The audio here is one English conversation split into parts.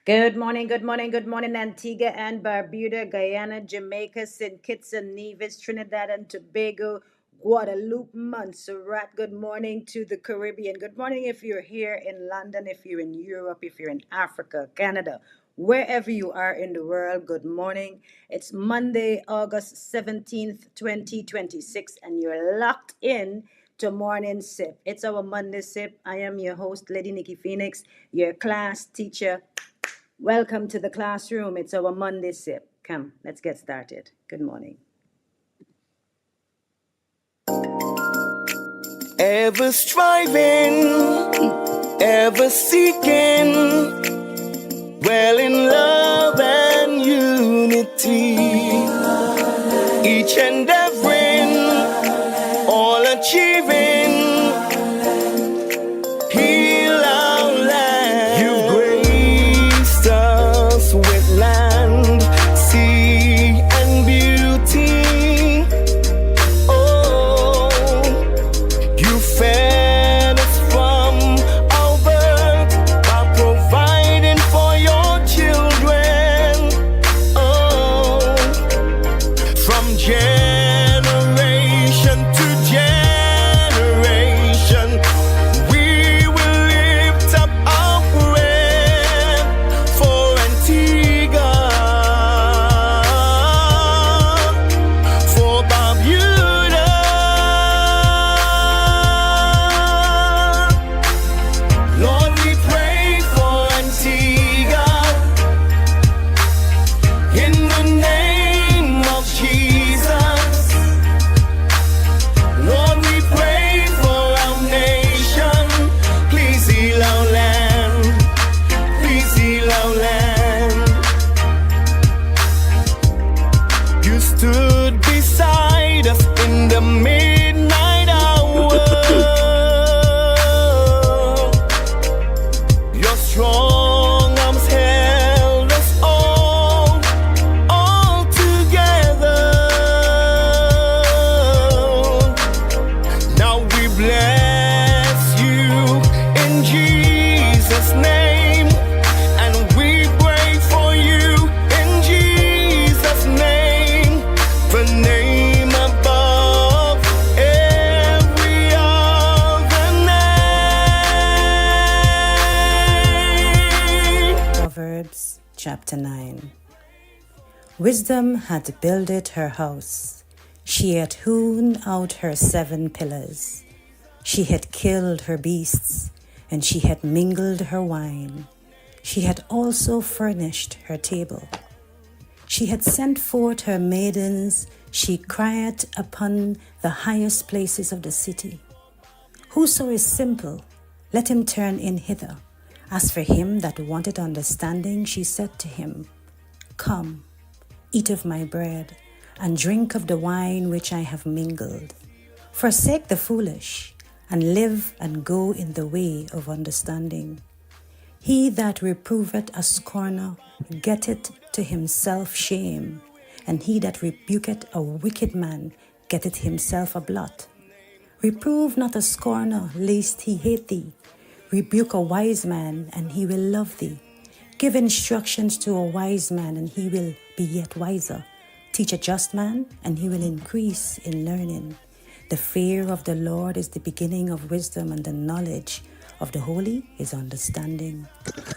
Good morning, good morning, good morning, Antigua and Barbuda, Guyana, Jamaica, St. Kitts and Nevis, Trinidad and Tobago, Guadeloupe, Montserrat. Good morning to the Caribbean. Good morning if you're here in London, if you're in Europe, if you're in Africa, Canada, wherever you are in the world. Good morning. It's Monday, August 17th, 2026, and you're locked in to Morning Sip. It's our Monday Sip. I am your host, Lady Nikki Phoenix, your class teacher. Welcome to the classroom. It's our Monday sip. Come, let's get started. Good morning. Ever striving, ever seeking, well in love and unity, each and every, all achieving, heal our land. You graced us with land, sea and beauty. Oh, you fed us from our birth by providing for your children. Oh, from generation to generation, we will lift up our prayer for Antigua, for Barbuda. Lord, we pray for Antigua in the name of Jesus. Lord, we pray for our nation. Please heal our land. Please heal our land. You stood beside us in the midnight hour. Your strong arms held us all together. Now we bless you in Jesus' name, and we pray for you in Jesus' name, the name above every other name. Proverbs chapter 9. Wisdom had builded her house. She had hewn out her 7 pillars. She had killed her beasts, and she had mingled her wine. She had also furnished her table. She had sent forth her maidens. She cried upon the highest places of the city. Whoso is simple, let him turn in hither. As for him that wanted understanding, she said to him, Come, eat of my bread, and drink of the wine which I have mingled. Forsake the foolish, and live and go in the way of understanding. He that reproveth a scorner getteth to himself shame, and he that rebuketh a wicked man getteth himself a blot. Reprove not a scorner, lest he hate thee. Rebuke a wise man, and he will love thee. Give instructions to a wise man, and he will be yet wiser. Teach a just man, and he will increase in learning. The fear of the Lord is the beginning of wisdom, and the knowledge of the holy is understanding.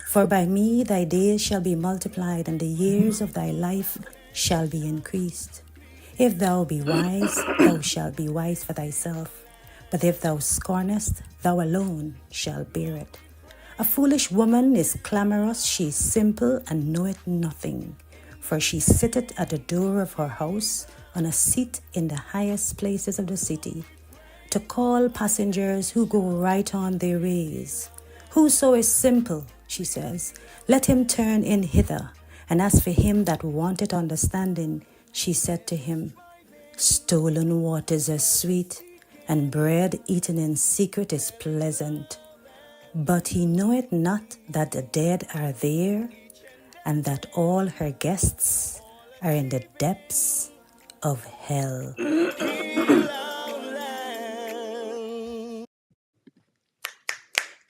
For by me thy days shall be multiplied, and the years of thy life shall be increased. If thou be wise, thou shalt be wise for thyself. But if thou scornest, thou alone shalt bear it. A foolish woman is clamorous, she is simple, and knoweth nothing. For she sitteth at the door of her house, on a seat in the highest places of the city, to call passengers who go right on their ways. Whoso is simple, she says, let him turn in hither. And as for him that wanted understanding, she said to him, Stolen waters are sweet, and bread eaten in secret is pleasant. But he knoweth not that the dead are there, and that all her guests are in the depths of hell.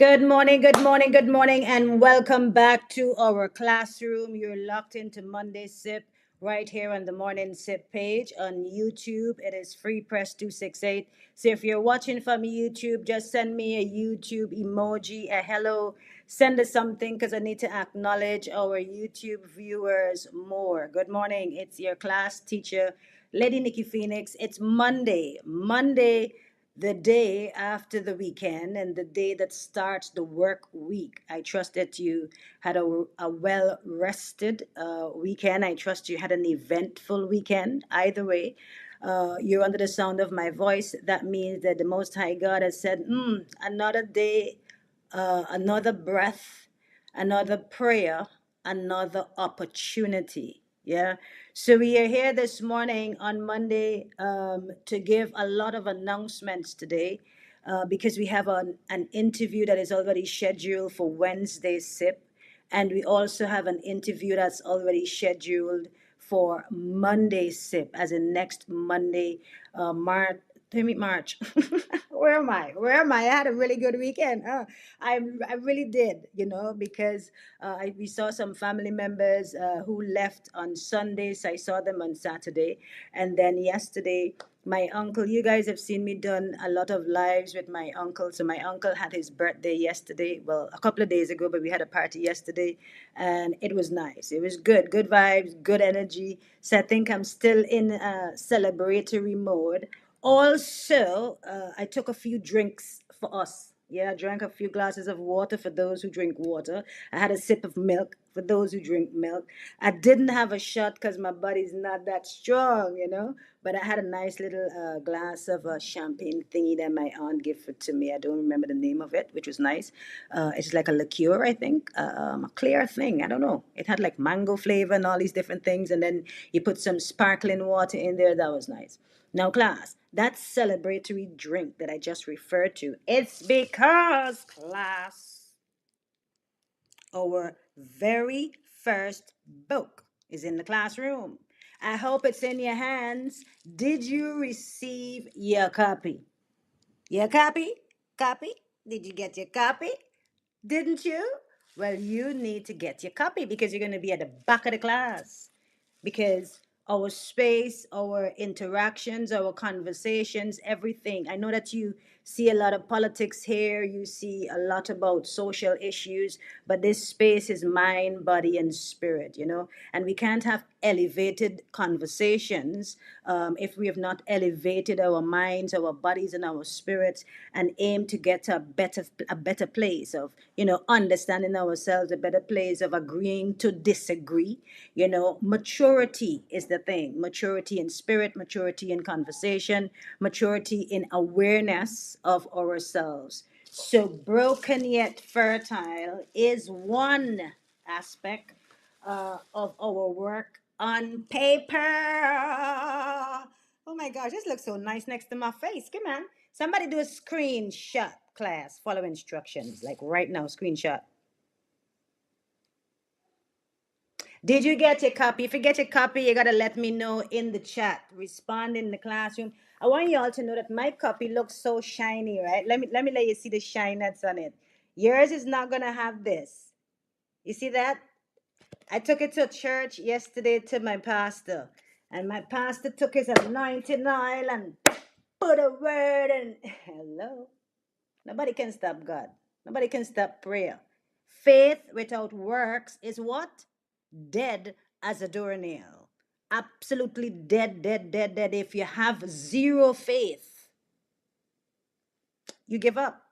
Good morning, good morning, good morning, and welcome back to our classroom. You're locked into Monday Sip right here on the Morning Sip page on YouTube. It is Free Press 268. So if you're watching from YouTube, just send me a YouTube emoji, a hello, send us something because I need to acknowledge our YouTube viewers more. Good morning. It's your class teacher, Lady Nikki Phoenix. It's Monday, the day after the weekend and the day that starts the work week. I trust that you had a well rested weekend. I trust you had an eventful weekend. Either way, you're under the sound of my voice. That means that the Most High God has said, another day, another breath, another prayer, another opportunity. Yeah. So we are here this morning on Monday to give a lot of announcements today because we have an interview that is already scheduled for Wednesday SIP. And we also have an interview that's already scheduled for Monday SIP, as in next Monday, March. Where am I? Where am I? I had a really good weekend. I really did, because we saw some family members who left on Sunday, so I saw them on Saturday. And then yesterday, my uncle, you guys have seen me done a lot of lives with my uncle. So my uncle had his birthday yesterday, well, a couple of days ago, but we had a party yesterday and it was nice. It was good vibes, good energy. So I think I'm still in celebratory mode. Also, I took a few drinks for us. Yeah, I drank a few glasses of water for those who drink water. I had a sip of milk for those who drink milk. I didn't have a shot because my body's not that strong. But I had a nice little glass of champagne thingy that my aunt gifted to me. I don't remember the name of it, which was nice. It's like a liqueur, I think, a clear thing. I don't know. It had like mango flavor and all these different things. And then you put some sparkling water in there. That was nice. Now, class, that celebratory drink that I just referred to, it's because, class, our very first book is in the classroom. I hope it's in your hands. Did you receive your copy? Your copy? Copy? Did you get your copy? Didn't you? Well, you need to get your copy because you're going to be at the back of the class. Because our space, our interactions, our conversations, everything. I know that you see a lot of politics here, you see a lot about social issues, but this space is mind, body, and spirit. And we can't have elevated conversations if we have not elevated our minds, our bodies, and our spirits, and aim to get to a better place of understanding ourselves, a better place of agreeing to disagree. Maturity is the thing. Maturity in spirit, maturity in conversation, maturity in awareness of ourselves. So broken yet fertile is one aspect of our work on paper. Oh my gosh, this looks so nice next to my face. Come on. Somebody do a screenshot, class. Follow instructions. Like right now, screenshot. Did you get your copy? If you get your copy, you gotta let me know in the chat. Respond in the classroom. I want you all to know that my copy looks so shiny, right? Let me let you see the shine that's on it. Yours is not gonna have this. You see that? I took it to church yesterday to my pastor, and my pastor took his anointing oil and put a word in. Hello. Nobody can stop God. Nobody can stop prayer. Faith without works is what? Dead as a doornail. Absolutely dead, dead, dead, dead. If you have zero faith, you give up.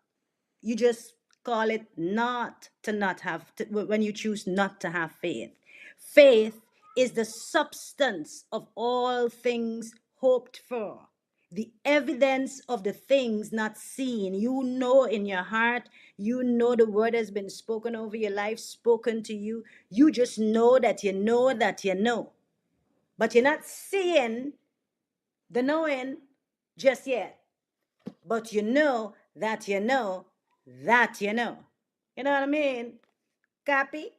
You just call it not to not have, when you choose not to have faith. Faith is the substance of all things hoped for, the evidence of the things not seen. You know in your heart, you know the word has been spoken over your life, spoken to you. You just know that you know that you know. But you're not seeing the knowing just yet. But you know that you know that you know. You know what I mean? Copy?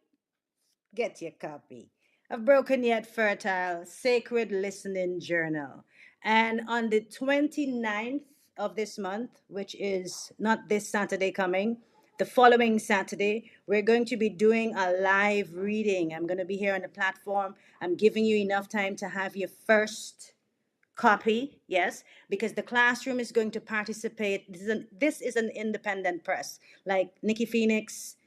Get your copy of Broken Yet Fertile Sacred Listening Journal. And on the 29th of this month, which is not this Saturday coming, the following Saturday, we're going to be doing a live reading. I'm going to be here on the platform. I'm giving you enough time to have your first copy, yes, because the classroom is going to participate. This is an independent press, like Nikki Phoenix,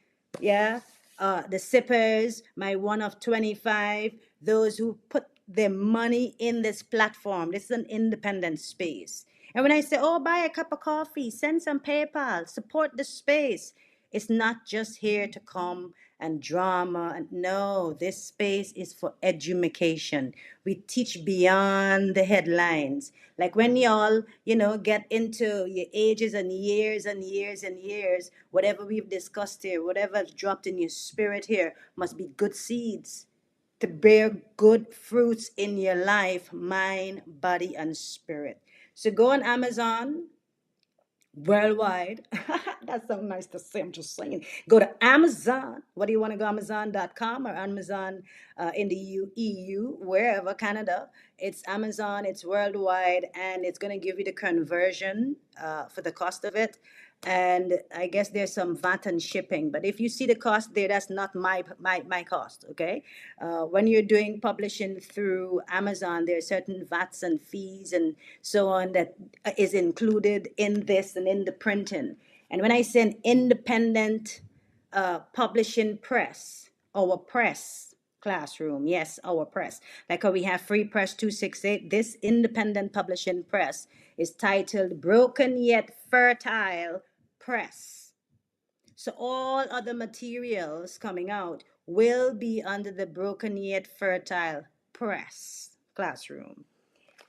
yeah, the sippers, my one of 25, those who put their money in this platform. This is an independent space. And when I say, oh, buy a cup of coffee, send some PayPal, support the space, it's not just here to come and drama. No, this space is for education. We teach beyond the headlines. Like when y'all, get into your ages and years and years and years, whatever we've discussed here, whatever's dropped in your spirit here must be good seeds to bear good fruits in your life, mind, body, and spirit. So go on Amazon, worldwide. That sounds nice to say. I'm just saying. Go to Amazon. What do you want to go? Amazon.com or Amazon in the EU, wherever, Canada. It's Amazon, it's worldwide, and it's going to give you the conversion for the cost of it. And I guess there's some VAT and shipping, but if you see the cost there, that's not my cost. Okay, when you're doing publishing through Amazon, there are certain VATs and fees and so on that is included in this and in the printing. And when I say an independent publishing press, our press classroom, yes, our press, like how we have Free Press 268, this independent publishing press is titled Broken Yet Fertile Press. So all other materials coming out will be under the Broken Yet Fertile Press classroom.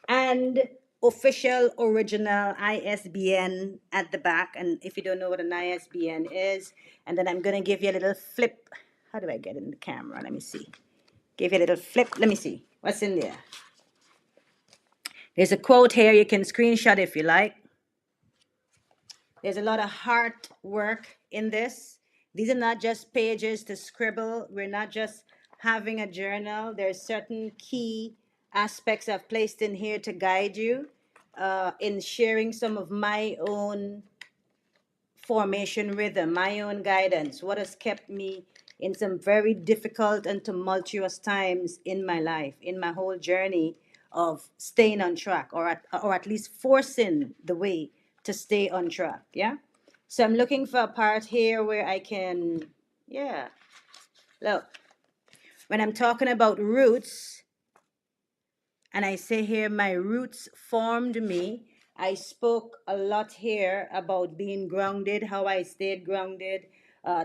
And official original ISBN at the back. And if you don't know what an ISBN is, and then I'm going to give you a little flip. How do I get in the camera? Let me see. Give you a little flip. Let me see. What's in there? There's a quote here. You can screenshot if you like. There's a lot of heart work in this. These are not just pages to scribble. We're not just having a journal. There's certain key aspects I've placed in here to guide you in sharing some of my own formation rhythm, my own guidance, what has kept me in some very difficult and tumultuous times in my life, in my whole journey of staying on track, or at least forcing the way to stay on track. Yeah. So I'm looking for a part here where I can, yeah, look, when I'm talking about roots, and I say here, my roots formed me. I spoke a lot here about being grounded, how I stayed grounded,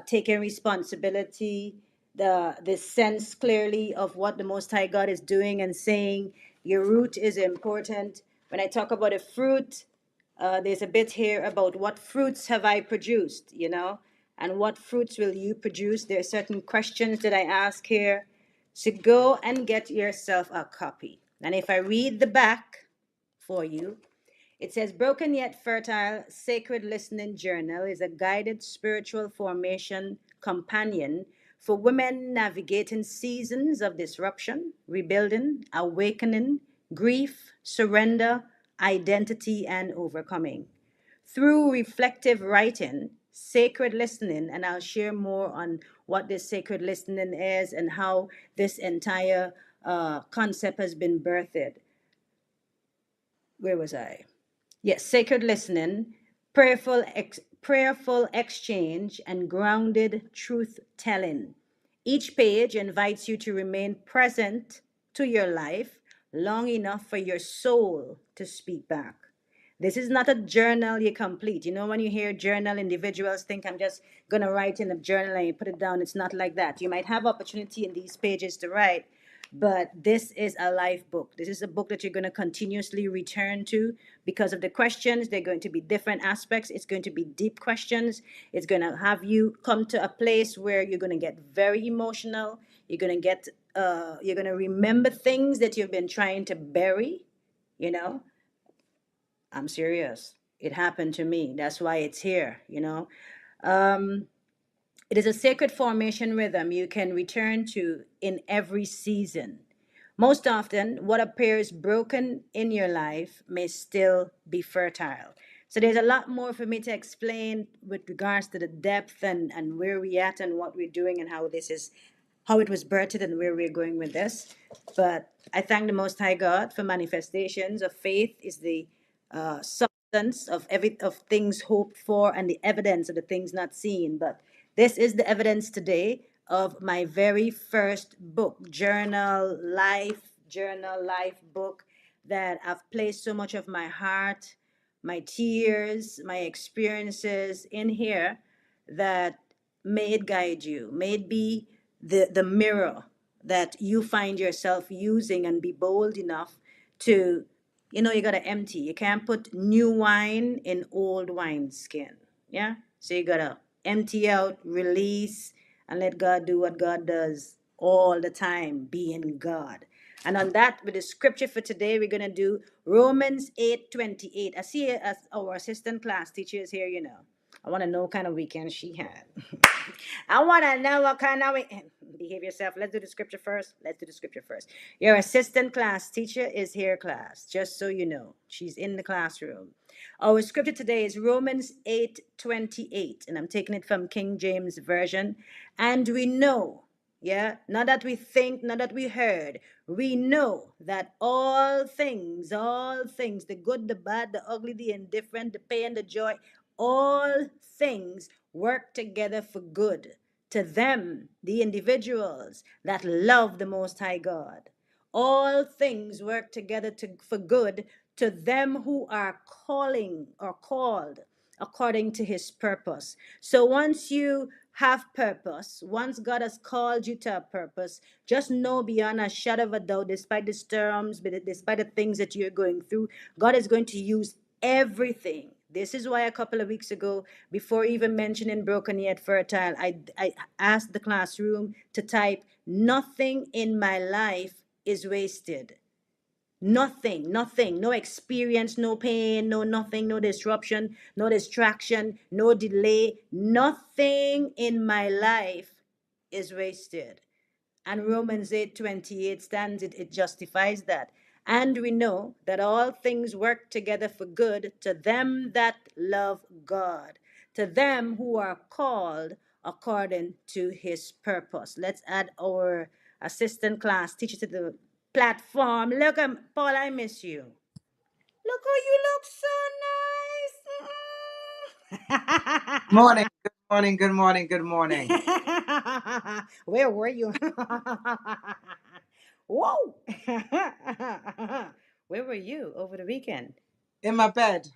taking responsibility, the sense clearly of what the Most High God is doing and saying your root is important. When I talk about a fruit, there's a bit here about what fruits have I produced, and what fruits will you produce? There are certain questions that I ask here. So go and get yourself a copy. And if I read the back for you, it says Broken Yet Fertile Sacred Listening Journal is a guided spiritual formation companion for women navigating seasons of disruption, rebuilding, awakening, grief, surrender, identity, and overcoming. Through reflective writing, sacred listening, and I'll share more on what this sacred listening is and how this entire concept has been birthed. Where was I? Yes, sacred listening, prayerful exchange, and grounded truth telling. Each page invites you to remain present to your life long enough for your soul to speak back. This is not a journal you complete. When you hear journal, individuals think I'm just going to write in a journal and you put it down. It's not like that. You might have opportunity in these pages to write, but this is a life book. This is a book that you're going to continuously return to because of the questions. They're going to be different aspects. It's going to be deep questions. It's going to have you come to a place where you're going to get very emotional. You're going to remember things that you've been trying to bury, I'm serious. It happened to me. That's why it's here, It is a sacred formation rhythm you can return to in every season. Most often, what appears broken in your life may still be fertile. So there's a lot more for me to explain with regards to the depth and where we at and what we're doing and how this is, how it was birthed and where we're going with this. But I thank the Most High God for manifestations of faith is the substance of of things hoped for and the evidence of the things not seen. But this is the evidence today of my very first book, journal life book that I've placed so much of my heart, my tears, my experiences in here that may it guide you. May it be the mirror that you find yourself using and be bold enough to, you got to empty. You can't put new wine in old wine skin. Yeah? So you got to empty out, release, and let God do what God does all the time, being God. And on that, with the scripture for today, we're going to do Romans 8:28. I see as our assistant class teacher is here, I want to know what kind of weekend she had. I want to know what kind of weekend. Behave yourself. Let's do the scripture first. Let's do the scripture first. Your assistant class teacher is here, class, just so you know. She's in the classroom. Our scripture today is Romans 8:28, and I'm taking it from King James Version. And we know, yeah, not that we think, not that we heard, we know that all things, the good, the bad, the ugly, the indifferent, the pain, the joy, all things work together for good to them, the individuals that love the Most High God. All things work together for good to them who are calling or called according to his purpose. So once you have purpose, once God has called you to a purpose, just know beyond a shadow of a doubt, despite the storms, despite the things that you're going through, God is going to use everything. This is why a couple of weeks ago, before even mentioning broken yet fertile, I asked the classroom to type, nothing in my life is wasted. Nothing, nothing, no experience, no pain, no nothing, no disruption, no distraction, no delay. Nothing in my life is wasted. And Romans 8:28 stands it, it justifies that. And we know that all things work together for good to them that love God, to them who are called according to his purpose. Let's add our assistant class teacher to the platform. Look, Paul, I miss you. Look how you look so Morning, nice. good morning, good morning, good morning. Where were you? Whoa! Where were you over the weekend? In my bed.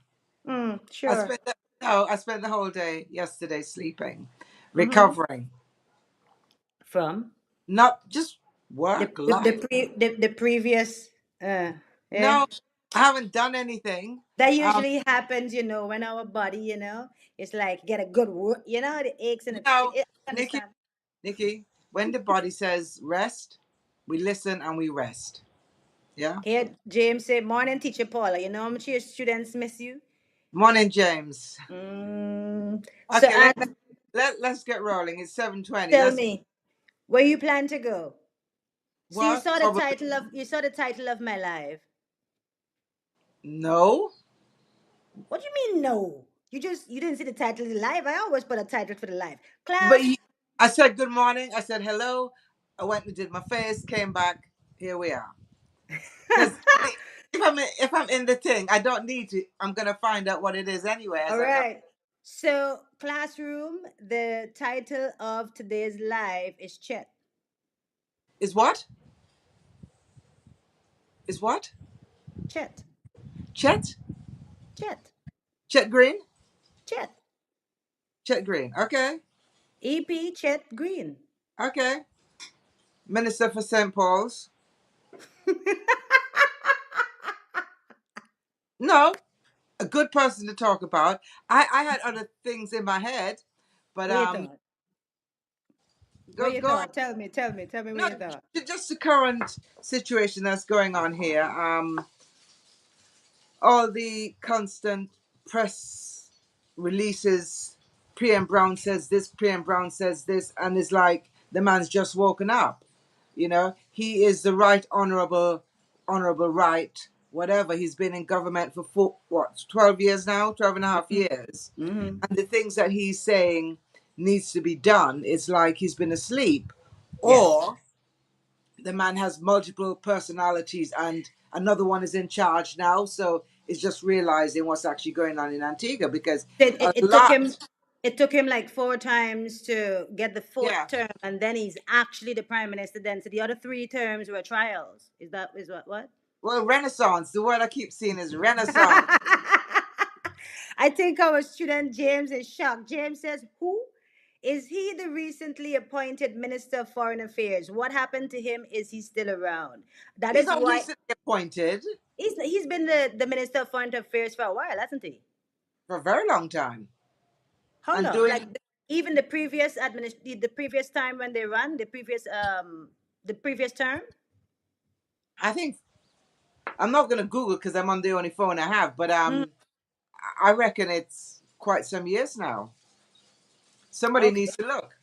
I Sure. spent the, no, I spent the whole day yesterday sleeping, Mm-hmm. recovering. From Not just the work, the, the, life. pre, the previous yeah. No, I haven't done anything. That Um, usually happens, when our body, it's like get a good work, the aches and you the pain. know, I Nikki, understand. Nikki, when the body says rest, we listen and we rest. Yeah. Here, James said, "Morning, teacher Paula. You know how much your students miss you." Morning, James. So, Okay, and let's get rolling. It's 7:20. tell Let's me, where you plan to go? So what? Probably you saw the title of my live. no. What do you mean no? You didn't see the title of the live. I always put a title for the live. But Class. I said good morning. I said hello. I went and did my face. Came back. Here we are. Because if I'm in the thing, I don't need to. I'm gonna find out what it is anyway All as I go. right. So, classroom, the title of today's live is Chet. Is what? Is what? Chet. Chet? Chet. Chet Green? Chet. Chet Green. Okay. EP Chet Green. Okay. Minister for St. Paul's. No, a good person to talk about. I had other things in my head, but What you thought? What you go on. thought? Tell me what No, you thought. just the current situation that's going on here. All the constant press releases. PM Brown says this, PM Brown says this, and it's like the man's just woken up. He is the right honorable right. whatever. He's been in government for 12 years now, 12 and a half years. Mm-hmm. And the things that he's saying needs to be done, it's like he's been asleep. Yes. Or the man has multiple personalities and another one is in charge now. So it's just realizing what's actually going on in Antigua because It, a it, it took him lot, it took him like 4 times to get the fourth yeah. term, and then he's actually the prime minister. Then, so the other 3 terms were trials. Is what? Well, Renaissance, the word I keep seeing is Renaissance. I think our student James is shocked. James says, "Who is he? The recently appointed Minister of Foreign Affairs. What happened to him? Is he still around?" That He's is not why recently appointed he's been the Minister of Foreign Affairs for a while, hasn't he? for a very long time How and long? doing, Like even the previous time when they run the previous term. I think, I'm not going to Google because I'm on the only phone I have, but Mm, I reckon it's quite some years now. Somebody okay. needs to look.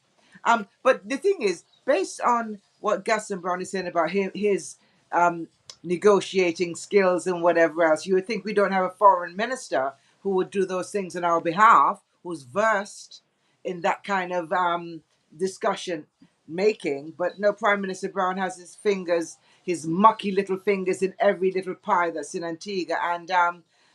But the thing is, based on what Gaston Brown is saying about his um, negotiating skills and whatever else, you would think we don't have a foreign minister who would do those things on our behalf, who's versed in that kind of discussion making. But no, Prime Minister Brown has his fingers, his mucky little fingers in every little pie that's in Antigua, and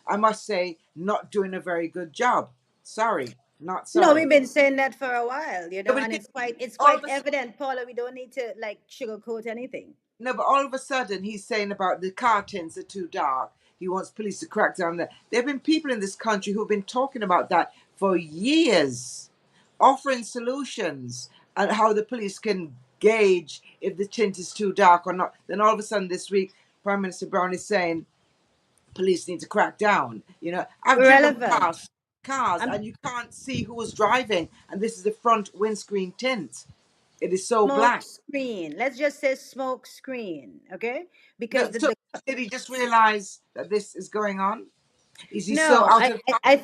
I must say, not doing a very good job. Sorry, not No, sorry. we've been saying that for a while, No, but and the thing, it's all quite of a evident, Paula. We don't need to like sugarcoat anything. no, but all of a sudden he's saying about the curtains are too dark. He wants police to crack down on that. There have been people in this country who've been talking about that for years, offering solutions and how the police can gauge if the tint is too dark or not. Then all of a sudden this week, Prime Minister Brown is saying police need to crack down. You know, I've driven Irrelevant. cars I'm and you can't see who was driving, and this is the front windscreen tint. It is so smoke black. screen. Let's just say smoke screen, okay? No, Because so the did he just realize that this is going on? Is he so no, out of touch? I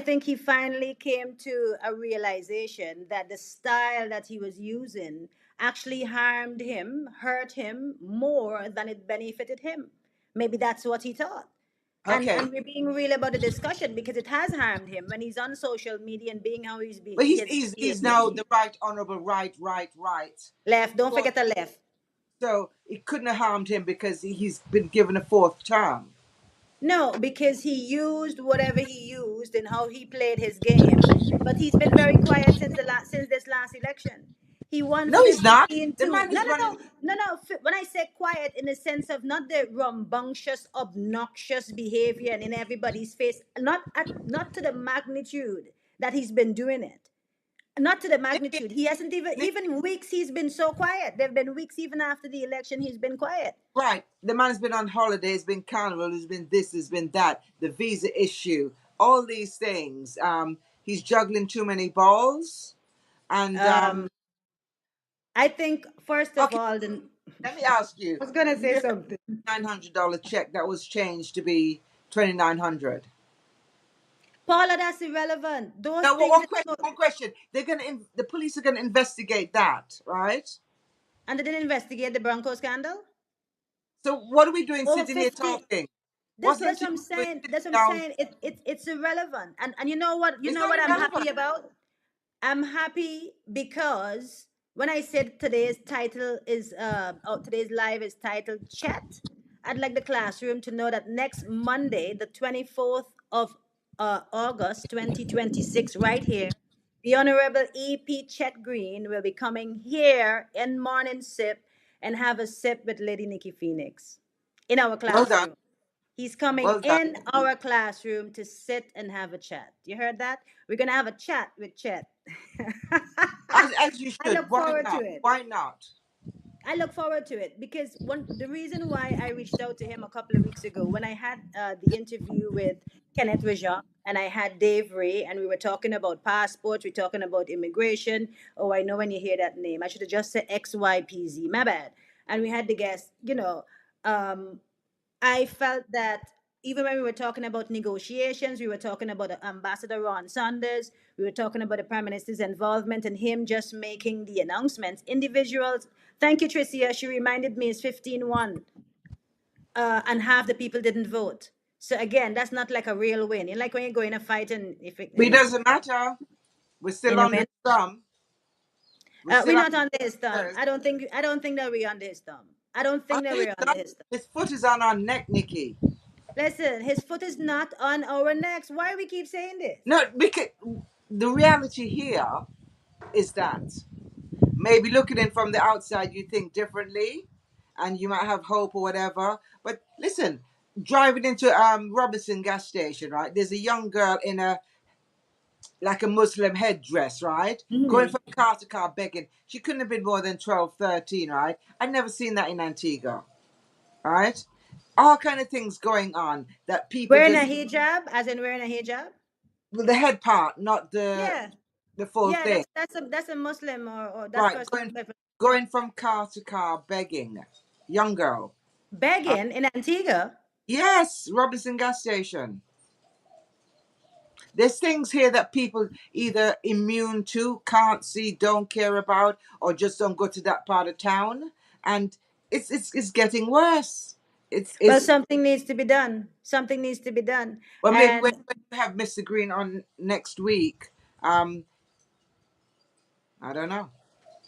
think he finally came to a realization that the style that he was using actually harmed him, hurt him more than it benefited him. Maybe that's what he thought. Okay, And we're being real about the discussion because it has harmed him when he's on social media and being how but he has he's been. now the right honorable right. Left, don't So forget the left. so it couldn't have harmed him because he's been given a fourth term. No, because he used whatever he used and how he played his game, but he's been very quiet since this last election. He won No, he's not. 15 The to man is running. when I say quiet in the sense of not the rambunctious, obnoxious behavior and in everybody's face, not to the magnitude that he's been doing it. Not to the Nikki, magnitude. He hasn't Nikki, even weeks he's been so quiet. There've been weeks even after the election he's been quiet. right. The man's been on holiday. It's been carnival. It's been this. It's been that. The visa issue. All these things. He's juggling too many balls. And Um, I think first of okay, all, the let me ask you. I was gonna You say have something. a $900 check that was changed to be 2,900. Paula, that's irrelevant. Those Now, things that one question. The police are gonna investigate that, right? and they didn't investigate the Bronco scandal. So what are we doing Over sitting here 50. talking? What's That's what Antigua I'm doing saying. sitting That's what I'm down? saying. It's irrelevant. And you It's know not what I'm irrelevant. happy about? I'm happy because when I said today's title is today's live is titled Chat, I'd like the classroom to know that next Monday, the 24th of August 2026, right here, the Honorable EP Chet Green will be coming here in Morning Sip and have a sip with Lady Nikki Phoenix in our Well done. classroom. He's coming Well done. in our classroom to sit and have a chat. You heard that? We're gonna have a chat with Chet. As you I should. look Why forward to not? it. Why not? I look forward to it because the reason why I reached out to him a couple of weeks ago when I had the interview with Kenneth Rajak and I had Dave Ray and we were talking about passports, we're talking about immigration. Oh, I know when you hear that name, I should have just said XYPZ. My bad. And we had the guest, um, I felt that even when we were talking about negotiations, we were talking about Ambassador Ron Sanders, we were talking about the Prime Minister's involvement and him just making the announcements. Individuals, thank you, Tricia. She reminded me it's 15-1. and half the people didn't vote. So again, that's not like a real win. You like when you go in a fight and if it, But it doesn't matter. We're you still know, on the man, thumb. We're we're still on not under his thumb. the I don't think that we're under his thumb. I don't think that under his we're under thumb. his thumb. His foot is on our neck, Nikki. Listen, his foot is not on our necks. Why we keep saying this? No, because the reality here is that maybe looking in from the outside, you think differently, and you might have hope or whatever. But listen, driving into Robinson gas station, right? There's a young girl in a like a Muslim headdress, right? Going Mhm. from car to car begging. She couldn't have been more than 12, 13, right? I'd never seen that in Antigua, right? All kind of things going on that people Wearing a just hijab, as in wearing a hijab. the head part, not Yeah, the full yeah, thing, that's a Muslim or that's right? person Going from car to car begging, young girl. begging in Antigua. Yes, Robinson gas station. There's things here that people either immune to, can't see, don't care about, or just don't go to that part of town, and it's getting worse. Well, It's something needs to be done. Something needs to be done. well, maybe And when you have Mr. Green on next week, um, I don't know.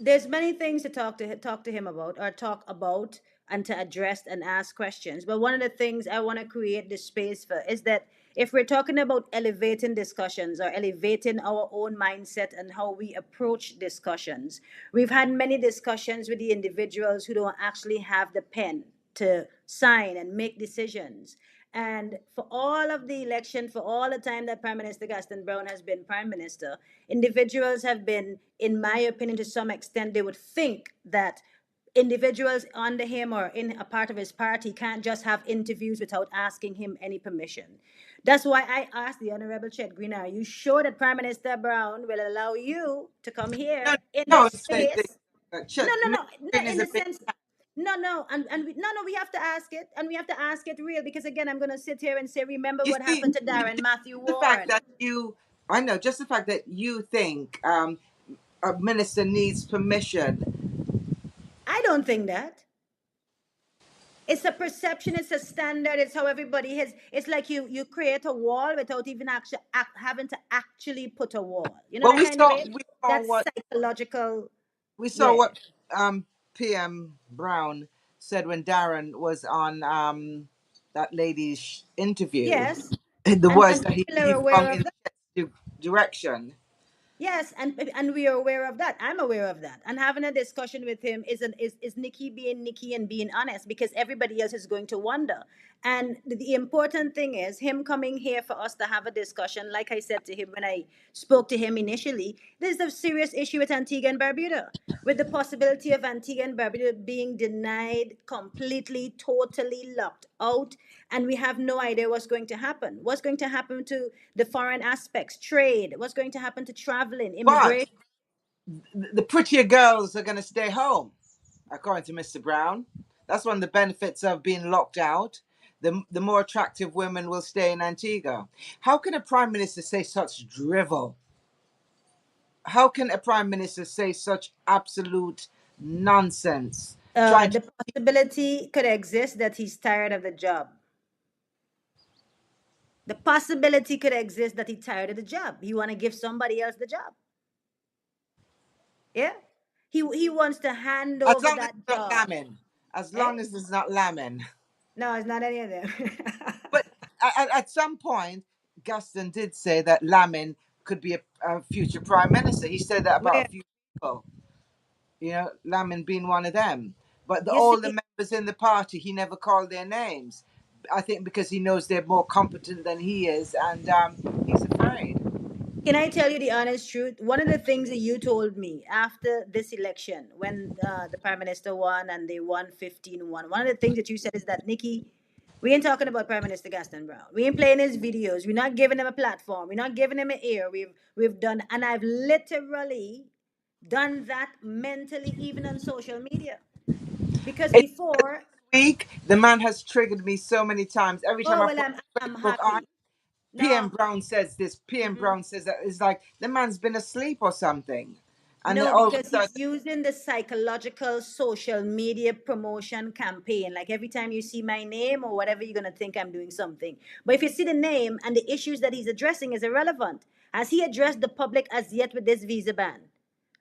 there's many things to talk to him about or talk about and to address and ask questions, but one of the things I want to create this space for is that if we're talking about elevating discussions or elevating our own mindset and how we approach discussions, we've had many discussions with the individuals who don't actually have the pen to sign and make decisions. And for all of the election, for all the time that Prime Minister Gaston Brown has been Prime Minister, individuals have been, in my opinion, to some extent, they would think that individuals under him or in a part of his party can't just have interviews without asking him any permission. That's why I asked the Honorable Chet Green, are you sure that Prime Minister Brown will allow you to come No, here in no, this it's the space? No, no, Mr. no, Green not is in a the big. sense. No, no, and we, no, no. We have to ask it, and we have to ask it real because again, I'm going to sit here and say, remember You what see, happened to Darren Matthew the fact Warren. that I know, just the fact that you think a minister needs permission. I don't think that. It's a perception. It's a standard. It's how everybody has. It's like you create a wall without even actually having to actually put a wall. You know But that kind of way. we saw That's what psychological. we saw Yeah. what PM Brown said when Darren was on that lady's interview. Yes. The words And that people are he flung aware of in that. the direction. Yes, and we are aware of that. I'm aware of that. And having a discussion with him is Nikki being Nikki and being honest because everybody else is going to wonder. And the important thing is him coming here for us to have a discussion. Like I said to him when I spoke to him initially, there's a serious issue with Antigua and Barbuda, with the possibility of Antigua and Barbuda being denied completely, totally locked out, and we have no idea what's going to happen. What's going to happen to the foreign aspects, trade? What's going to happen to traveling, But immigration? the prettier girls are going to stay home, according to Mr. Brown. That's one of the benefits of being locked out. The more attractive women will stay in Antigua. How can a prime minister say such drivel? How can a prime minister say such absolute nonsense? Trying to The possibility could exist that he's tired of the job. The possibility could exist that he's tired of the job. He want to give somebody else the job. Yeah, he wants to hand as over long as that it's not job. lambing, as Eh? long as it's not lambing. No, it's not any of them. But at some point, Gaston did say that Lamin could be a future prime minister. He said that about Where a few people, Lamin being one of them. But you all the see, members in the party, he never called their names. I think because he knows they're more competent than he is, and he's afraid. can I tell you the honest truth? One of the things that you told me after this election, when the prime minister won and they won 15-1, one of the things that you said is that, Nikki, we ain't talking about Prime Minister Gaston Brown. We ain't playing his videos. We're not giving him a platform. We're not giving him an ear. We've done, and I've literally done that mentally, even on social media. Because It's before, week. The man has triggered me so many times. Every time oh I well, put I'm Facebook on, happy. PM No, Brown says this, PM mm-mm. Brown says that. It's like the man's been asleep or something. and then No, all of a because he's sudden, using the psychological social media promotion campaign. Like every time you see my name or whatever, you're going to think I'm doing something. But if you see the name and the issues that he's addressing is irrelevant. Has he addressed the public as yet with this visa ban?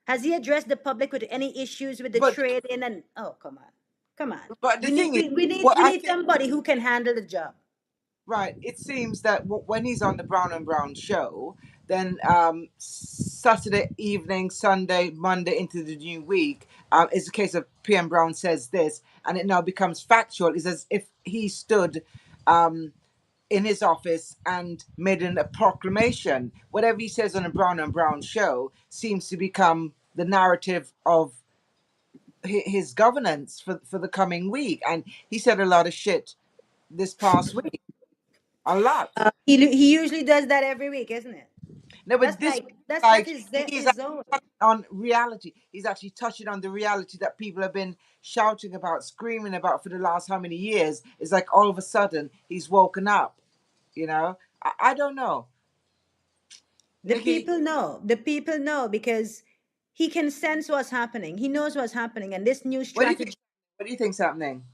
Has he addressed the public with any issues with the but trade in and oh come on. Come on. the We need thing is, we need what we I need think. somebody who can handle the job. Right. It seems that when he's on the Brown and Brown show, then Saturday evening, Sunday, Monday into the new week, is a case of PM Brown says this, and it now becomes factual. It's as if he stood um, in his office and made a proclamation. Whatever he says on a Brown and Brown show seems to become the narrative of his governance for the coming week. And he said a lot of shit this past week. A lot. He usually does that every week, isn't it? No, but That's this like that's like he's his zone. touching on reality. He's actually touching on the reality that people have been shouting about, screaming about for the last how many years. It's like all of a sudden he's woken up. You know, I don't know, The Nikki. people know. The people know because he can sense what's happening. He knows what's happening, and this new What do you think? strategy, What do you think's happening?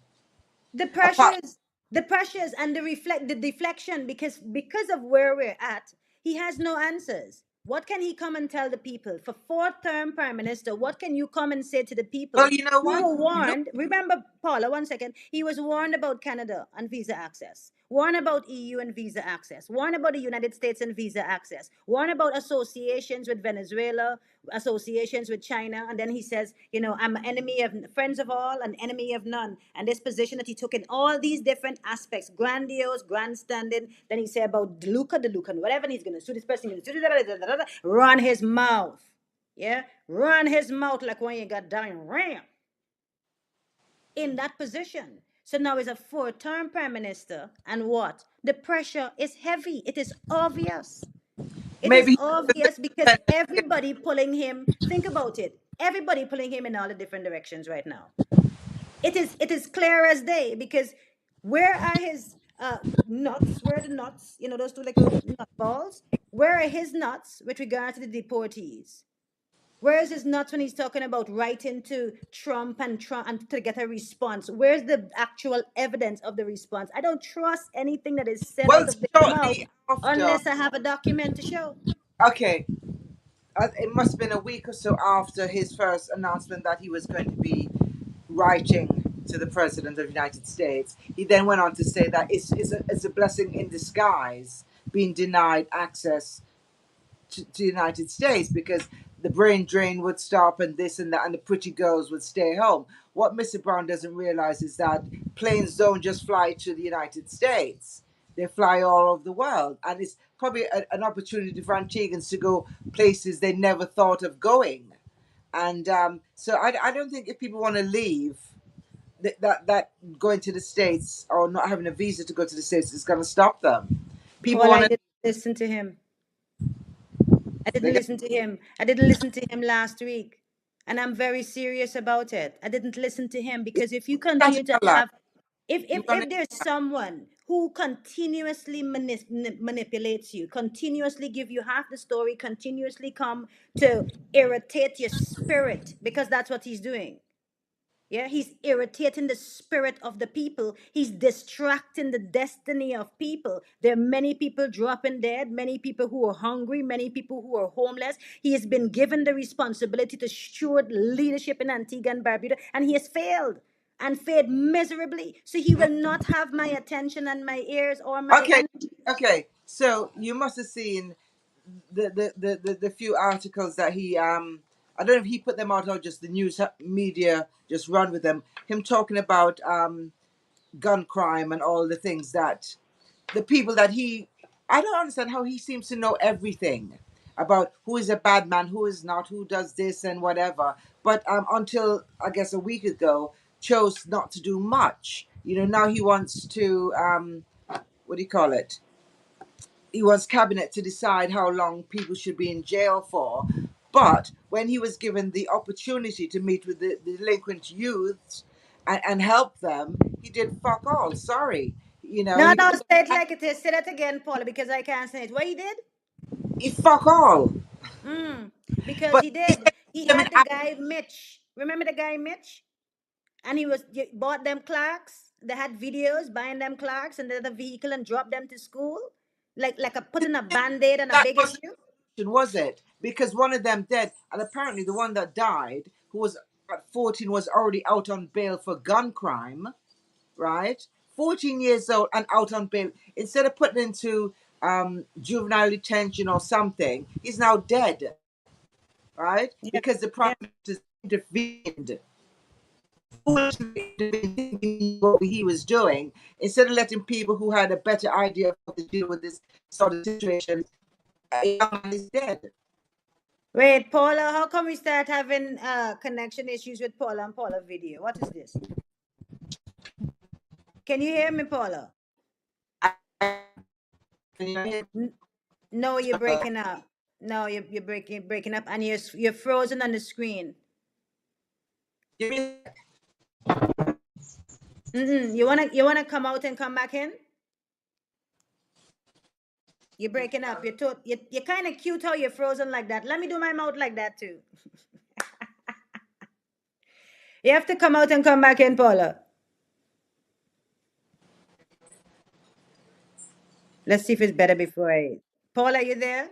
the Apart, pressures, the pressures, and the deflection. Because of where we're at, he has no answers. What can he come and tell the people for fourth-term prime minister? What can you come and say to the well, people you know who what? were Look, warned? Remember, Paula, 1 second. He was warned about Canada and visa access. Warned about EU and visa access. Warned about the United States and visa access. Warned about associations with Venezuela, associations with China. And then he says, I'm an enemy of friends of all, an enemy of none. And this position that he took in all these different aspects, grandiose, grandstanding. Then he said about DeLuca, and whatever, and he's going to sue this person, run his mouth. Yeah? Run his mouth like when you got dying ram in that position. So now he's a four-term prime minister, and what? The pressure is heavy. It is obvious. It is maybe obvious because everybody pulling him. Think about it. Everybody pulling him in all the different directions right now. It is clear as day because where are his nuts? Where are the nuts? Those two little nut balls. Where are his nuts with regard to the deportees? Where's his nuts when he's talking about writing to Trump and to get a response? Where's the actual evidence of the response? I don't trust anything that is said well, out of their mouth shortly after. unless I have a document to show. Okay, it must have been a week or so after his first announcement that he was going to be writing to the President of the United States. He then went on to say that it's a blessing in disguise being denied access to the United States because the brain drain would stop and this and that, and the pretty girls would stay home. What Mr. Brown doesn't realize is that planes don't just fly to the United States. They fly all over the world. And it's probably an opportunity for Antiguans to go places they never thought of going. And so I don't think if people want to leave, that going to the States or not having a visa to go to the States is going to stop them. People Well, I want to. didn't listen to him. I They didn't get, listen to him. I didn't listen to him last week. And I'm very serious about it. I didn't listen to him because if you catching continue to a lot. have, if You if, want to. if there's someone who continuously manipulates you, continuously give you half the story, continuously come to irritate your spirit, because that's what he's doing. Yeah, he's irritating the spirit of the people. He's distracting the destiny of people. There are many people dropping dead, many people who are hungry, many people who are homeless. He has been given the responsibility to steward leadership in Antigua and Barbuda, and he has failed and failed miserably. So he will not have my attention and my ears or my Okay, energy. okay. So you must have seen the few articles that he I don't know if he put them out or just the news media just run with them. Him talking about gun crime and all the things that the people that he I don't understand how he seems to know everything about who is a bad man, who is not, who does this and whatever. But until I guess a week ago, chose not to do much. Now he wants to what do you call it? He wants cabinet to decide how long people should be in jail for. But when he was given the opportunity to meet with the delinquent youths and help them, he did fuck all. Sorry, No, no, say it like it is. Say that again, Paula, because I can't say it. What he did? he fuck all. Mm, because But he did. He I mean, had the guy Mitch. Remember the guy Mitch? And bought them Clarks. They had videos buying them Clarks and the vehicle and dropped them to school, like a putting a band-aid on a that big wasn't issue. the question, was it? Because one of them dead, and apparently the one that died, who was at 14, was already out on bail for gun crime, right? 14 years old and out on bail. Instead of putting into juvenile detention or something, he's now dead, right? Yeah, Because the prime yeah. minister intervened. Foolishly intervened what he was doing, instead of letting people who had a better idea of how to deal with this sort of situation. A young man is dead. Wait, Paula, how come we start having connection issues with Paula and Paula video? What is this? Can you hear me, Paula? No, you're breaking up. No, you're breaking up, and you're frozen on the screen. Give me You wanna come out and come back in? You're breaking up. You're kind of cute how you're frozen like that. Let me do my mouth like that too. You have to come out and come back in, Paula. Let's see if it's better before I. Paula, you there?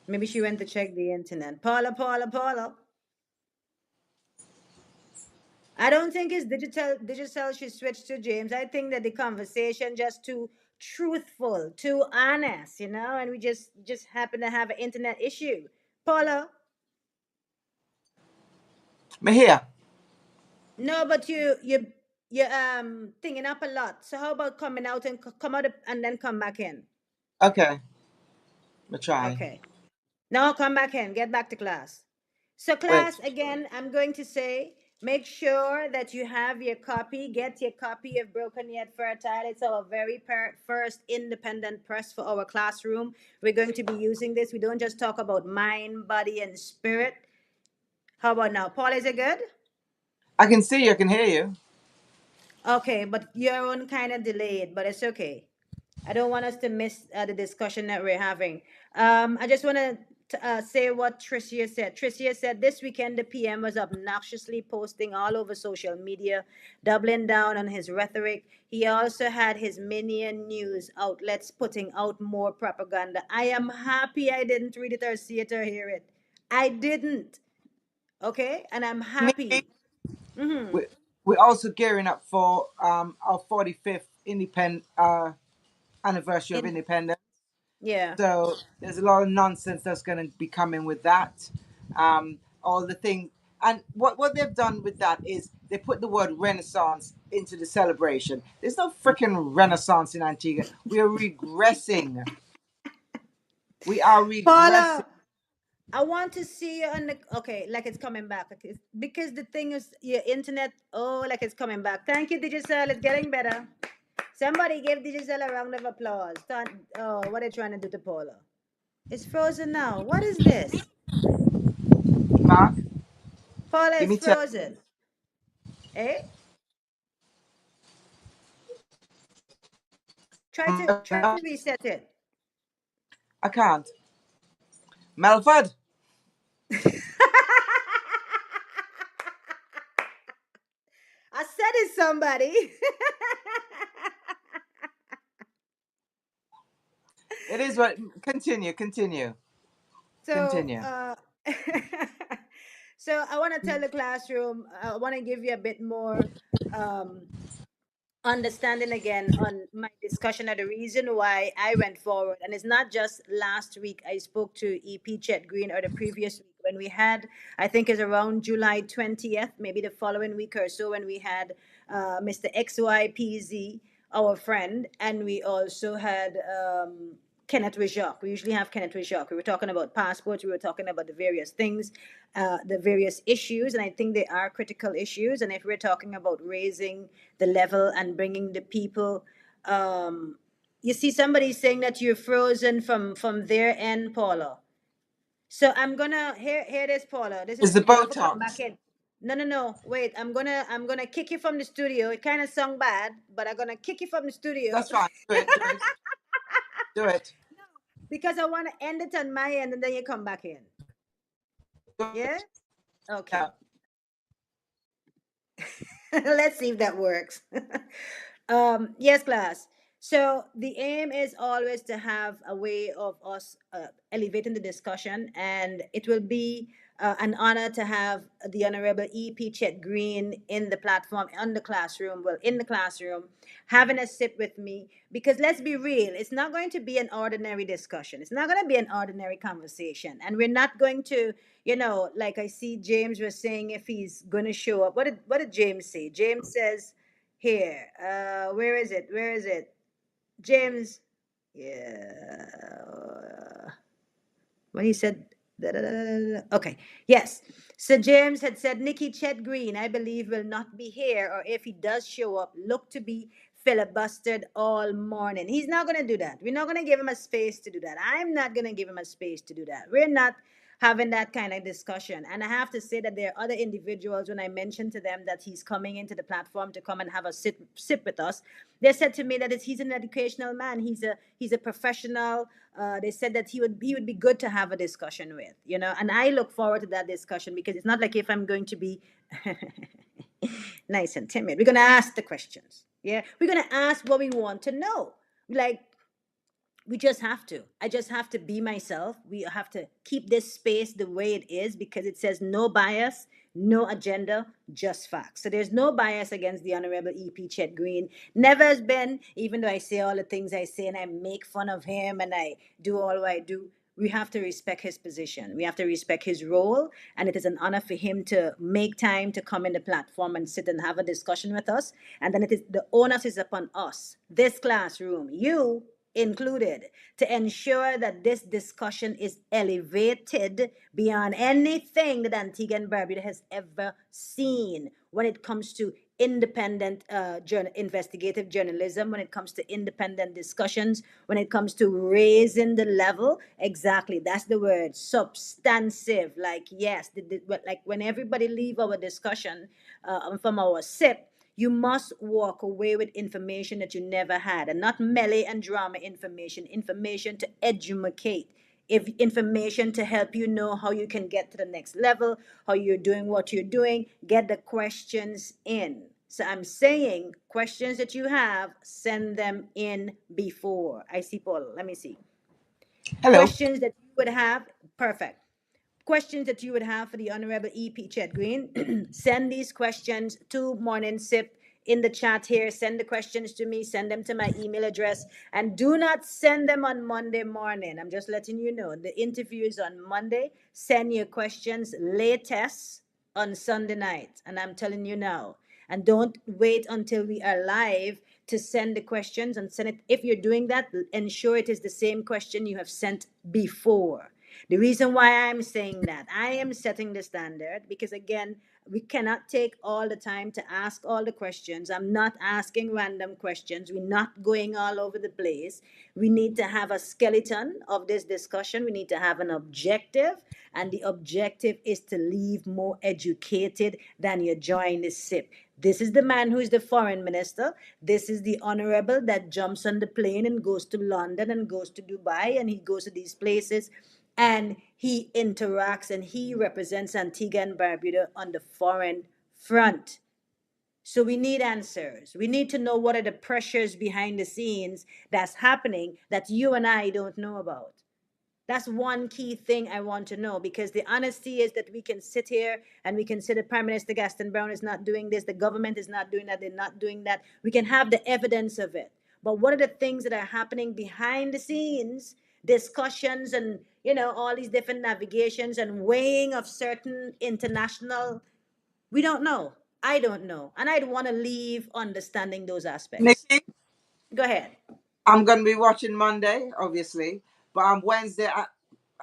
Maybe she went to check the internet. Paula. I don't think it's digital she switched to James. I think that the conversation just too truthful, too honest, and we just happen to have an internet issue. Paula, me here. no, but you're thinking up a lot. So how about coming out and come out and then come back in? Okay, me try. Okay. Now come back in. Get back to class. So Wait, class, again, I'm going to say, make sure that you have your copy. Get your copy of Broken Yet Fertile. It's our very first independent press for our classroom. We're going to be using this. We don't just talk about mind, body, and spirit. How about now? Paul, is it good? I can see you. I can hear you. Okay, but your own kind of delayed, but it's okay. I don't want us to miss the discussion that we're having. I just want to say what Tricia said. Tricia said this weekend the PM was obnoxiously posting all over social media, doubling down on his rhetoric. He also had his minion news outlets putting out more propaganda. I am happy I didn't read it or see it or hear it. I didn't. Okay, and I'm Me, happy. Mm-hmm. we're also gearing up for our 45th anniversary of In independence. yeah. So there's a lot of nonsense that's going to be coming with that. All the things. And what they've done with that is they put the word Renaissance into the celebration. There's no freaking Renaissance in Antigua. We are regressing. We are regressing. Paula, I want to see you on the okay, like it's coming back. Because the thing is your internet, oh, like it's coming back. Thank you, Digicel. It's getting better. Somebody give Digicel a round of applause. Oh, what are you trying to do to Paula? It's frozen now. What is this? Mark, Paula give is me 10. frozen. Eh? Try to reset it. I can't. Melford, I said it's somebody. it is what. Continue. So, Continue. so I want to tell the classroom. I want to give you a bit more um, understanding again on my discussion of the reason why I went forward. And it's not just last week I spoke to EP Chet Green or the previous week when we had, I think it's around July 20th, maybe the following week or so, when we had Mr. XYPZ, our friend, and we also had Kenneth Rijak. We usually have Kenneth Rijak. We were talking about passports. We were talking about the various things, the various issues, and I think they are critical issues. And if we're talking about raising the level and bringing the people, you see somebody saying that you're frozen from their end, Paula. So I'm gonna hear this, Paula. This Is is the you have to come back Botox? in. No. Wait, I'm gonna kick you from the studio. It kind of sung bad, but I'm gonna kick you from the studio. That's fine. Do it. Do it. Because I want to end it on my end and then you come back in. Yeah? Okay. Let's see if that works. Yes, class. So the aim is always to have a way of us elevating the discussion, and it will be an honor to have the Honorable EP Chet Green in the platform, on the classroom, well, in the classroom, having a sip with me. Because let's be real, it's not going to be an ordinary discussion. It's not going to be an ordinary conversation, and we're not going to, like I see James was saying, if he's going to show up. What did James say? James says here, where is it? Where is it? James, yeah. When he said, da, da, da, da, da. Okay, yes. So James had said, Nikki Chet Green, I believe, will not be here, or if he does show up, look to be filibustered all morning. He's not going to do that. We're not going to give him a space to do that. I'm not going to give him a space to do that. We're not having that kind of discussion. And I have to say that there are other individuals, when I mentioned to them that he's coming into the platform to come and have a sip with us, they said to me that he's an educational man. He's a professional. They said that he would be good to have a discussion with, and I look forward to that discussion, because it's not like if I'm going to be nice and timid. We're gonna ask the questions. Yeah, we're gonna ask what we want to know. Like, we just have to. I just have to be myself. We have to keep this space the way it is, because it says no bias, no agenda, just facts. So there's no bias against the Honorable EP Chet Green. Never has been, even though I say all the things I say and I make fun of him and I do all what I do. We have to respect his position. We have to respect his role. And it is an honor for him to make time to come in the platform and sit and have a discussion with us. And then it is the onus is upon us, this classroom, you included, to ensure that this discussion is elevated beyond anything that Antigua and Barbuda has ever seen when it comes to independent investigative journalism, when it comes to independent discussions, when it comes to raising the level. Exactly, that's the word, substantive. Like, yes, like when everybody leave our discussion from our sip, you must walk away with information that you never had, and not melee and drama information to educate, if information to help you know how you can get to the next level, how you're doing what you're doing. Get the questions in. So I'm saying, questions that you have, send them in before. I see Paul. Let me see. Hello. Questions that you would have. Perfect. Questions that you would have for the Honorable EP Chet Green, send these questions to Morning Sip in the chat here. Send the questions to me, send them to my email address, and do not send them on Monday morning. I'm just letting you know, the interview is on Monday. Send your questions latest on Sunday night, and I'm telling you now. And don't wait until we are live to send the questions, and send it. If you're doing that, ensure it is the same question you have sent before. The reason why I'm saying that, I am setting the standard, because again, we cannot take all the time to ask all the questions. I'm not asking random questions. We're not going all over the place. We need to have a skeleton of this discussion. We need to have an objective, and the objective is to leave more educated than you join the SIP. This is the man who is the foreign minister. This is the honorable that jumps on the plane and goes to London and goes to Dubai, and he goes to these places and he interacts and he represents Antigua and Barbuda on the foreign front. So we need answers. We need to know what are the pressures behind the scenes that's happening that you and I don't know about. That's one key thing I want to know, because the honesty is that we can sit here and we can say the Prime Minister Gaston Brown is not doing this, the government is not doing that, they're not doing that. We can have the evidence of it. But what are the things that are happening behind the scenes, discussions and, all these different navigations and weighing of certain international, we don't know. I don't know. And I'd want to leave understanding those aspects. Nikki, Go ahead. I'm gonna be watching Monday, obviously, but on Wednesday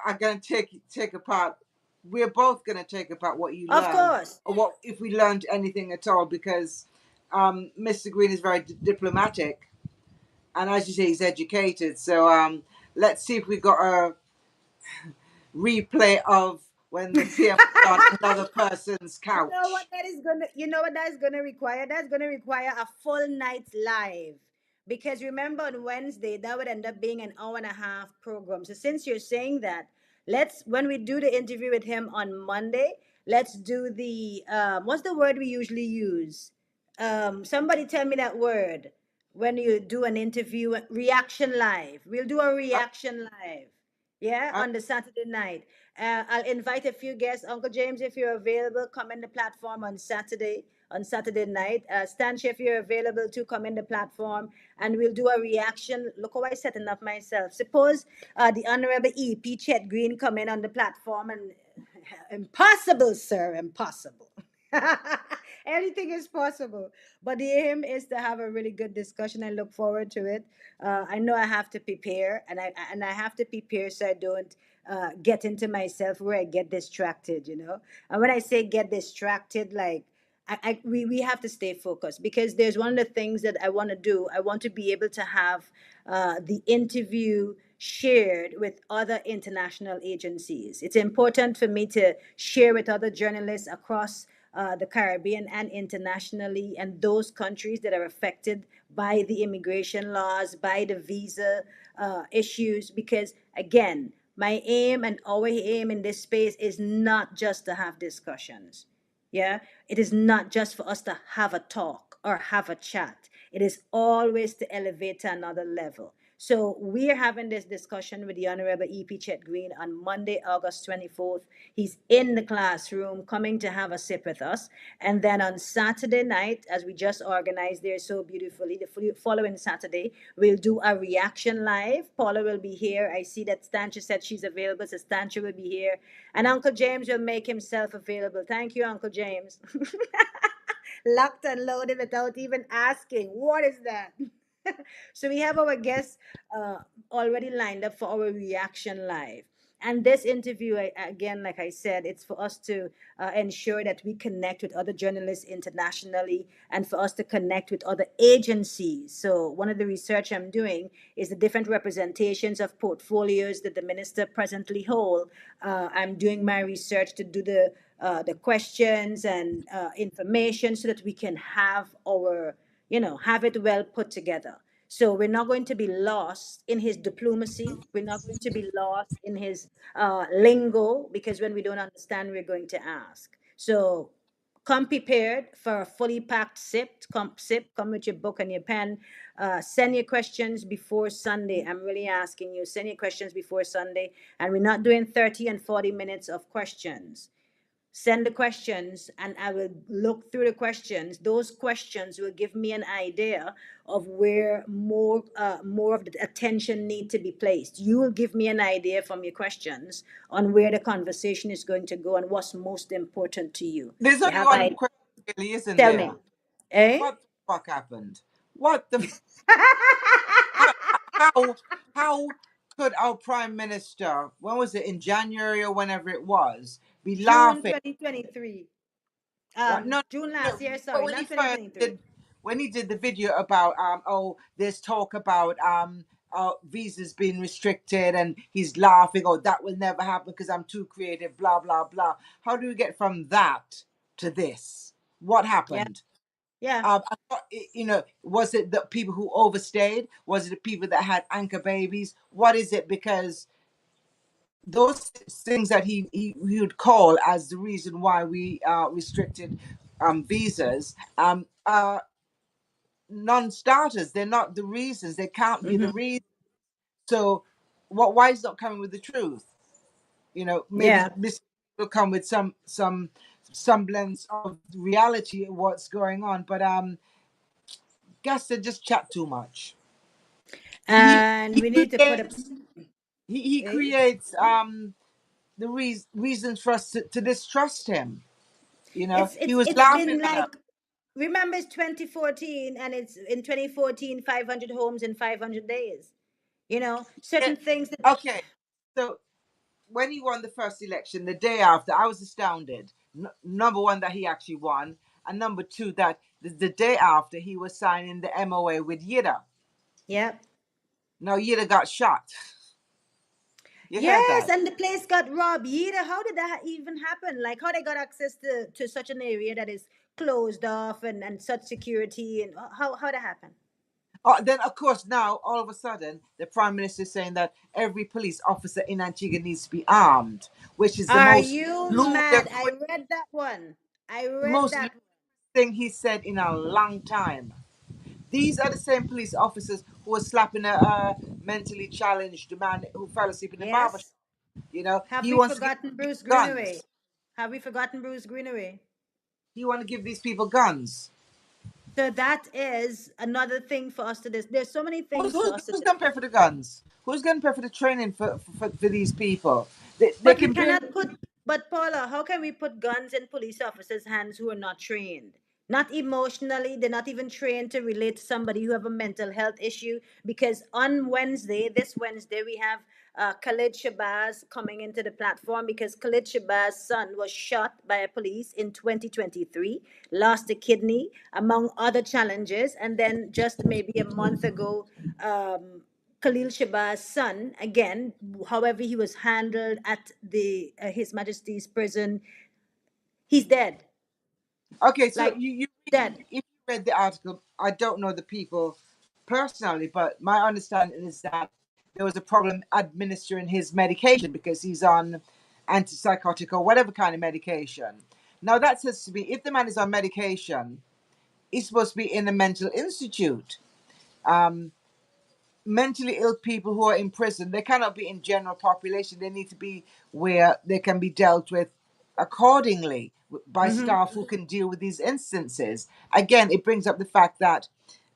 I'm gonna take apart. We're both gonna take apart what you Of learned, course. or what if we learned anything at all, because Mr. Green is very diplomatic, and as you say, he's educated. So let's see if we got a replay of when the PF was on another person's couch. You know what that is gonna require? That's gonna require a full night's live. Because remember on Wednesday that would end up being an hour and a half program. So since you're saying that, let's when we do the interview with him on Monday, let's do the what's the word we usually use? Somebody tell me that word when you do an interview. Reaction live. We'll do a Uh, reaction live. Yeah, uh, on the Saturday night. I'll invite a few guests. Uncle James, if you're available, come in the platform on Saturday night. Stanch, if you're available to come in the platform, and we'll do a reaction. Look how I setting up myself. Suppose the Honorable EP Chet Green come in on the platform and impossible, sir, impossible. Anything is possible. But the aim is to have a really good discussion. I look forward to it. I know I have to prepare, and I have to prepare so I don't get into myself where I get distracted. And when I say get distracted, like we have to stay focused, because there's one of the things that I want to do. I want to be able to have the interview shared with other international agencies. It's important for me to share with other journalists across the Caribbean and internationally, and those countries that are affected by the immigration laws, by the visa issues. Because again, my aim and our aim in this space is not just to have discussions. Yeah, it is not just for us to have a talk or have a chat. It is always to elevate to another level. So we are having this discussion with the Honorable EP Chet Green on Monday, August 24th. He's in the classroom coming to have a sip with us. And then on Saturday night, as we just organized there so beautifully, the following Saturday, we'll do a reaction live. Paula will be here. I see that Stancha said she's available, so Stancha will be here. And Uncle James will make himself available. Thank you, Uncle James. Locked and loaded without even asking. What is that? So we have our guests already lined up for our reaction live. And this interview, again, like I said, it's for us to ensure that we connect with other journalists internationally, and for us to connect with other agencies. So one of the research I'm doing is the different representations of portfolios that the minister presently hold. I'm doing my research to do the questions and information, so that we can have have it well put together. So we're not going to be lost in his diplomacy. We're not going to be lost in his lingo, because when we don't understand, we're going to ask. So come prepared for a fully packed sip. Come with your book and your pen. Send your questions before Sunday. I'm really asking you, send your questions before Sunday. And we're not doing 30 and 40 minutes of questions. Send the questions, and I will look through the questions. Those questions will give me an idea of where more of the attention need to be placed. You will give me an idea from your questions on where the conversation is going to go and what's most important to you. there's You only have one I question, really, isn't Tell me. there? Eh? What the fuck happened? What the how how how could our prime minister, when was it, in January or whenever it was, be June laughing? 2023. No, June no. last year, But sorry, not 2023. when he did the video about there's talk about visas being restricted, and he's laughing, oh, that will never happen because I'm too creative, blah blah blah. How do we get from that to this? What Yeah. happened? Yeah. I thought, was it the people who overstayed? Was it the people that had anchor babies? What is it? Because those things that he would call as the reason why we restricted visas are non-starters. They're not the reasons. They can't be the Mm-hmm. reason. So, why is not coming with the truth? Maybe Yeah. this will come with some semblance of reality of what's going on. But guess they just chat too much. And He we need to put up. creates he Eh? creates the reasons for us to distrust him. It's He it's was it's laughing been at us. like, remember it's 2014, and it's in 2014 500 homes in 500 days. Yeah, Certain things that. okay, so when he won the first election, the day after, I was astounded. Number one, that he actually won, and number two, that the day after he was signing the MOA with Yida. Yeah. Now Yida got shot. You heard Yes, that? and the place got robbed. Yida, how did that even happen? Like, how they got access to such an area that is closed off, and such security, and how that happened? Then, of course, now all of a sudden, the Prime Minister is saying that every police officer in Antigua needs to be armed, which is the Are most you mad? I ludicrous, read that one. I read most that. ludicrous thing he said in a long time. These are the same police officers who were slapping a mentally challenged man who fell asleep in the barber shop. Yes. You know, Have he we wants to give forgotten people Bruce Greenaway? guns. Have we forgotten Bruce Greenaway? He want to give these people guns. So that is another thing for us to this. There's so many Who's, things for who's, us to who's going to pay for the guns? Who's going to pay for the training for these people? They But we can bring. cannot put, but Paula, how can we put guns in police officers' hands who are not trained? Not emotionally, they're not even trained to relate to somebody who have a mental health issue. Because on Wednesday, this Wednesday, we have Khalid Shabazz coming into the platform because Khalid Shabaz's son was shot by a police in 2023, lost a kidney, among other challenges. And then just maybe a month ago, Khalil Shaba's son, again, however he was handled at the His Majesty's prison, he's dead. Okay, so Like, you dead. if you read the article, I don't know the people personally, but my understanding is that there was a problem administering his medication because he's on antipsychotic or whatever kind of medication. Now that says to me, if the man is on medication, he's supposed to be in a mental institute. Um, Mentally ill people who are in prison, they cannot be in general population. They need to be where they can be dealt with accordingly by Mm-hmm. staff who can deal with these instances. Again, it brings up the fact that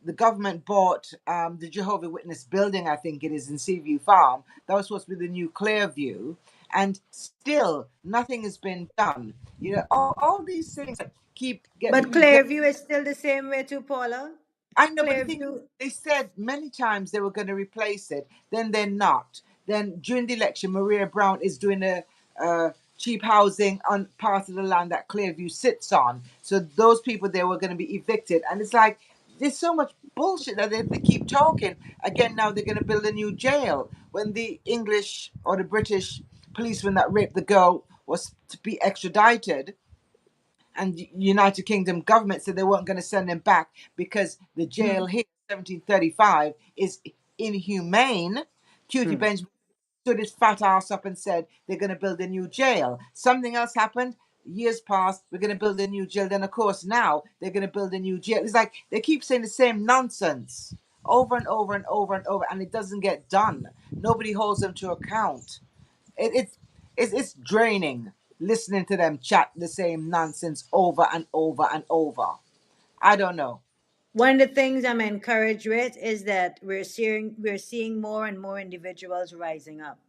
the government bought the Jehovah Witness building, I think it is, in Seaview Farm. That was supposed to be the new Clearview, and still nothing has been done. You know, all these things that keep But getting. Clearview is still the same way too, Paula. I know, but the thing is, Clearview, they said many times they were going to replace it, then they're not. Then during the election, Maria Brown is doing a cheap housing on part of the land that Clearview sits on. So those people there were going to be evicted, and it's like there's so much bullshit that they keep talking. Again, now they're going to build a new jail when the English or the British policeman that raped the girl was to be extradited, and United Kingdom government said they weren't going to send him back because the jail here, 1735, is inhumane. Cutie Benjamin stood his fat ass up and said they're going to build a new jail. Something else happened. Years passed. We're going to build a new jail. Then, of course, now they're going to build a new jail. It's like they keep saying the same nonsense over and over and over and over, and it doesn't get done. Nobody holds them to account. It, it's draining listening to them chat the same nonsense over and over and over. I don't know. one of the things I'm encouraged with is that we're seeing more and more individuals rising up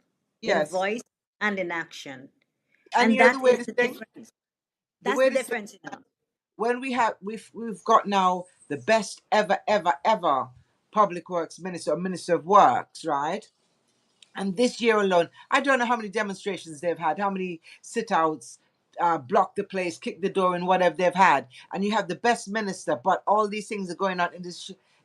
in Yes, voice and in action. and And you know the that is weirdest the thing. difference. The That's the weirdest thing, difference, when we've got now the best ever public works minister or minister of works, right? And this year alone, I don't know how many demonstrations they've had, how many sit outs, block the place, kick the door, and whatever they've had. And you have the best minister, but all these things are going on in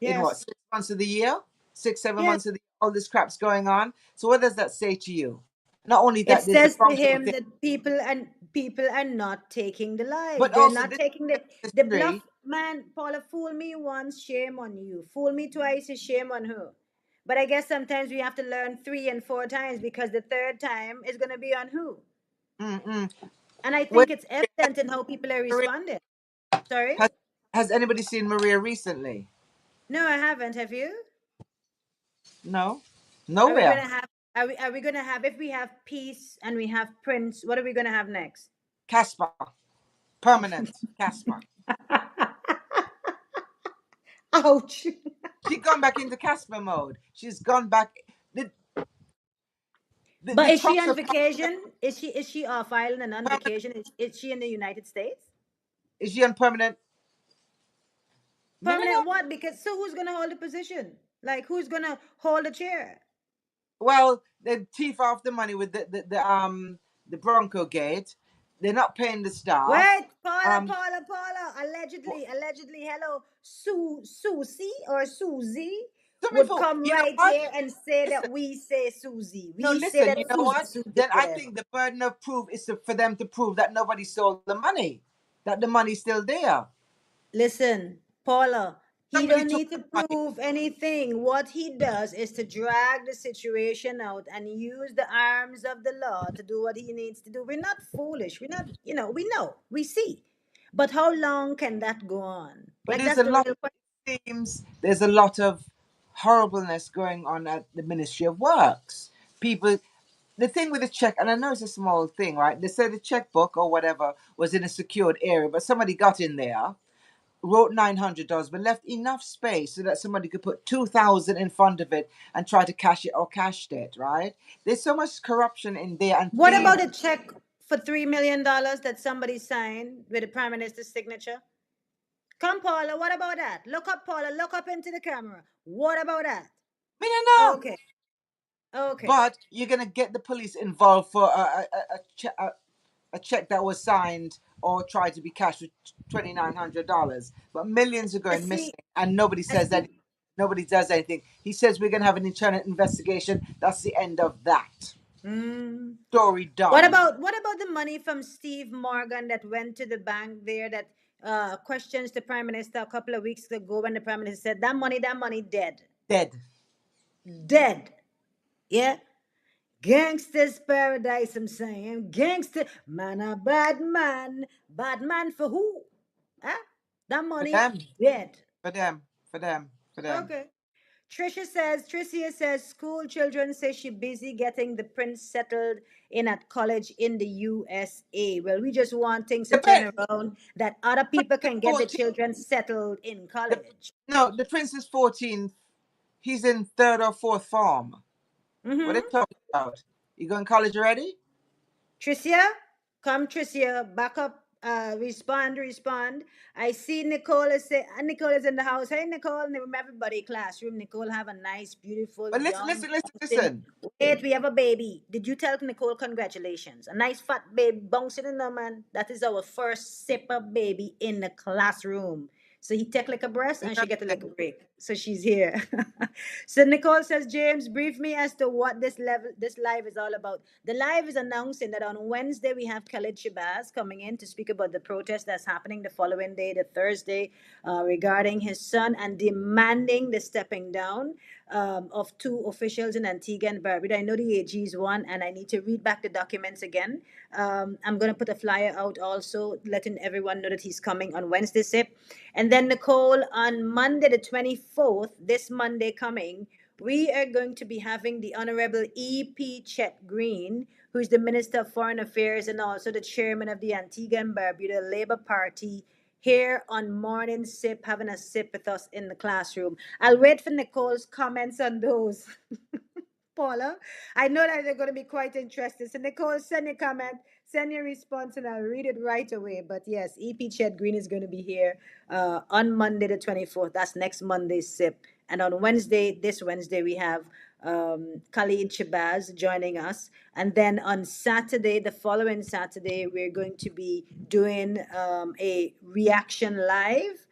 in what, Yes. 6 months of the year? Six, seven Yes. months of the year, all this crap's going on. So what does that say to you? Not only It that there's the says to Bronco him thing, that people are not taking the lies. but They're also not this taking the bluff. history. Man, Paula, fool me once, shame on you. Fool me twice is shame on her. But I guess sometimes we have to learn 3 and 4 times because the third time is gonna be on who. Mm-mm. And I Wait, think it's evident in how people are Maria, responding. Sorry? has, has anybody seen Maria recently? No, I haven't. Have you? No, Are we nowhere. gonna have are we gonna have if we have peace and we have Prince, what are we gonna have next? Casper, permanent Casper. Ouch. She's gone back into Casper mode. She's gone back. The But the is she talks on of vacation? Is she off island and on permanent. vacation? Is she in the United States? Is she on permanent? Me no know. Permanent what? Because so who's gonna hold the position? Like who's gonna hold the chair? Well, they thief off the money with the Bronco Gate. They're not paying the staff. Wait, Paula, Um, Paula, Paula. Allegedly, hello, Susie or Susie so would before, come you know right what? here and say Listen, that we say Susie. no, We say listen. that You know Susie, what? Susie, Then I whatever. think the burden of proof is for them to prove that nobody stole the money, that the money's still there. Listen, Paula, He Somebody don't took need to the money. prove anything. What he does is to drag the situation out and use the arms of the law to do what he needs to do. We're not foolish. We're not, we know, we see. But how long can that go on? But Like there's that's a the lot. real question. It seems there's a lot of horribleness going on at the Ministry of Works. People, the thing with the check, and I know it's a small thing, right? They said the checkbook or whatever was in a secured area, but somebody got in there, wrote $900, but left enough space so that somebody could put 2,000 in front of it and try to cash it or cashed it, right? There's so much corruption in there and What thieves. about a check for $3 million that somebody signed with the prime minister's signature? Come, Paula. What about that? Look up, Paula. Look up into the camera. What about that? I don't know. Okay. Okay. But you're gonna get the police involved for a check that was signed or tried to be cashed with $2,900. But millions are I going see. missing, and nobody I says that. see. Nobody does anything. He says we're gonna have an internal investigation. That's the end of that. Mm. Story What done. about the money from Steve Morgan that went to the bank there that questions the prime minister a couple of weeks ago when the prime minister said that money dead. Dead. Dead. Yeah. Gangster's paradise, I'm saying. Gangster man a bad man. Bad man for who? Huh? That For money them. dead. For them. For them. For them. Okay. Tricia says school children say she busy getting the prince settled in at college in the USA. Well, we just want things to The turn prince around that other people is can get the 14. children settled in The, college. no, the prince is 14. He's in third or fourth form. What are Mm-hmm. you talking about? You going to college already? Tricia, come Tricia, back up, respond. I see Nicole Nicole is in the house. Hey Nicole, and everybody classroom. Nicole have a nice, beautiful, But listen, young, listen, listen, bouncing. listen. Wait, we have a baby. Did you tell Nicole congratulations? A nice fat baby bouncing in the man. That is our first sipper baby in the classroom. So he take like a breast and she get a little break. So she's here. So Nicole says, James, brief me as to what this live is all about. The live is announcing that on Wednesday we have Khalid Shabazz coming in to speak about the protest that's happening the following day, the Thursday, regarding his son and demanding the stepping down of two officials in Antigua and Barbuda. I know the AG's one, and I need to read back the documents again. I'm going to put a flyer out also, letting everyone know that he's coming on Wednesday, SIP. And then, Nicole, on Monday, the 24th, this Monday coming, we are going to be having the Honorable E.P. Chet Green, who's the Minister of Foreign Affairs and also the chairman of the Antigua and Barbuda Labour Party, here on Morning Sip, having a sip with us in the classroom. I'll wait for Nicole's comments on those. Paula, I know that they're going to be quite interested. So, Nicole, send your comment, send your response, and I'll read it right away. But yes, EP Chet Green is going to be here on Monday, the 24th. That's next Monday's SIP. And on Wednesday, this Wednesday, we have Khalid Shabazz joining us. And then on Saturday, the following Saturday, we're going to be doing a reaction live.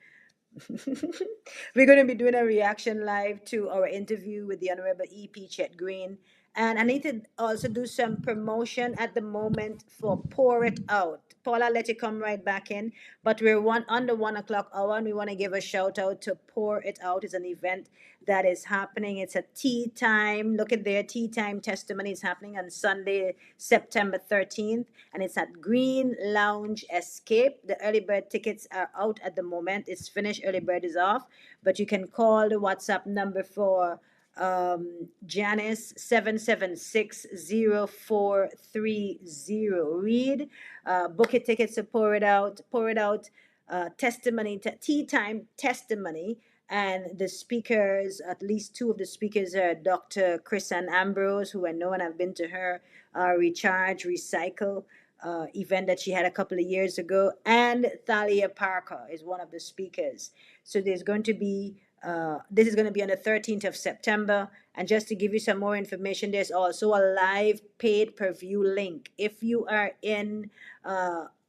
We're going to be doing a reaction live to our interview with the Honorable EP Chet Green. And I need to also do some promotion at the moment for Pour It Out. Paula, I'll let you come right back in. But we're on the 1 o'clock hour, and we want to give a shout out to Pour It Out. It's an event that is happening. It's a tea time. Look at their tea time testimony. It's happening on Sunday, September 13th, and it's at Green Lounge Escape. The early bird tickets are out at the moment. It's finished. Early bird is off, but you can call the WhatsApp number for Janice 7760430. Read, book your tickets to pour it out, testimony, tea time testimony. And the speakers, at least two of the speakers are Dr. Chris Ann Ambrose, who I know and I've been to her Recharge, Recycle event that she had a couple of years ago. And Thalia Parker is one of the speakers. So there's going to be this is going to be on the 13th of September. And just to give you some more information, there's also a live paid per view link. If you are in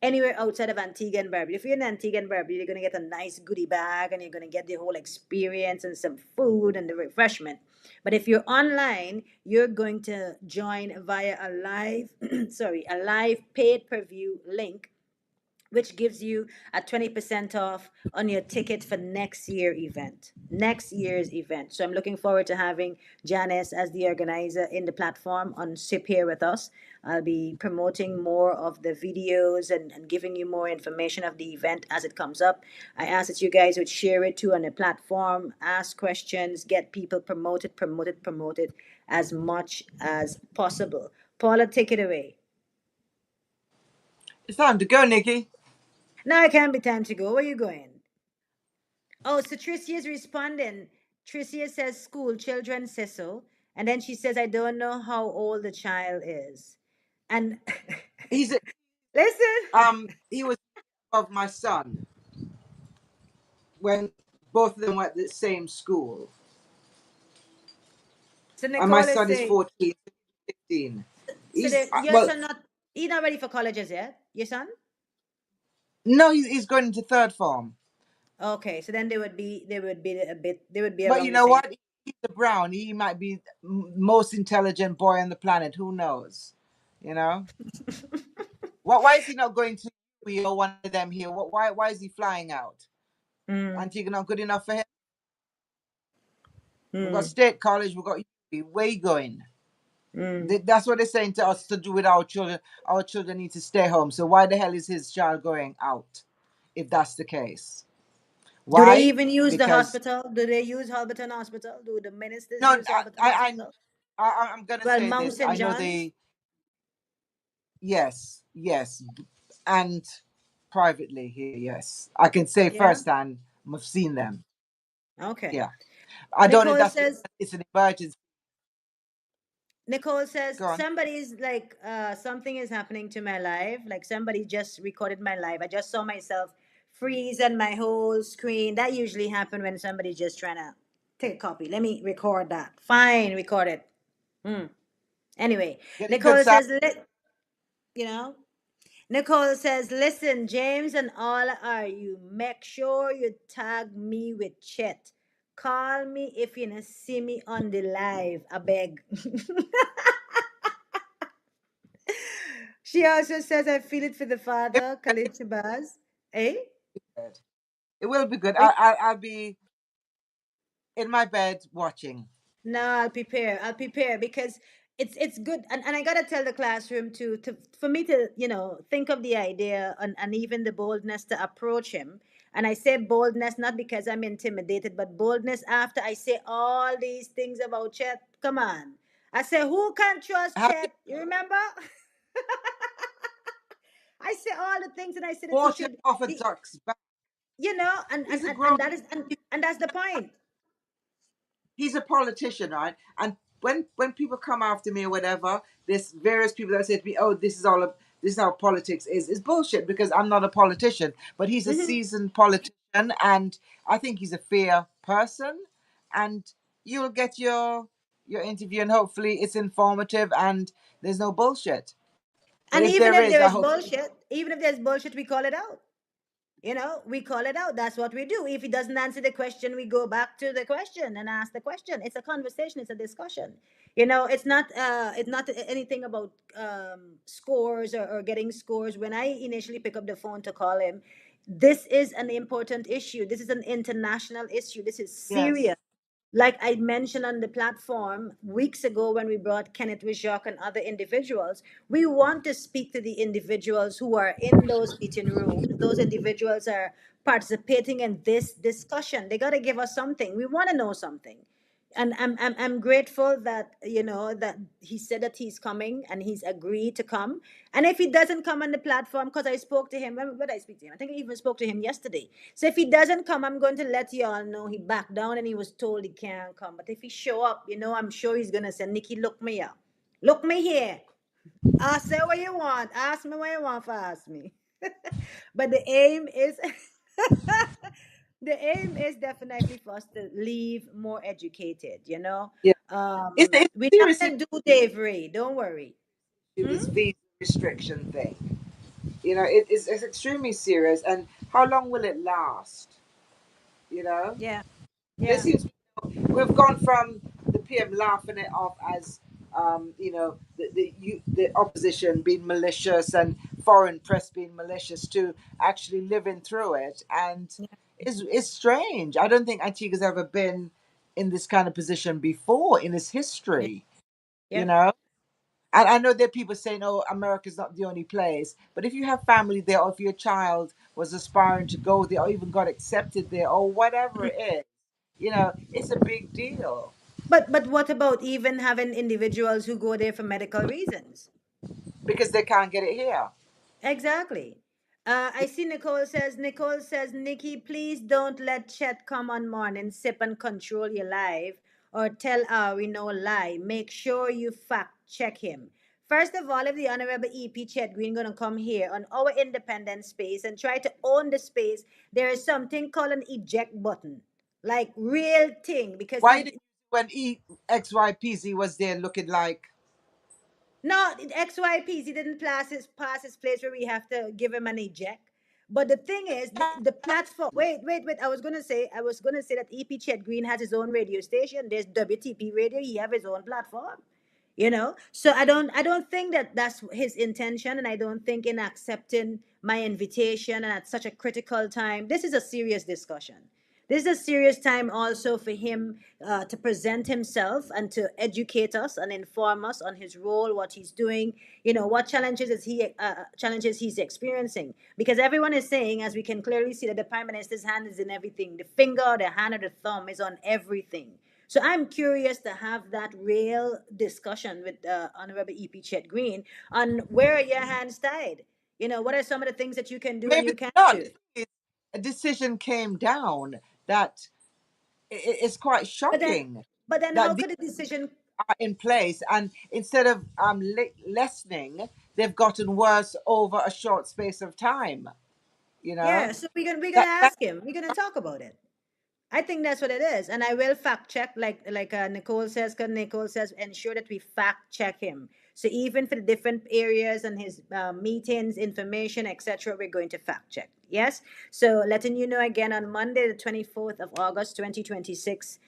anywhere outside of Antigua and Barbuda, if you're in Antigua and Barbuda, you're going to get a nice goodie bag and you're going to get the whole experience and some food and the refreshment. But if you're online, you're going to join via a live, a live paid per view link, which gives you a 20% off on your ticket for next year's event. So I'm looking forward to having Janice as the organizer in the platform on SIP here with us. I'll be promoting more of the videos and giving you more information of the event as it comes up. I ask that you guys would share it too on the platform, ask questions, get people promoted as much as possible. Paula, take it away. It's time to go, Nikki. Now it can be time to go. Where are you going? Oh, so Tricia is responding. Tricia says school, children say so. And then she says, I don't know how old the child is. And He's listen. he was of my son when both of them were at the same school. So And my Nicole is son is saying, 14, 15. so He's your well, son not, he's not ready for colleges yet? Your son? no, he's going into third form. Okay, so then they would be But you around the know same. what? He's a Brown. He might be most intelligent boy on the planet. Who knows? You know. Why is he not going to we or one of them here? Why is he flying out? Mm, Antigua not good enough for him? We've got mm, State College. We've got where you going? mm. That's what they're saying to us to do with our children. Our children need to stay home. So why the hell is his child going out? If that's the case, Do they why? even use the Because hospital? Do they use Halberton Hospital? Do the ministers no, use Halberton I, Hospital? I'm gonna Well, say Mount this. St. I know John's? they yes, and privately here, yes, I can say Yeah. firsthand. I've seen them. Okay. Yeah, I don't know if Nicole that's says, it's an emergency. Nicole says, Go on. somebody's like, something is happening to my live. Like somebody just recorded my live. I just saw myself freeze on my whole screen. That usually happen when somebody's just trying to take a copy. Let me record that. Fine, record it. Hmm. Anyway, Getting good Nicole side. says, you know, Nicole says, listen, James and all are you. Make sure you tag me with Chet. Call me if you not see me on the live. I beg. She also says, I feel it for the father, Khalid Shabazz. Eh? It will be good. Wait, I'll be in my bed watching. no, I'll prepare. I'll prepare because it's good. And I gotta tell the classroom to for me to, think of the idea and even the boldness to approach him. And I say boldness not because I'm intimidated, but boldness after I say all these things about Chet. Come on. I say, who can trust Have you Chet? You remember? I say all the things and I said that he wash him should. off a He, duck's back? and and He's a and, grown. and that is and that's the point. He's a politician, right? And when people come after me or whatever, there's various people that say to me, "Oh, this is how politics is bullshit," because I'm not a politician, but he's a Hmm. seasoned politician, and I think he's a fair person, and you'll get your interview, and hopefully it's informative and there's no bullshit. But And if even there if is, there I is hope bullshit, even if there's bullshit, we call it out. We call it out. That's what we do. If he doesn't answer the question, we go back to the question and ask the question. It's a conversation. It's a discussion. It's not anything about scores or getting scores. When I initially pick up the phone to call him, this is an important issue. This is an international issue. This is yes, serious. Like I mentioned on the platform weeks ago when we brought Kenneth Wijak and other individuals, we want to speak to the individuals who are in those meeting rooms. Those individuals are participating in this discussion. They got to give us something. We want to know something. And I'm grateful that that he said that he's coming and he's agreed to come. And if he doesn't come on the platform, because I spoke to him, when did I speak to him? I think I even spoke to him yesterday. So if he doesn't come, I'm going to let you all know he backed down and he was told he can't come. But if he show up, I'm sure he's gonna say, Nikki, look me up. Look me here. Ask me what you want. Ask me what you want for ask me. But the aim is the aim is definitely for us to leave more educated. yeah. It's We're not seriously gonna do Dave Ray, don't worry. Hmm? this visa restriction thing. It's extremely serious. And how long will it last? You know, Yeah, there yeah. seems we've gone from the PM laughing it off as the opposition being malicious and foreign press being malicious to actually living through it, and it's strange. I don't think Antigua's ever been in this kind of position before in its Yeah. history, you Yep. know. And I know there are people saying, "Oh, America's not the only place," but if you have family there, or if your child was aspiring to go there, or even got accepted there, or whatever it is, it's a big deal But what about even having individuals who go there for medical reasons? because they can't get it here. Exactly. I see Nicole says, Nikki, please don't let Chet come on morning, sip and control your life or tell Ari no lie. Make sure you fact check him. First of all, if the Honorable EP Chet Green gonna come here on our independent space and try to own the space, there is something called an eject button. Like real thing. Because Why he did when XYPZ was there looking like no, XYPs, he didn't pass his place where we have to give him an eject. But the thing is, the platform. Wait. I was gonna say that EP Chet Green has his own radio station. There's WTP Radio. He have his own platform. So I don't think that that's his intention, and I don't think in accepting my invitation and at such a critical time, this is a serious discussion. This is a serious time also for him to present himself and to educate us and inform us on his role, what he's doing, what challenges he's experiencing. Because everyone is saying, as we can clearly see, that the prime minister's hand is in everything. The finger, the hand, or the thumb is on everything. So I'm curious to have that real discussion with Honorable EP Chet Green on where are your hands tied. What are some of the things that you can do and maybe you can't not? do? A decision came down that it's quite But then, shocking but then, how that these could a decision? are in place, and instead of lessening, they've gotten worse over a short space of time. You know Yeah, so we're gonna that ask him. We're gonna talk about it. I think that's what it is, and I will fact check, like Nicole says. Cause Nicole says, ensure that we fact check him. So even for the different areas and his meetings, information, etc., we're going to fact check. Yes. So letting you know again on Monday, the 24th of August, 2026,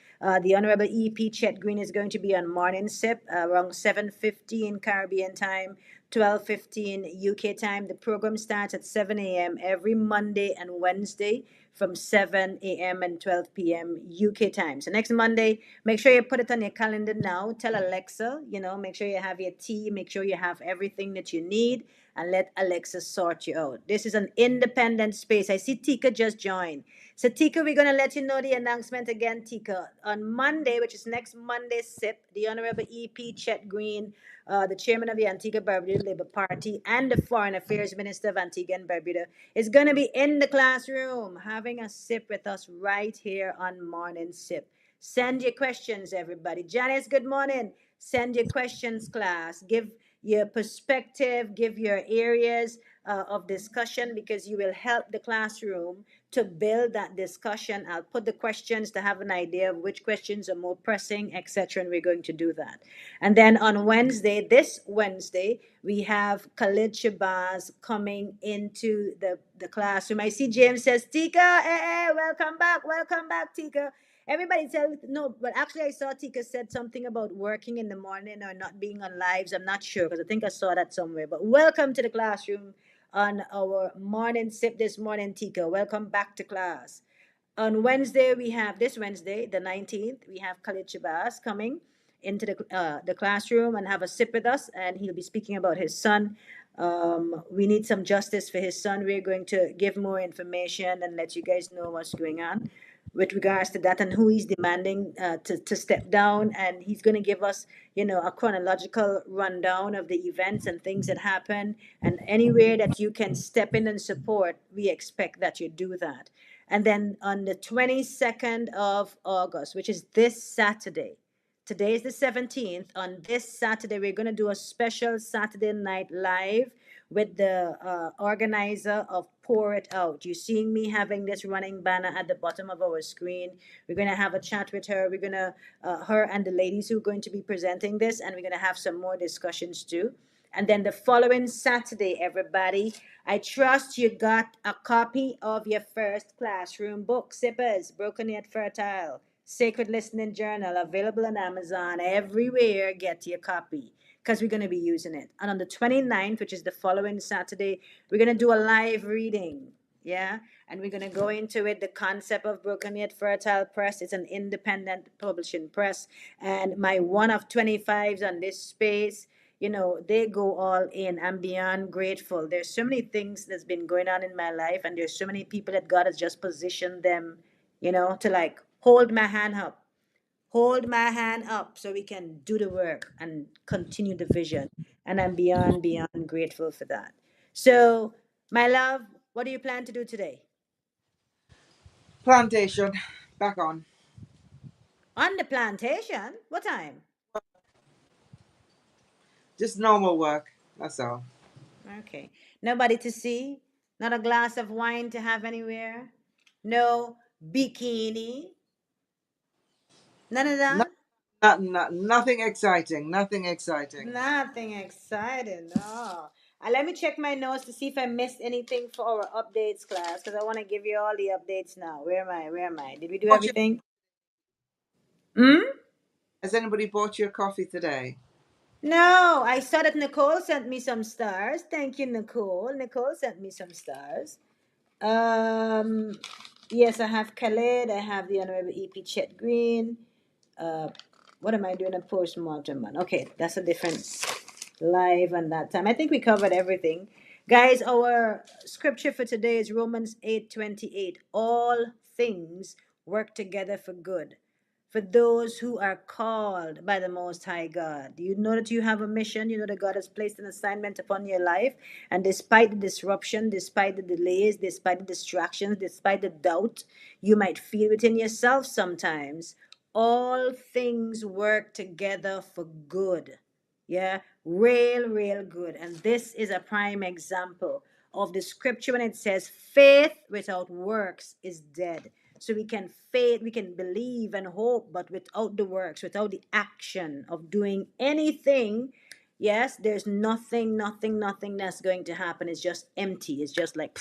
the Honorable EP Chet Green is going to be on morning sip around 7:15 Caribbean time. 12:15 UK time. The program starts at 7 a.m. every Monday and Wednesday from 7 a.m. and 12 p.m. UK time. So next Monday, make sure you put it on your calendar now. Tell Alexa, make sure you have your tea, make sure you have everything that you need, and let Alexa sort you out. This is an independent space. I see Tika just joined. So Tika, we're gonna let you know the announcement again, Tika. On Monday, which is next Monday, SIP, the Honorable EP Chet Green, the chairman of the Antigua Barbuda Labour Party and the Foreign Affairs Minister of Antigua and Barbuda, is going to be in the classroom having a sip with us right here on Morning Sip. Send your questions, everybody. Janice, good morning. Send your questions, class. Give your perspective, give your areas of discussion, because you will help the classroom to build that discussion. I'll put the questions to have an idea of which questions are more pressing, etc. And we're going to do that. And then on Wednesday, this Wednesday, we have Khalid Shabazz coming into the classroom. I see James says, Tika, welcome back, Tika. Everybody said no, but actually I saw Tika said something about working in the morning or not being on lives. I'm not sure because I think I saw that somewhere. But welcome to the classroom on our morning sip this morning, Tika. Welcome back to class. On Wednesday, we have this Wednesday, the 19th, we have Khalid Shabazz coming into the classroom and have a sip with us, and he'll be speaking about his son. We need some justice for his son. We're going to give more information and let you guys know what's going on with regards to that and who he's demanding to step down. And he's going to give us, a chronological rundown of the events and things that happen. And anywhere that you can step in and support, we expect that you do that. And then on the 22nd of August, which is this Saturday, today is the 17th. On this Saturday, we're going to do a special Saturday night live with the organizer of Pour It Out. You're seeing me having this running banner at the bottom of our screen. We're going to have a chat with her. We're going to, her and the ladies who are going to be presenting this, and we're going to have some more discussions too. And then the following Saturday, everybody, I trust you got a copy of your first classroom book, Sippers, Broken Yet Fertile, Sacred Listening Journal, available on Amazon, everywhere. Get your copy. because we're going to be using it. And on the 29th, which is the following Saturday, we're going to do a live reading. Yeah. And we're going to go into it. The concept of Broken Yet Fertile Press. It's an independent publishing press. And my one of 25s on this space, you know, they go all in. I'm beyond grateful. There's so many things that's been going on in my life, and there's so many people that God has just positioned them, you know, to like hold my hand up so we can do the work and continue the vision. And I'm beyond grateful for that. So, my love, what do you plan to do today? Plantation, back on. On the plantation? What time? Just normal work. That's all. Okay. Nobody to see? Not a glass of wine to have anywhere? No bikini? None of No, that? nothing exciting. Nothing exciting. Nothing exciting. No. Let me check my notes to see if I missed anything for our updates class because I want to give you all the updates now. Where am I? Where am I? Did we do Bought your- everything? Hmm? Has anybody bought your coffee today? No, I saw that Nicole sent me some stars. Thank you, Nicole. Nicole sent me some stars. Um, yes, I have Khaled. I have the Honorable EP Chet Green. Uh, what am I doing a postmortem on? Okay, that's a different live on that time. I think we covered everything. Guys, our scripture for today is Romans 8:28. All things work together for good for those who are called by the Most High God. You know that you have a mission. You know that God has placed an assignment upon your life. And despite the disruption, despite the delays, despite the distractions, despite the doubt you might feel within yourself sometimes, all things work together for good. Yeah, real good. And this is a prime example of the scripture when it says faith without works is dead. So we can faith, we can believe and hope, but without the works, without the action of doing anything, yes, there's nothing that's going to happen. It's just empty. It's just like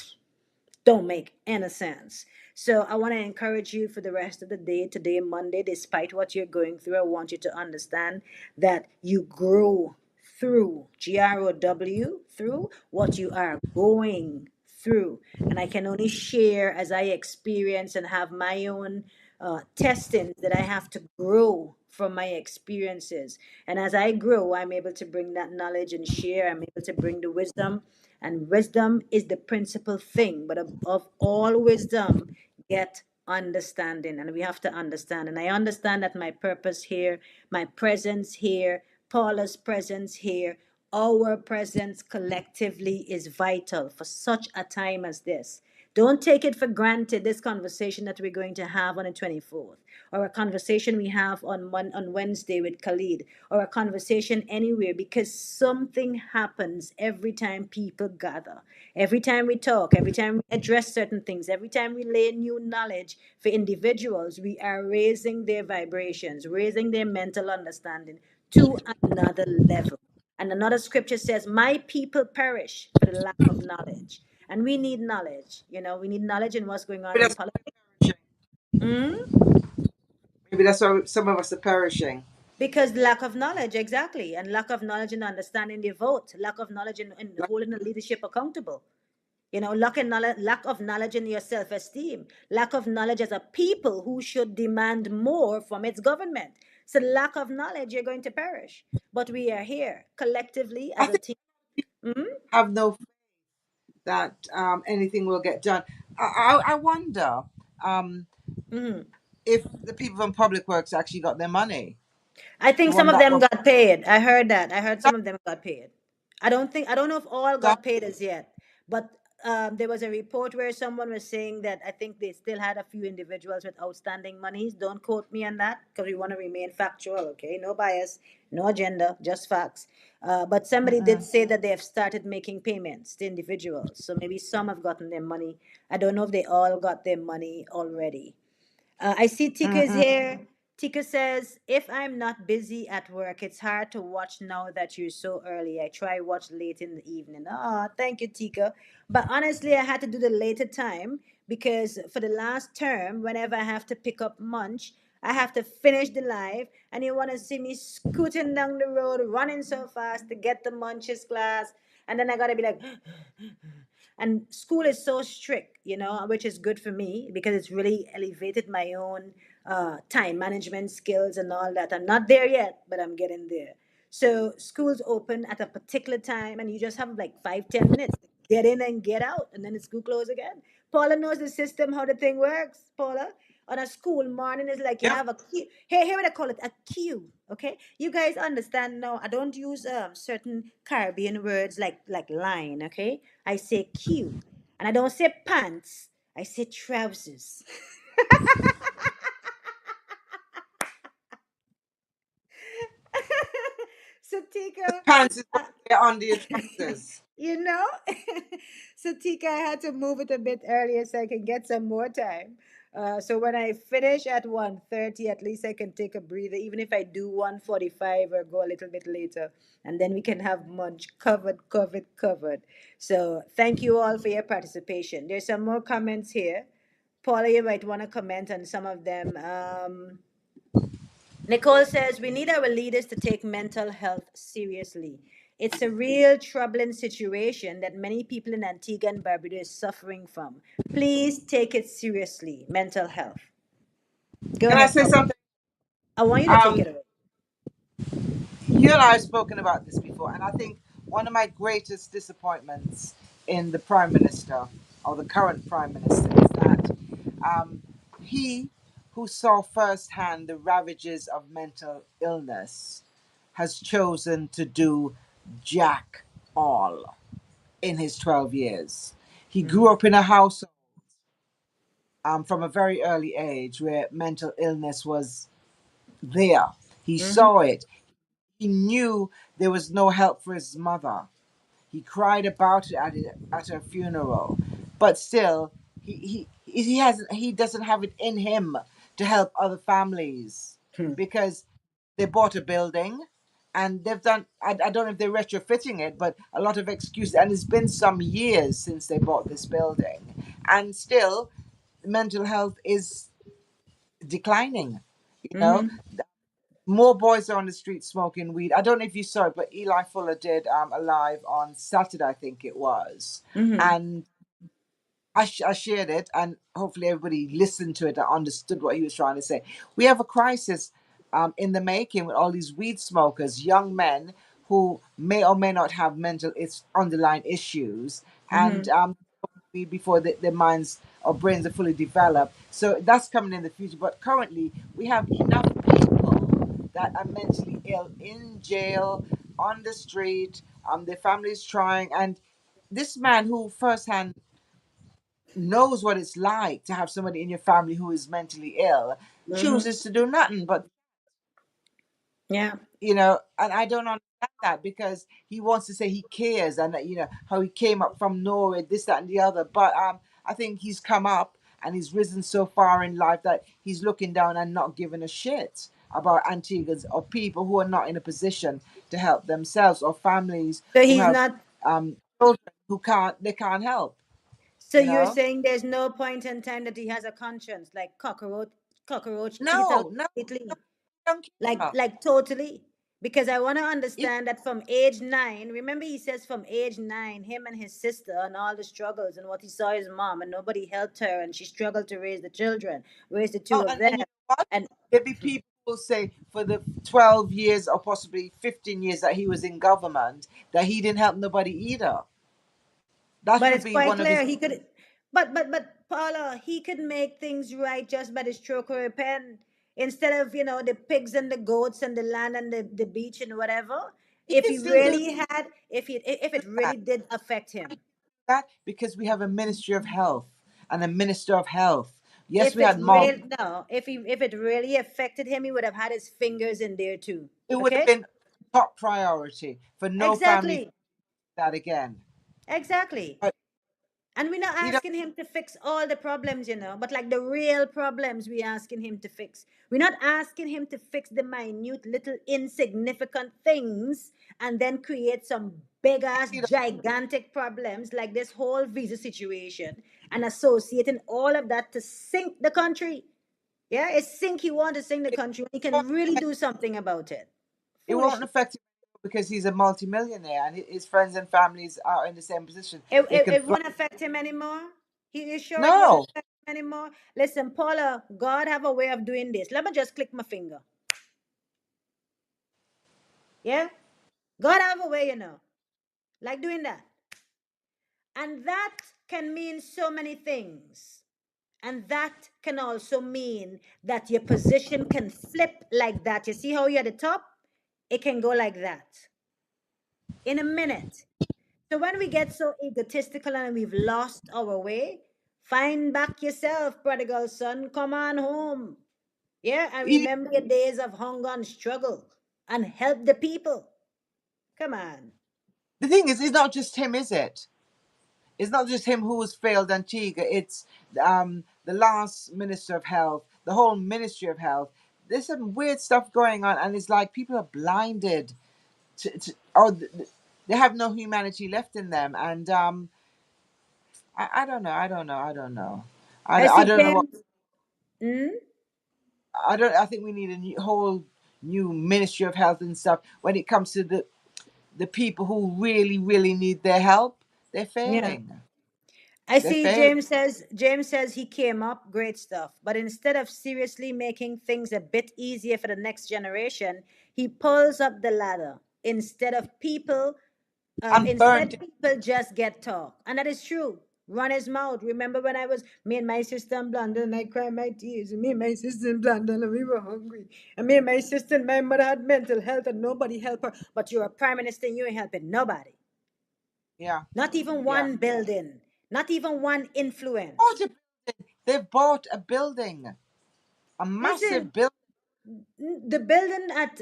don't make any sense. So I want to encourage you for the rest of the day, today, Monday, despite what you're going through, I want you to understand that you grow through, GROW, through what you are going through. And I can only share as I experience and have my own testings that I have to grow from my experiences. And as I grow, I'm able to bring that knowledge and share. I'm able to bring the wisdom, and wisdom is the principal thing. But above all wisdom, get understanding. And we have to understand. And I understand that my purpose here, my presence here, Paula's presence here, our presence collectively is vital for such a time as this. Don't take it for granted, this conversation that we're going to have on the 24th, or a conversation we have on Wednesday with Khalid, or a conversation anywhere, because something happens every time people gather. Every time we talk, every time we address certain things, every time we lay new knowledge for individuals, we are raising their vibrations, raising their mental understanding to another level. And another scripture says, my people perish for the lack of knowledge. And we need knowledge. You know, we need knowledge in what's going on Maybe in that's politics. why we're perishing. Mm? Maybe that's why some of us are perishing. Because lack of knowledge, exactly. And lack of knowledge in understanding the vote, lack of knowledge in holding the leadership accountable. You know, lack of knowledge in your self esteem, lack of knowledge as a people who should demand more from its government. So, lack of knowledge, you're going to perish. But we are here collectively I as a think team. Mhm. have no faith that anything will get done. I wonder Mhm. if the people from Public Works actually got their money. I The think some one of that them were got paid. I heard that. I heard some of them got paid. I don't know if all some, got paid as yet, but there was a report where someone was saying that I think they still had a few individuals with outstanding monies. Don't quote me on that because we want to remain factual, okay? No bias, no agenda, just facts. But somebody did say that they have started making payments to individuals. So maybe some have gotten their money. I don't know if they all got their money already. I see Tika is here. Tika says, if I'm not busy at work, it's hard to watch now that you're so early. I try watch late in the evening. Ah, thank you, Tika. But honestly, I had to do the later time because for the last term, whenever I have to pick up lunch, I have to finish the live, and you want to see me scooting down the road, running so fast to get the munches class, and then I gotta be like, and school is so strict, which is good for me because it's really elevated my own time management skills and all that. I'm not there yet, but I'm getting there. So school's open at a particular time, and you just have like 5, 10 minutes to get in and get out, and then the school close again. Paula knows the system, how the thing works. Paula, on a school morning is like you Yep. have a queue. Hey, here what I call it, a queue. Okay, you guys understand now. I don't use certain Caribbean words like line. Okay, I say queue, and I don't say pants. I say trousers. So Tika, Pants is what uh, you get under your trousers. you know, so Tika, I had to move it a bit earlier so I can get some more time. So when I finish at 1:30, at least I can take a breather, even if I do 1:45 or go a little bit later, and then we can have munch covered, covered, covered. So thank you all for your participation. There's some more comments here. Paula, you might want to comment on some of them. Nicole says we need our leaders to take mental health seriously. It's a real troubling situation that many people in Antigua and Barbuda is suffering from. Please take it seriously. Mental health. Go Can I ahead, say Paula. something? I want you to take it Um, away. you and I have spoken about this before, and I think one of my greatest disappointments in the Prime Minister, or the current Prime Minister, is that um, he, who saw firsthand the ravages of mental illness, has chosen to do jack all in his 12 years. He grew up in a household from a very early age where mental illness was there. He Mm-hmm. saw it. He knew there was no help for his mother. He cried about it at her funeral, but still, he doesn't have it in him to help other families because they bought a building and they've done. I don't know if they're retrofitting it, but a lot of excuses. And it's been some years since they bought this building, and still, mental health is declining. You know, Mm-hmm. more boys are on the street smoking weed. I don't know if you saw it, but Eli Fuller did a live on Saturday, I think it was, Mm-hmm. and I shared it, and hopefully everybody listened to it and understood what he was trying to say. We have a crisis in the making with all these weed smokers, young men who may or may not have mental underlying issues, and Mm-hmm. before their minds or brains are fully developed. So that's coming in the future. But currently, we have enough people that are mentally ill in jail, on the street, their families trying. And this man who firsthand knows what it's like to have somebody in your family who is mentally ill Mm-hmm. chooses to do nothing but Yeah. and I don't understand that because he wants to say he cares and that how he came up from Norway, this, that, and the other. But I think he's come up and he's risen so far in life that he's looking down and not giving a shit about Antiguans or people who are not in a position to help themselves or families So who he's have not. children who can't help. So You you're know, saying there's no point in time that he has a conscience, like cockroach, kick it out no, no, completely. don't like care. like totally, because I want to It, understand that from age 9, remember he says from age 9, him and his sister and all the struggles and what he saw his mom and nobody helped her and she struggled to raise the children, raise the two oh, of them. and you know what? And There'd be people who will say for the 12 years or possibly 15 years that he was in government that he didn't help nobody either. That but would it's be quite one of his. clear he could, but Paula, he could make things right just by the stroke of a pen, instead of the pigs and the goats and the land and the beach and whatever. He If can he still do really had, if it that. really did affect him. That because we have a Ministry of Health and a Minister of Health. Yes, If we it's had mob. real, no, if it really affected him, he would have had his fingers in there too. It would have Okay? been top priority for no family to do Exactly. that again. Exactly. But And we're not he don't. asking him to fix all the problems, but like the real problems we're asking him to fix. We're not asking him to fix the minute, little, insignificant things and then create some big ass, He don't gigantic problems like this whole visa situation and associating all of that to sink the country. Yeah, it's think he want to sing the country when he can really do something about it. It won't Foolishness. affect him because he's a multimillionaire and his friends and families are in the same position. It, They it, can it fly. won't affect him anymore. He is sure it won't No, affect him anymore. Listen, Paula, God have a way of doing this. Let me just click my finger. Yeah? God have a way, like doing that. And that can mean so many things. And that can also mean that your position can flip like that. You see how you're at the top? It can go like that in a minute. So when we get so egotistical and we've lost our way, find back yourself, prodigal son. Come on home. Yeah, and he, remember your days of hunger and struggle and help the people. Come on. the thing is, it's not just him, is it? It's not just him who has failed Antigua. It's the last minister of health, the whole ministry of health. There's some weird stuff going on, and it's like people are blinded they have no humanity left in them. And I don't know. I don't know. I don't know. I I see don't know what. James. Mm? I don't. I think we need a whole new ministry of health and stuff when it comes to the people who really really need their help. They're Yeah. failing. I They're see failing. James says he came up, great stuff. But instead of seriously making things a bit easier for the next generation, he pulls up the ladder. And burnt. Instead people just get talk. And that is true. Run his mouth. Remember when I was me and my sister in London and I cried my tears, and me and my sister in London and we were hungry. And me and my sister and my mother had mental health and nobody helped her. But you're a prime minister and you ain't helping nobody. Yeah. Not even Yeah. one building. Not even one Bought influence. a building. They've bought a building, a massive Listen, building. the building at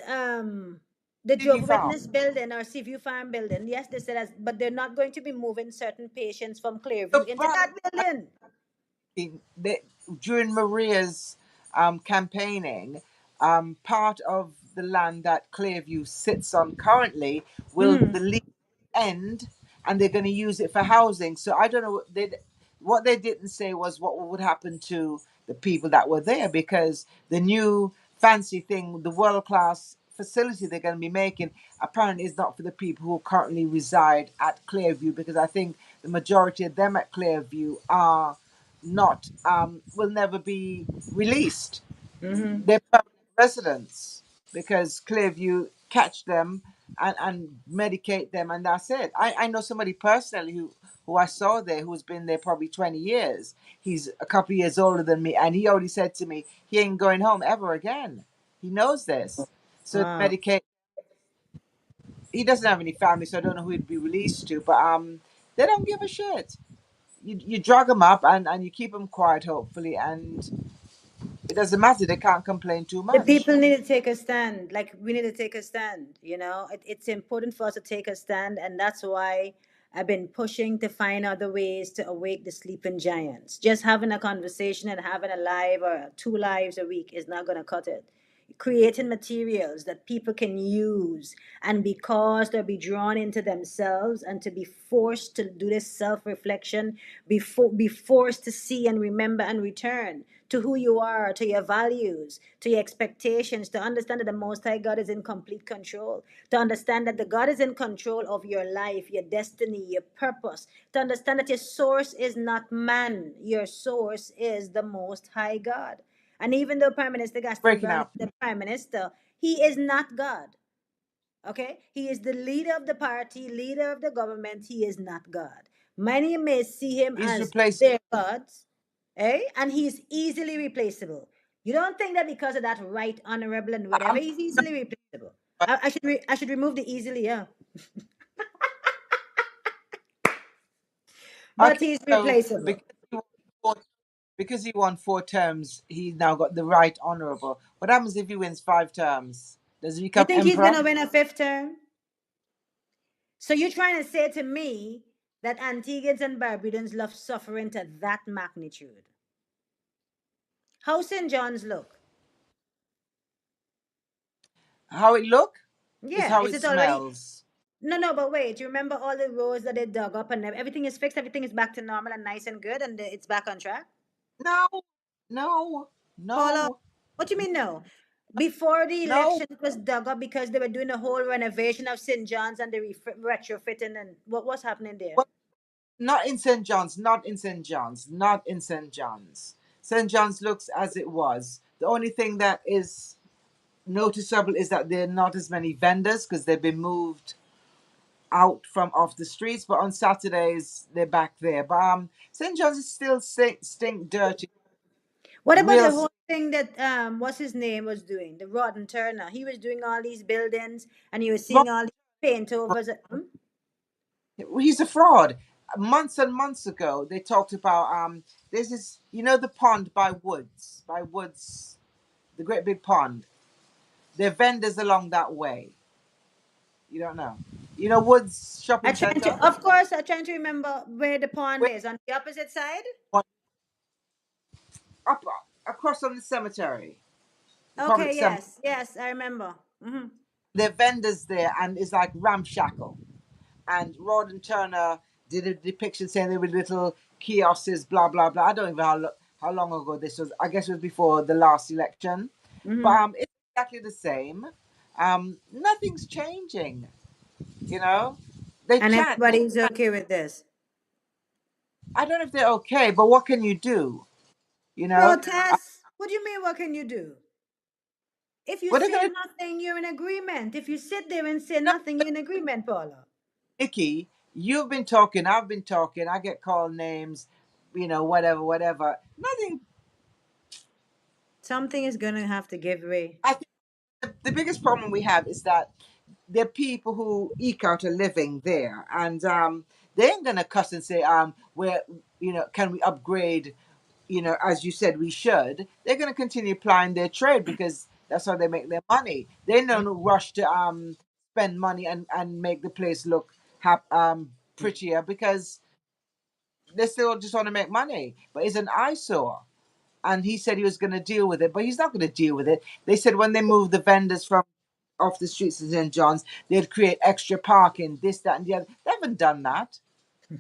the TV Jehovah farm. Witness building or Seaview Farm building, yes, they said, but they're not going to be moving certain patients from Clearview The into fact that building. that during Maria's campaigning, part of the land that Clearview sits on currently will Mm. the lease end, and they're going to use it for housing. So I don't know. What they didn't say was what would happen to the people that were there, because the new fancy thing, the world class facility they're going to be making, apparently is not for the people who currently reside at Clearview, because I think the majority of them at Clearview are not will never be released. Mm-hmm. They're permanent residents, because Clearview catch them and medicate them, and that's it. I know somebody personally who I saw there, who's been there probably 20 years. He's a couple of years older than me, and he already said to me he ain't going home ever again. He knows this. So Wow. medicate. He doesn't have any family, so I don't know who he'd be released to. But they don't give a shit. You drug them up and you keep them quiet, hopefully, and it doesn't matter. They can't complain too The much. people need to take a stand. Like we need to take a stand. It's important for us to take a stand, and that's why I've been pushing to find other ways to awake the sleeping giants. Just having a conversation and having a live or two lives a week is not going to cut it. Creating materials that people can use and be caused or be drawn into themselves and to be forced to do this self-reflection, be forced to see and remember and return to who you are, to your values, to your expectations, to understand that the Most High God is in complete control, to understand that the God is in control of your life, your destiny, your purpose, to understand that your source is not man, your source is the Most High God. And even though Prime Minister Gaston Breaking Brown is up. the Prime Minister, he is not God. Okay? He is the leader of the party, leader of the government. He is not God. Many may see him He's as replaced. their gods, and he's easily replaceable. You don't think that because of that right, honorable, and whatever, I'm he's easily replaceable. I should remove the easily, yeah. But okay. he's So replaceable. four, because he won 4 terms, he's now got the right honourable. What happens if he wins 5 terms? Does he You become think he's emperor? gonna win a fifth term? So you're trying to say to me that Antiguans and Barbadians love suffering to that magnitude? How St. John's look? How it look is Yeah, how is it it already? smells. No, no, but wait. You remember all the roads that they dug up and everything is fixed, everything is back to normal and nice and good, and it's back on track? No, no. Paula, No, what do you mean no? Before the no. election, it was dug up because they were doing a whole renovation of St. John's and the retrofitting, and what was happening there? Well, not in St. John's, not in St. John's, not in St. John's. St. John's looks as it was. The only thing that is noticeable is that there are not as many vendors because they've been moved out from off the streets. But on Saturdays, they're back there. But St. John's is still stink dirty. What about Real. the whole thing that what's his name was doing? The Rodden Turner. He was doing all these buildings and he was seeing all these paint overs. He's a fraud. Months and months ago, they talked about there's this, the pond by Woods, the great big pond. There are vendors along that way. You don't know. Woods I Shopping trying Center. to, of course, I'm trying to remember where the pond Wait, is on the opposite side. what- up across from the cemetery, the public Okay, cemetery. yes, yes, I remember. There are vendors there, and it's like ramshackle. And Rod and Turner did a depiction saying there were little kiosks, blah blah blah. I don't even know how long ago this was. I guess it was before the last election, but Mm-hmm. it's exactly the same. Nothing's changing. You know, they And can't. everybody's okay with this. I don't know if they're okay, but what can you do? You know, Protest. What do you mean? What can you do? If you what are they say gonna? nothing, you're in agreement. If you sit there and say No, nothing, you're in agreement, Paula. Nikki, you've been talking. I've been talking. I get called names. Whatever, whatever. Nothing. Something is gonna have to give way. I think the biggest problem we have is that there are people who eke out a living there, and they ain't gonna cuss and say, where, can we upgrade? As you said, we should. They're gonna continue applying their trade because that's how they make their money. They don't rush to spend money and make the place look prettier because they still just want to make money. But it's an eyesore. And he said he was going to deal with it, but he's not going to deal with it. They said when they moved the vendors from off the streets of St. John's, they'd create extra parking, this, that, and the other. They haven't done that.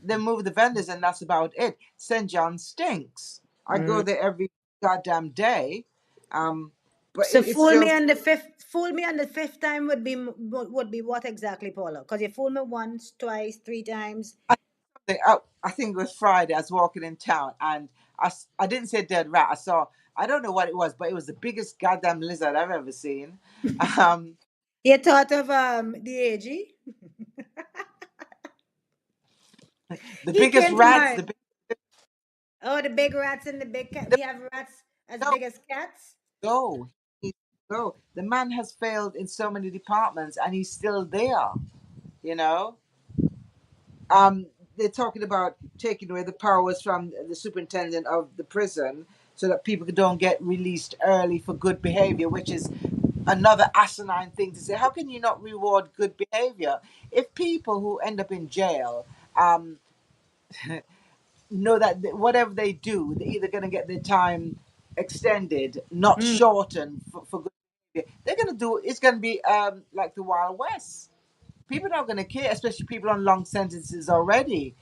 They moved the vendors, and that's about it. St. John's stinks. I go Mm. there every goddamn day, but So it's still. fool me on the fifth time would be what exactly, Paula? Because you fooled me once, twice, three times. I think it was Friday. I was walking in town, and I didn't say dead rat. I saw. I don't know what it was, but it was the biggest goddamn lizard I've ever seen. Um, You thought of the AG? the He biggest came to rats. mind. Oh, the big rats and the big cat. The We have rats as no, big as cats. go. Go. The man has failed in so many departments, and he's still there. You know. Um, they're talking about taking away the powers from the superintendent of the prison so that people don't get released early for good behavior, which is another asinine thing to say. How can you not reward good behavior if people who end up in jail know that whatever they do, they're either going to get their time extended, not Mm. shortened for good behavior. They're going to do. It's going to be like the Wild West. People are not going to care, especially people on long sentences already.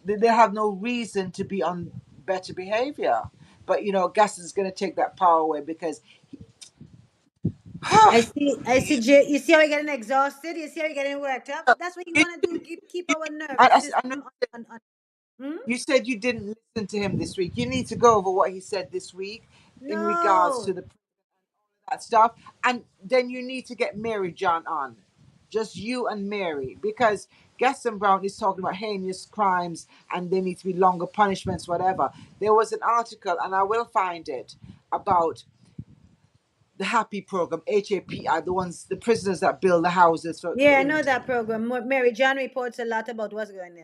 They have no reason to be on better behavior. But Gus is going to take that power away because I see. I see. You see how we're getting exhausted. You see how we're getting worked up. That's what you you, want to do. Keep you, our nervous I know system on. Hmm? you said you didn't listen to him this week. You need to go over what he said this week in regards to No. that stuff, and then you need to get Mary John on, just you and Mary, because Gaston Brown is talking about heinous crimes and there need to be longer punishments, whatever. There was an article, and I will find it, about the Happy program, HAPI, the prisoners that build the houses for Yeah, I in. know that program. Mary John reports a lot about what's going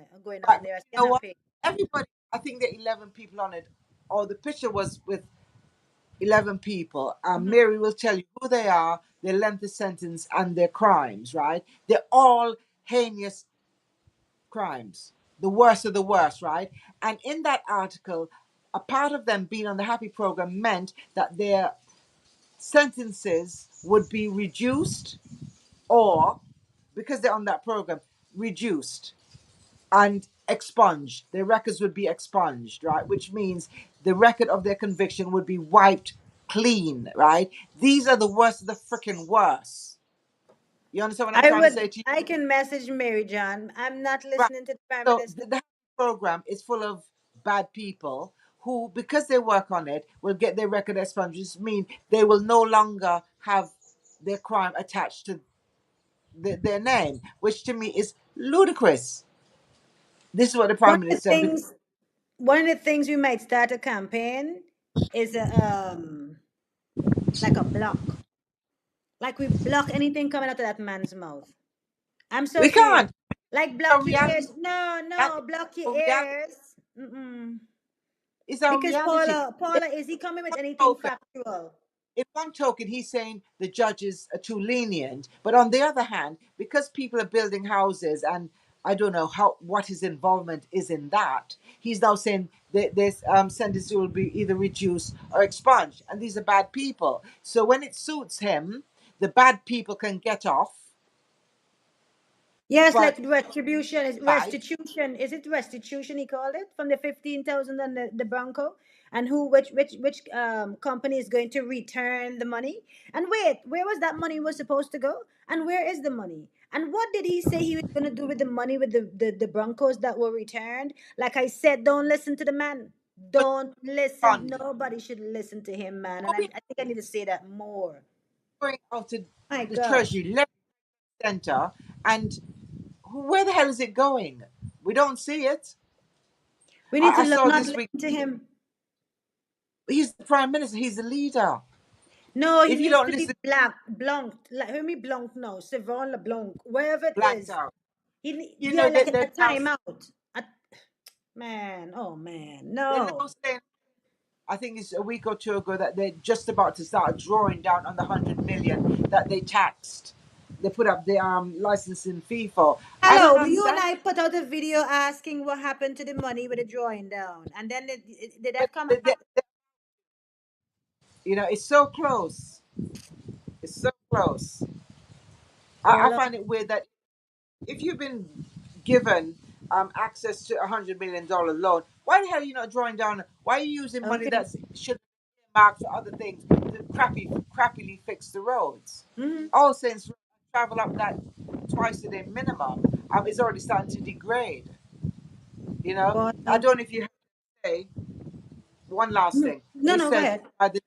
Right, on there. I see you know her what? page. Everybody, I think there are 11 people on it, or the picture was with 11 people. Mhm. Mary will tell you who they are, their length of sentence, and their crimes, right? They're all heinous crimes, the worst of the worst, right? And in that article, a part of them being on the Happy program meant that their sentences would be reduced, or because they're on that program, reduced and expunged. Their records would be expunged, right? Which means the record of their conviction would be wiped clean, right? These are the worst of the freaking worst. You understand what I'm I trying to would. say to you? I can message Mary John. I'm not Right. listening to the prime So minister. the program is full of bad people who, because they work on it, will get their record expunged, which mean they will no longer have their crime attached to their name, which to me is ludicrous. This is what the One prime of the minister and people. things. One of the things we might start a campaign is a like a block. Like we block anything coming out of that man's mouth. I'm so We serious. can't. Like Our block your reality, ears. No, that no, block your our reality ears. Mm-mm. is our Because reality. Paula, is he coming with anything Okay, factual? in one token, he's saying the judges are too lenient, but on the other hand, because people are building houses, and I don't know how what his involvement is in that, he's now saying that this sentence will be either reduced or expunged, and these are bad people. So when it suits him, the bad people can get off, Yes, like but retribution is right, restitution. Is it restitution he called it from the 15,000 and the Bronco? And who which company is going to return the money? And wait, where was that money was supposed to go? And where is the money? And what did he say he was gonna do with the money with the Broncos that were returned? Like I said, don't listen to the man. Don't listen. fund Nobody should listen to him, man. And will be I think I need to say that more. going out to My the gosh. Treasury Levy Center, and where the hell is it going? We don't see it. We need I to saw not this week. listen to him. He's the prime minister. He's the leader. No, he If you needs don't to be listen, blanked. Like hear me blank now. Savon LeBlanc, wherever it blanked is. out. He You yeah, know like that a they're now timeout. Man, oh man, they're now no. saying. I think it's a week or two ago that they're just about to start drawing down on the 100 million that they taxed. They put up the licensing fee for. I don't Hello, you and understand. I put out a video asking what happened to the money with the drawing down, and then did But that come out? you know, it's so close. It's so close. I Paula? find it weird that if you've been given access to $100 million loan, why the hell are you not drawing down? Why are you using money Okay. that should be marked for other things to crappily fix the roads? Mm-hmm. All since travel up that twice a day minimum is already starting to degrade. You know, I Paula. don't know if you have to say one last No, thing. no, They no, go said ahead. by the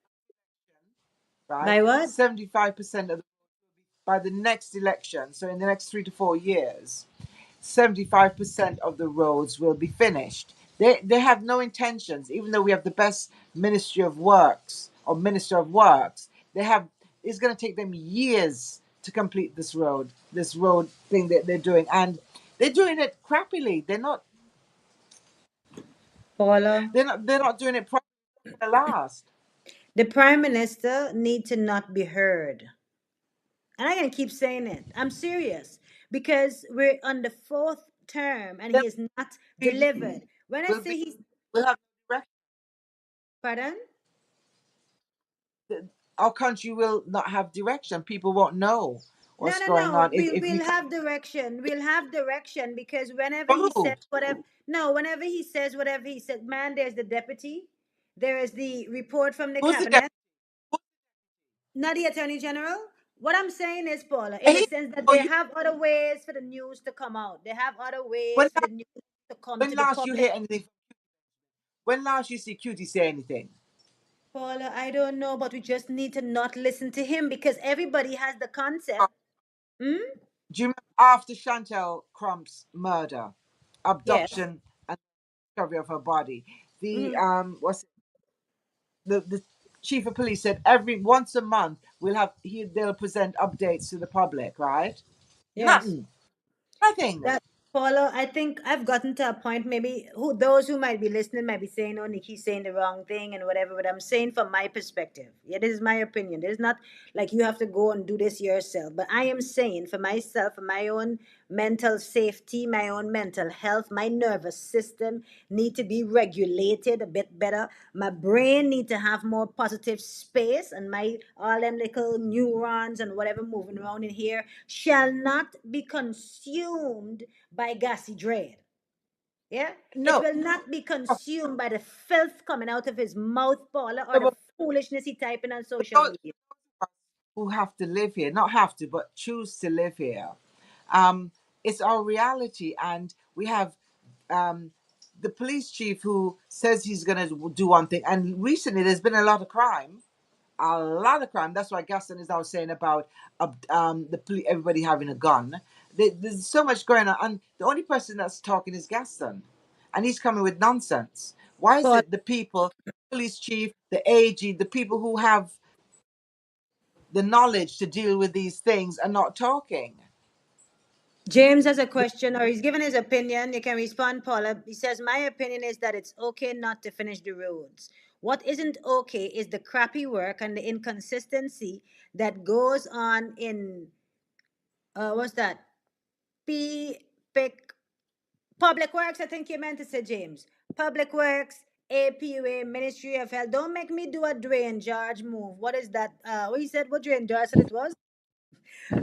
right By what? 75% of by the next election, so in the next 3 to 4 years, 75% of the roads will be finished. They have no intentions, even though we have the best Ministry of Works or Minister of Works. They have it's going to take them years to complete this road thing that they're doing, and they're doing it crappily. Paula. They're not doing it properly. It's gonna last. The prime minister need to not be heard. And I'm gonna keep saying it. I'm serious because we're on the fourth term and Then he is not we delivered. When I will say be he's we'll have direction. pardon, Our country will not have direction. People won't know no, what's no, going no. on if we We'll can't have direction. We'll have direction because whenever he says move. whatever, no, whenever he says whatever he said, man, there's the deputy, there is the report from the Who's the cabinet, not the attorney general. What I'm saying is, Paula, in the He, sense that oh, they you, have other ways for the news to come out. They have other when ways for the last, news to come when to the last you public. hear anything? When last you see Cutie say anything? Paula, I don't know, but we just need to not listen to him because everybody has the Uh, concept. Hmm? Do you remember after Chantel Crump's murder, Yes. abduction, and discovery of her body? The Hmm. what's it, the chief of police said every once a month they'll present updates to the public, right? Yes. Nothing, nothing. That Paula, I think I've gotten to a point. Maybe who those who might be listening might be saying, "Oh, Nikki's saying the wrong thing and whatever." But I'm saying from my perspective. Yeah, this is my opinion. There's not like you have to go and do this yourself. But I am saying for myself, for my own mental safety, my own mental health, my nervous system need to be regulated a bit better. My brain need to have more positive space, and my all them little neurons and whatever moving around in here shall not be consumed by gassy dread. Yeah? It No, will not be consumed by the filth coming out of his mouth, Paula, or the but foolishness he typing on for social those media. who have to live here, not have to, but choose to live here, um, it's our reality, and we have um, the police chief who says he's going to do one thing, and recently there's been a lot of crime, a lot of crime. That's why Gaston is now saying about everybody having a gun. There's so much going on, and the only person that's talking is Gaston, and he's coming with nonsense. Why is Paul, it the people, police chief, the AG, the people who have the knowledge to deal with these things are not talking? James has a question, or he's given his opinion. You can respond, Paula. He says, my opinion is that it's okay not to finish the roads. What isn't okay is the crappy work and the inconsistency that goes on in, what's that? Pick Public Works, I think you meant to say, James. Public Works, APUA, Ministry of Health. Don't make me do a Dwayne George move. What is that? What he said, what Dwayne George said it was?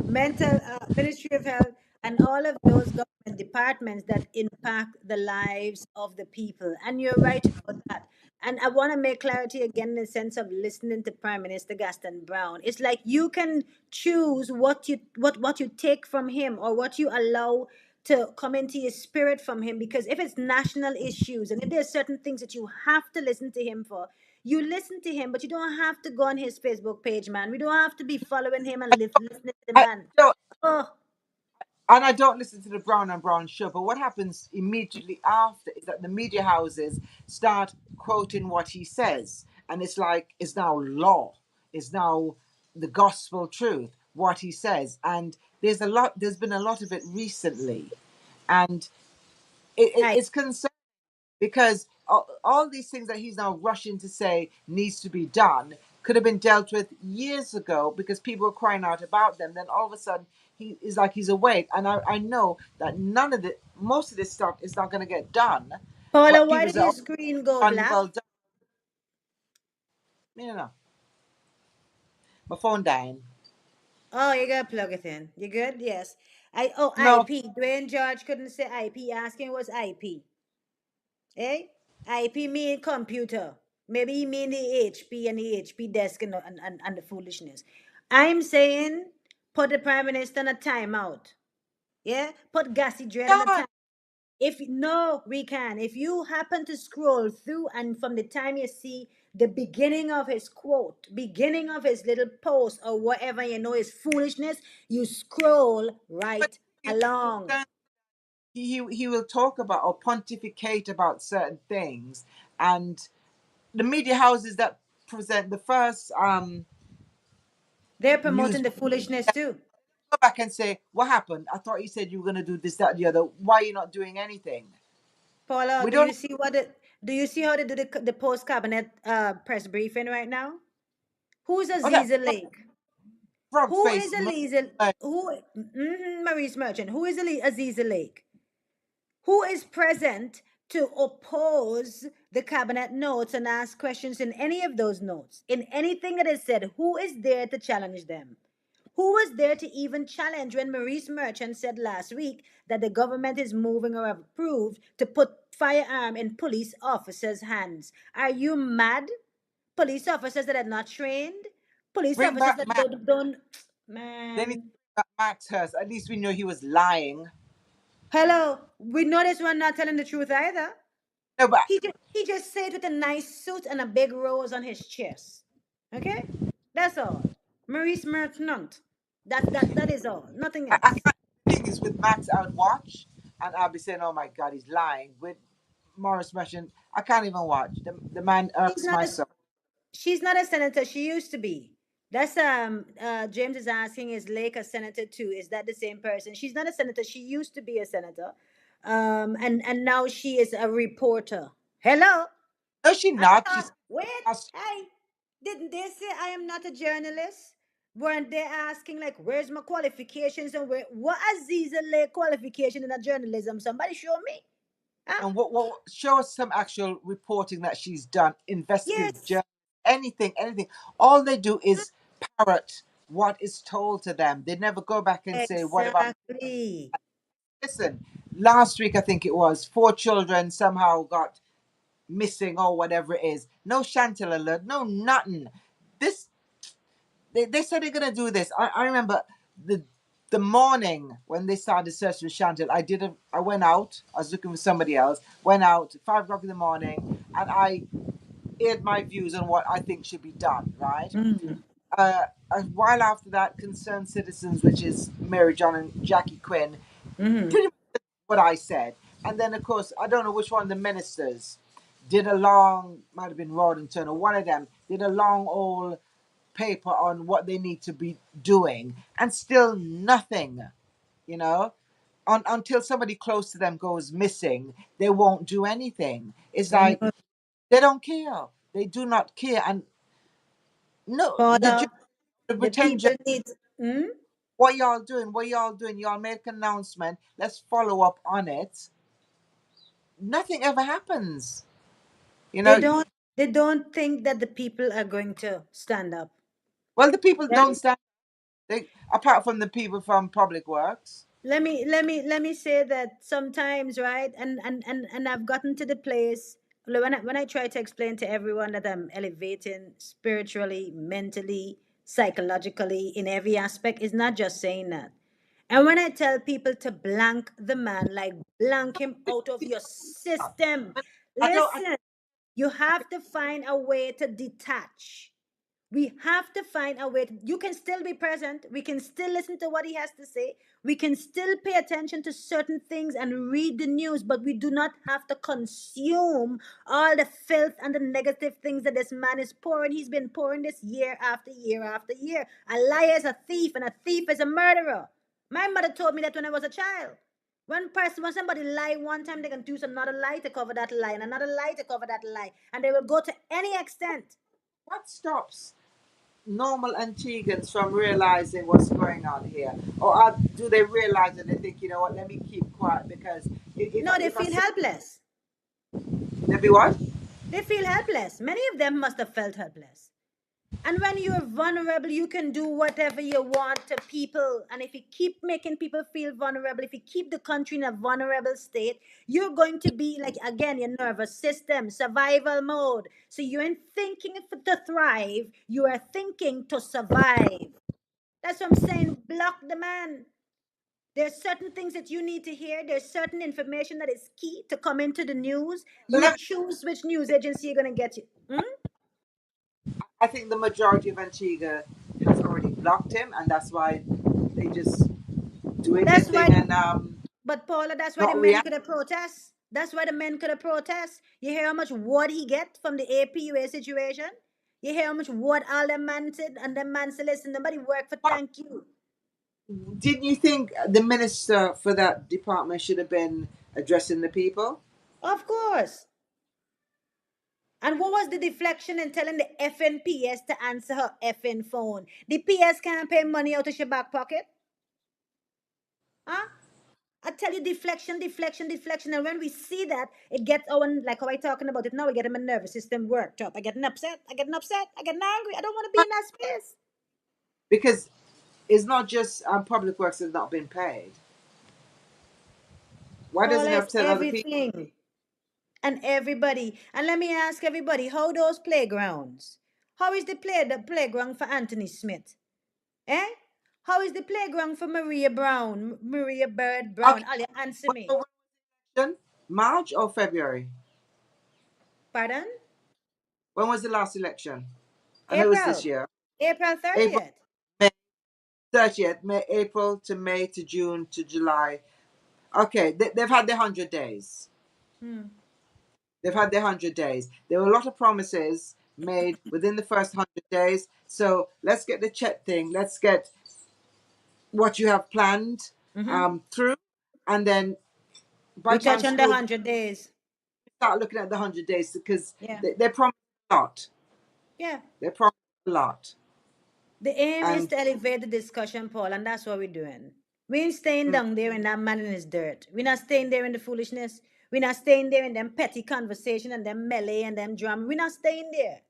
Mental Ministry of Health, and all of those government departments that impact the lives of the people. And you're right about that. And I want to make clarity again in the sense of listening to Prime Minister Gaston Brown. It's like you can choose what you take from him, or what you allow to come into your spirit from him. Because if it's national issues, and if there's certain things that you have to listen to him for, you listen to him, but you don't have to go on his Facebook page, man. We don't have to be following him and listening to the I man. don't, Oh, and I don't listen to the Brown and Brown show. But what happens immediately after is that the media houses start quoting what he says, and it's like it's now law. It's now the gospel truth what he says, and there's a lot. There's been a lot of it recently, and I it's concerning because all these things that he's now rushing to say needs to be done could have been dealt with years ago because people were crying out about them. Then all of a sudden he is like he's awake, and I know that most of this stuff is not going to get done. Paula, But why people did say, your "Oh, screen go done, black? well done." You know, my phone dying. Oh, you gotta plug it in. You good? Yes. No, IP. Dwayne George couldn't say IP. Asking was IP. Eh? IP mean computer. Maybe he mean the HP and the HP desk and the foolishness. I'm saying put the Prime Minister on a timeout. Yeah? Put Gassy Dread on a yeah, time. If no, we can. If you happen to scroll through, and from the time you see the beginning of his quote, beginning of his little post, or whatever you know is foolishness, you scroll but right along. he will talk about or pontificate about certain things, and the media houses that present the first They're news promoting the foolishness too. go back and say, what happened? I thought you said you were going to do this, that, the other. Why are you not doing anything? Paula, We don't. do you see how they do the post cabinet press briefing right now? Who's Oh, that Aziza Lake? frog Who is face. Eliza? Maurice Merchant? Who is Aziza Lake? Who is present to oppose the cabinet notes and ask questions in any of those notes? In anything that is said, who is there to challenge them? Who was there to even challenge when Maurice Merchant said last week that the government is moving or approved to put firearm in police officers' hands? Are you mad? Police officers that are not trained? Police Bring officers back that Max. don't They need to man. bring back Max Hurst. At least we know he was lying. Hello, we know this one not telling the truth either. No, but He just said with a nice suit and a big rose on his chest. Okay? That's all. Maurice Merchant. That is all. Nothing I else. can't. The thing is, with Max, I would watch and I'll be saying, "Oh my God, he's lying." With Morris Russian, I can't even watch. The man She's irks not my a soul. she's not a senator. She used to be. That's James is asking, is Lake a senator too? Is that the same person? She's not a senator. She used to be a senator. And now she is a reporter. Hello? No, she I not. thought, She's wait, hey, didn't they say I am not a journalist? Weren't they asking like, where's my qualifications and what Aziza Lake qualification in a journalism? Somebody show me. Huh? and what show us some actual reporting that she's done, investigative Yes, journalism, anything. All they do is parrot what is told to them. They never go back and say, "What about?" exactly. Listen. last week I think it was, 4 children somehow got missing or whatever it is. No Chantel alert, no nothing. This they said they're gonna do this. I remember the morning when they started searching for Chantel. I went out. I was looking for somebody else. Went out at 5 o'clock in the morning, and I aired my views on what I think should be done. Right. Mm. A while after that, Concerned Citizens, which is Mary John and Jackie Quinn, Mm. pretty much what I said. And then, of course, I don't know which one of the ministers did a long, might have been Rawdington or one of them, did a long old paper on what they need to be doing. And still nothing, you know. Until somebody close to them goes missing, they won't do anything. It's I like know. they don't care. They do not care. And no, Paula, the the pretend people need. Mm? what y'all doing? What y'all doing? Y'all make an announcement. Let's follow up on it. Nothing ever happens. You They know, don't. They don't think that the people are going to stand up. well, the people Let don't stand. They, apart from the people from Public Works. let me say that sometimes, right? And I've gotten to the place when I try to explain to everyone that I'm elevating spiritually, mentally, psychologically, in every aspect, it's not just saying that. And when I tell people to blank the man, like blank him out of your system, I don't. I, listen, you have to find a way to detach. We have to find a way. You can still be present. We can still listen to what he has to say. We can still pay attention to certain things and read the news, but we do not have to consume all the filth and the negative things that this man is pouring. He's been pouring this year after year after year. A liar is a thief, and a thief is a murderer. My mother told me that when I was a child. When somebody lie one time, they can do another lie to cover that lie, and another lie to cover that lie, and they will go to any extent. what stops normal Antiguans from realizing what's going on here, or do they realize and they think, you know what? Let me keep quiet because No, they if I feel say, helpless. let me what? They feel helpless. Many of them must have felt helpless. And when you're vulnerable, you can do whatever you want to people. And if you keep making people feel vulnerable, if you keep the country in a vulnerable state, you're going to be like, again, your nervous system, survival mode. So you ain't thinking to thrive, you are thinking to survive. That's what I'm saying. Block the man. There's certain things that you need to hear. There's certain information that is key to come into the news. You Let choose which news agency you're going to get you. Hmm? I think the majority of Antigua has already blocked him, and that's why they just doing their That's why, thing and but Paula, that's why the not men react. could have protest. That's why the men could have protest. You hear how much word he get from the APUA situation? You hear how much word all them man said, and them man said, listen, nobody work for thank you. Didn't you think the minister for that department should have been addressing the people? Of course. And what was the deflection in telling the FN PS to answer her FN phone? The PS can't pay money out of your back pocket. Huh? I tell you, deflection, deflection, deflection. And when we see that, it gets our, like how I talking about it now, we get my nervous system worked up. I get upset, I get upset, I get angry. I don't want to be in that space. Because it's not just Public Works has not been paid. Why doesn't Paula, it have it's to tell other people? everything. And everybody. And let me ask everybody, how those playgrounds? How is the playground for Anthony Smith? Eh? How is the playground for Maria Brown? Maria Bird Brown? Okay, Ali, answer when, me. when was the election? March or February? Pardon? When was the last election? I know it was this April. year. April April, 30th. May 30th, May, April to May to June to July. Okay, they've had their 100 days. Hmm. They've had their 100 days. There were a lot of promises made within the first 100 days. So let's get the CHET thing. Let's get what you have planned Mm-hmm. through, and then by We the time touch on the school 100 days. start looking at the 100 days because Yeah. they promise a lot. Yeah. They promise a lot, The aim is and to elevate the discussion, Paul, and that's what we're doing. We ain't staying mm, down there in that man in his dirt. We're not staying there in the foolishness. We're not staying there in them petty conversation and them melee and them drama. We're not staying there.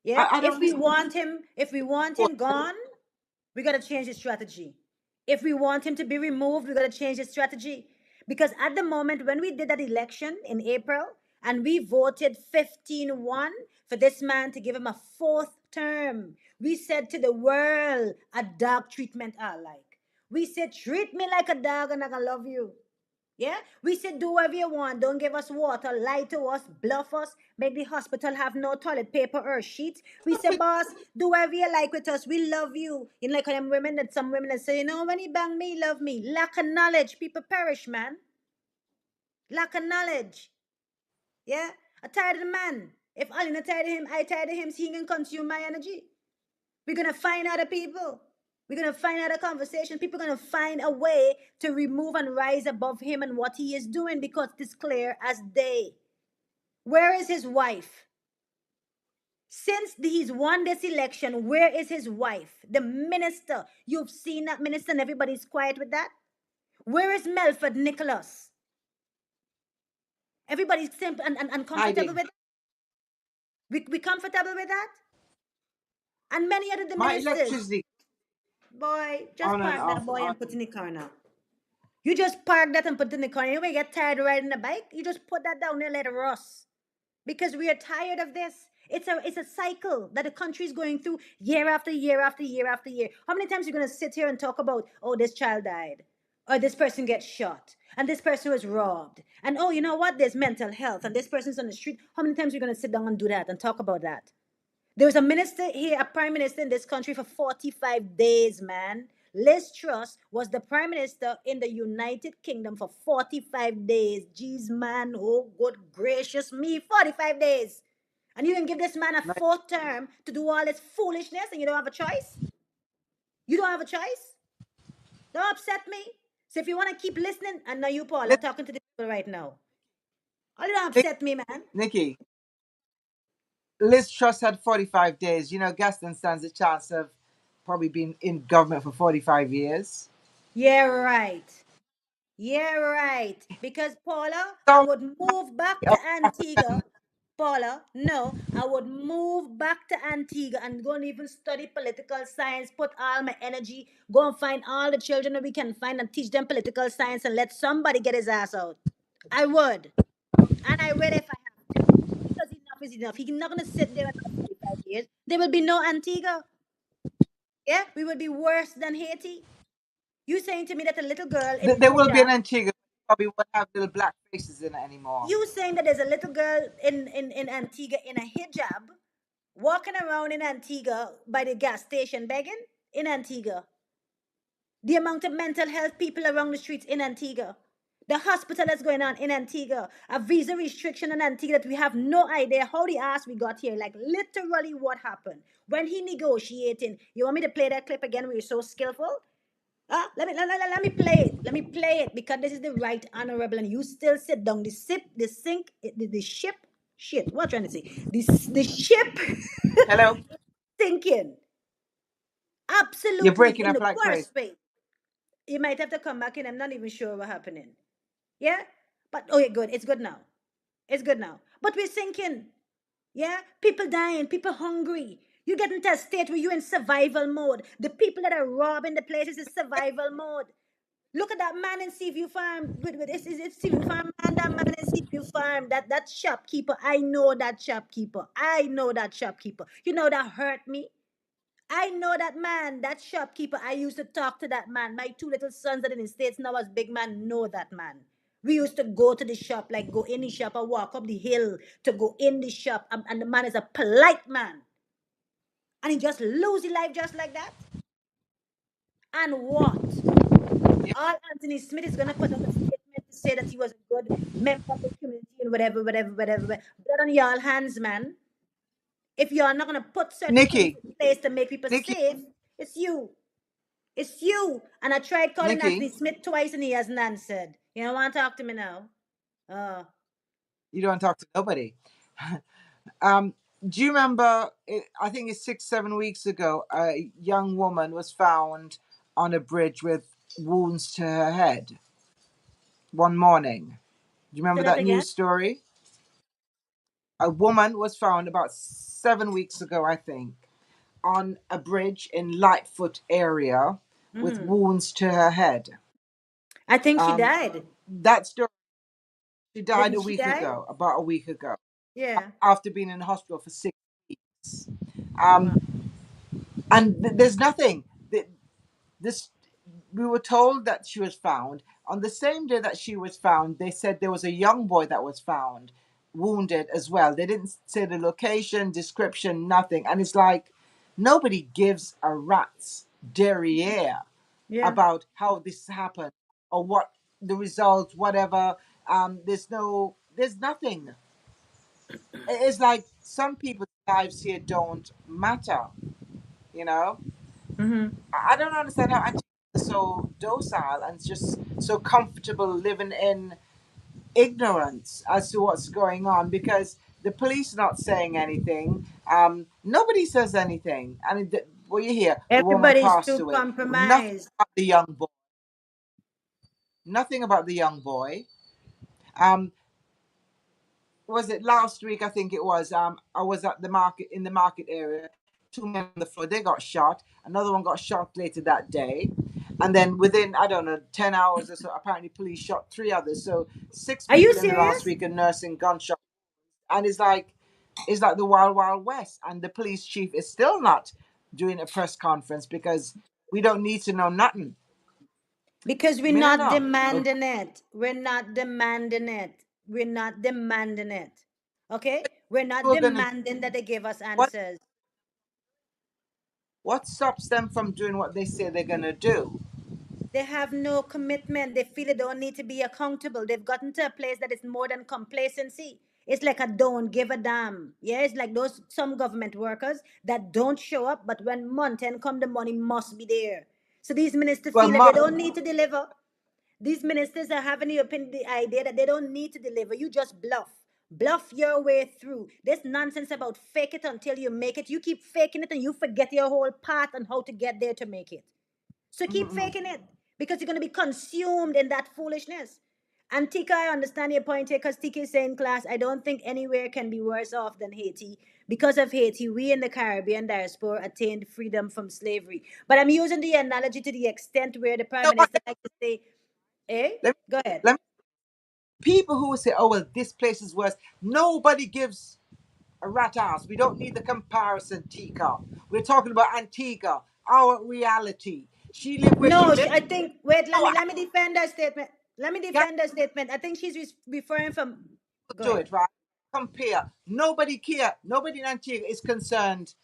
Yeah. I don't If we want listen. him gone, we gotta change the strategy. If we want him to be removed, we gotta change the strategy. Because at the moment when we did that election in April and we voted 15-1 for this man to give him a fourth term, we said to the world, a dog treatment I like. We said, treat me like a dog and I can love you. Yeah, we said do whatever you want. Don't give us water, lie to us, bluff us, make the hospital have no toilet paper or sheets. We said, boss, do whatever you like with us. We love you. You know, like them women that some women that say, you know, when he bang me, he love me. Lack of knowledge, people perish, man. Lack of knowledge. Yeah, I tired of the man. If Ali not tired of him, I tired of him. So he can consume my energy. We're gonna find other people. We're going to find out a conversation. People are going to find a way to remove and rise above him and what he is doing because it's clear as day. Where is his wife? Since he's won this election, where is his wife? The minister. You've seen that minister and everybody's quiet with that. Where is Melford Nicholas? Everybody's simple and comfortable Hiding. with that. We comfortable with that? And many other the My ministers. electricity Boy, just on and park that off. boy and put in the corner. You just park that and put it in the corner. You may get tired of riding the bike. You just put that down there and let it rust. Because we are tired of this. It's a cycle that the country is going through year after year after year after year. How many times are you going to sit here and talk about, oh, this child died, or this person gets shot, and this person was robbed, and oh, you know what? There's mental health, and this person's on the street. How many times are you going to sit down and do that and talk about that? There was a minister here, a prime minister in this country for 45 days, man. Liz Truss was the prime minister in the United Kingdom for 45 days. Jeez, man. Oh, good gracious me. 45 days. And you can give this man a Like, fourth term to do all this foolishness and you don't have a choice? You don't have a choice? Don't upset me. So if you want to keep listening, and now you, Paul, are talking to the people right now. Oh, you don't upset me, man. Nikki, Liz Truss had 45 days. You know, Gaston stands a chance of probably being in government for 45 years. Yeah, right. Yeah, right. Because Paula, I So, would move back to Antigua. Paula, no, I would move back to Antigua and go and even study political science, put all my energy, go and find all the children that we can find and teach them political science and let somebody get his ass out. I would. And I will if I have to. Because enough is enough. He's not going to sit there another 45 years. There will be no Antigua. Yeah, we would be worse than Haiti. You saying to me that a little girl in there will be an hijab, Antigua. Probably won't have little black faces in it anymore. you saying that there's a little girl in Antigua in a hijab walking around in Antigua by the gas station begging in Antigua. The amount of mental health people around the streets in Antigua. The hospital that's going on in Antigua. A visa restriction in Antigua that we have no idea how the ass we got here. Like literally what happened. When he negotiating. You want me to play that clip again where you're so skillful? Let me play it. Let me play it because this is the right honorable, and you still sit down. The ship. Shit, what I'm trying to say? The ship Hello? sinking. You're Absolutely breaking in up the like crazy. worst way. You might have to come back in. I'm not even sure what happening. Yeah, but okay, good. It's good now. It's good now. But we're sinking. Yeah, people dying, people hungry. You get into a state where you're in survival mode. The people that are robbing the places is survival mode. Look at that man in Seaview Farm. It's Seaview Farm, man. That man in Seaview Farm. That shopkeeper. I know that shopkeeper. I know that shopkeeper. You know that hurt me. I know that man, that shopkeeper. I used to talk to that man. My two little sons that are in the States now as big man know that man. We used to go to the shop, like go in the shop or walk up the hill to go in the shop. And the man is a polite man. And he just lose his life just like that. And what? All Anthony Smith is gonna put out a statement to say that he was a good member of the community and whatever. Blood on y'all hands, man. If you're not gonna put certain things Nikki, in place to make people Nikki, safe, it's you. It's you. And I tried calling Anthony Nikki, Smith twice and he hasn't answered. You don't want to talk to me now? you don't talk to nobody. Do you remember? I think it's 6, 7 weeks ago. A young woman was found on a bridge with wounds to her head. One morning. Do you Say remember that that again? news story? A woman was found about 7 weeks ago, I think, on a bridge in Lightfoot area with Mm-hmm. wounds to her head. I think she Um, died. that story. She died Didn't a she week die? ago, about a week ago, Yeah. after being in the hospital for 6 weeks. Wow. And there's nothing. This We were told that she was found on the same day that she was found. They said there was a young boy that was found, wounded as well. They didn't say the location, description, nothing. And it's like nobody gives a rat's derriere Yeah. about how this happened or what the results, whatever. There's nothing. It's like some people's lives here don't matter, you know. Mm-hmm. I don't understand how Antigua is so docile and just so comfortable living in ignorance as to what's going on, because the police not saying anything. Nobody says anything. And what you hear, the woman Everybody's passed too away. Nothing compromised. about the young boy. Nothing about the young boy. Um, was it last week? I think it was. I was at the market, in the market area. Two men on the floor. They got shot. Another one got shot later that day, and then within, I don't know, 10 hours or so, apparently police shot three others. So six Are you people in the last serious? week, a nursing gunshot, and it's like the wild wild west. And the police chief is still not doing a press conference because we don't need to know nothing. Because we're Me no not no. demanding it. We're not demanding it. We're not demanding it. Okay? We're not We're gonna demanding that they give us what answers. what stops them from doing what they say they're gonna do? They have no commitment. They feel they don't need to be accountable. They've gotten to a place that is more than complacency. It's like a don't give a damn. Yeah, it's like those some government workers that don't show up, but when month end come, the money must be there. So these ministers Well, feel that they Mark, don't need to deliver. These ministers are having the idea that they don't need to deliver. You just bluff. Bluff your way through. This nonsense about fake it until you make it. You keep faking it and you forget your whole path on how to get there to make it. So keep mm-mm. faking it because you're going to be consumed in that foolishness. And Tika, I understand your point here because Tika is saying, class, I don't think anywhere can be worse off than Haiti. Because of Haiti, we in the Caribbean diaspora attained freedom from slavery. But I'm using the analogy to the extent where the You prime know what? minister like to say, eh? Let me, Go ahead. let me, people who say, "Oh well, this place is worse." Nobody gives a rat ass. We don't need the comparison, Tika. We're talking about Antigua, our reality. She lived where she No, lived. I think, wait, let No, me I let me defend that statement. Let me can't defend that statement. I think she's referring from, go do ahead. it, right? Compare. Nobody care. Nobody in Antigua is concerned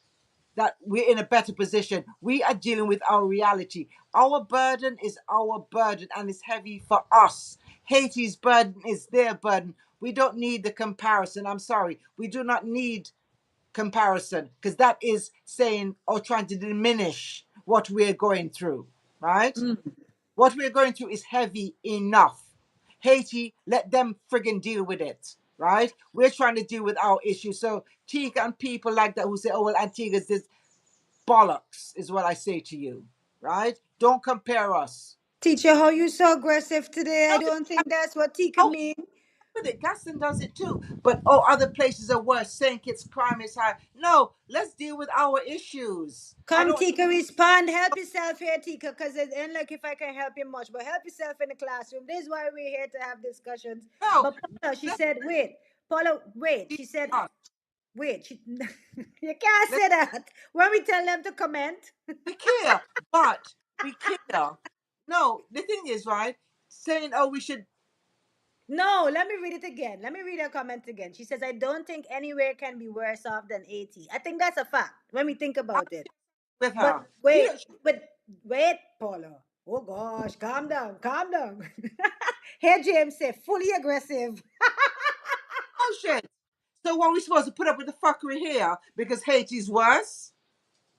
that we're in a better position. We are dealing with our reality. Our burden is our burden and it's heavy for us. Haiti's burden is their burden. We don't need the comparison. I'm sorry. We do not need comparison because that is saying or trying to diminish what we're going through, right? What we're going through is heavy enough. Haiti, let them friggin' deal with it, right? We're trying to deal with our issues. So Tika and people like that who say, "Oh well, Antigua's this," bollocks is what I say to you, right? Don't compare us. Teacher, how you so aggressive today? I No, don't think that's what Tika oh, mean. with it. Gaston does it too. But oh, other places are worse. St. Kitts crime is high. No, let's deal with our issues. I Come, don't. Tika, respond. Help yourself here, Tika, because it ain't like if I can help you much, but help yourself in the classroom. This is why we're here to have discussions. No, But Paula, she let's said, wait. Paula, wait. be She said, us. wait. You can't Let say that. When we tell them to comment. we care, but we care. No, the thing is, right? Saying, "Oh, we should." No, let me read it again. Let me read her comment again. She says, I don't think anywhere can be worse off than 80. I think that's a fact when we think I'm about it. with But her. You wait, don't. but wait, Paula. Oh gosh, calm down, calm down. Here, James say fully aggressive. Oh shit. So what are we supposed to put up with the fuckery here because Haiti's worse?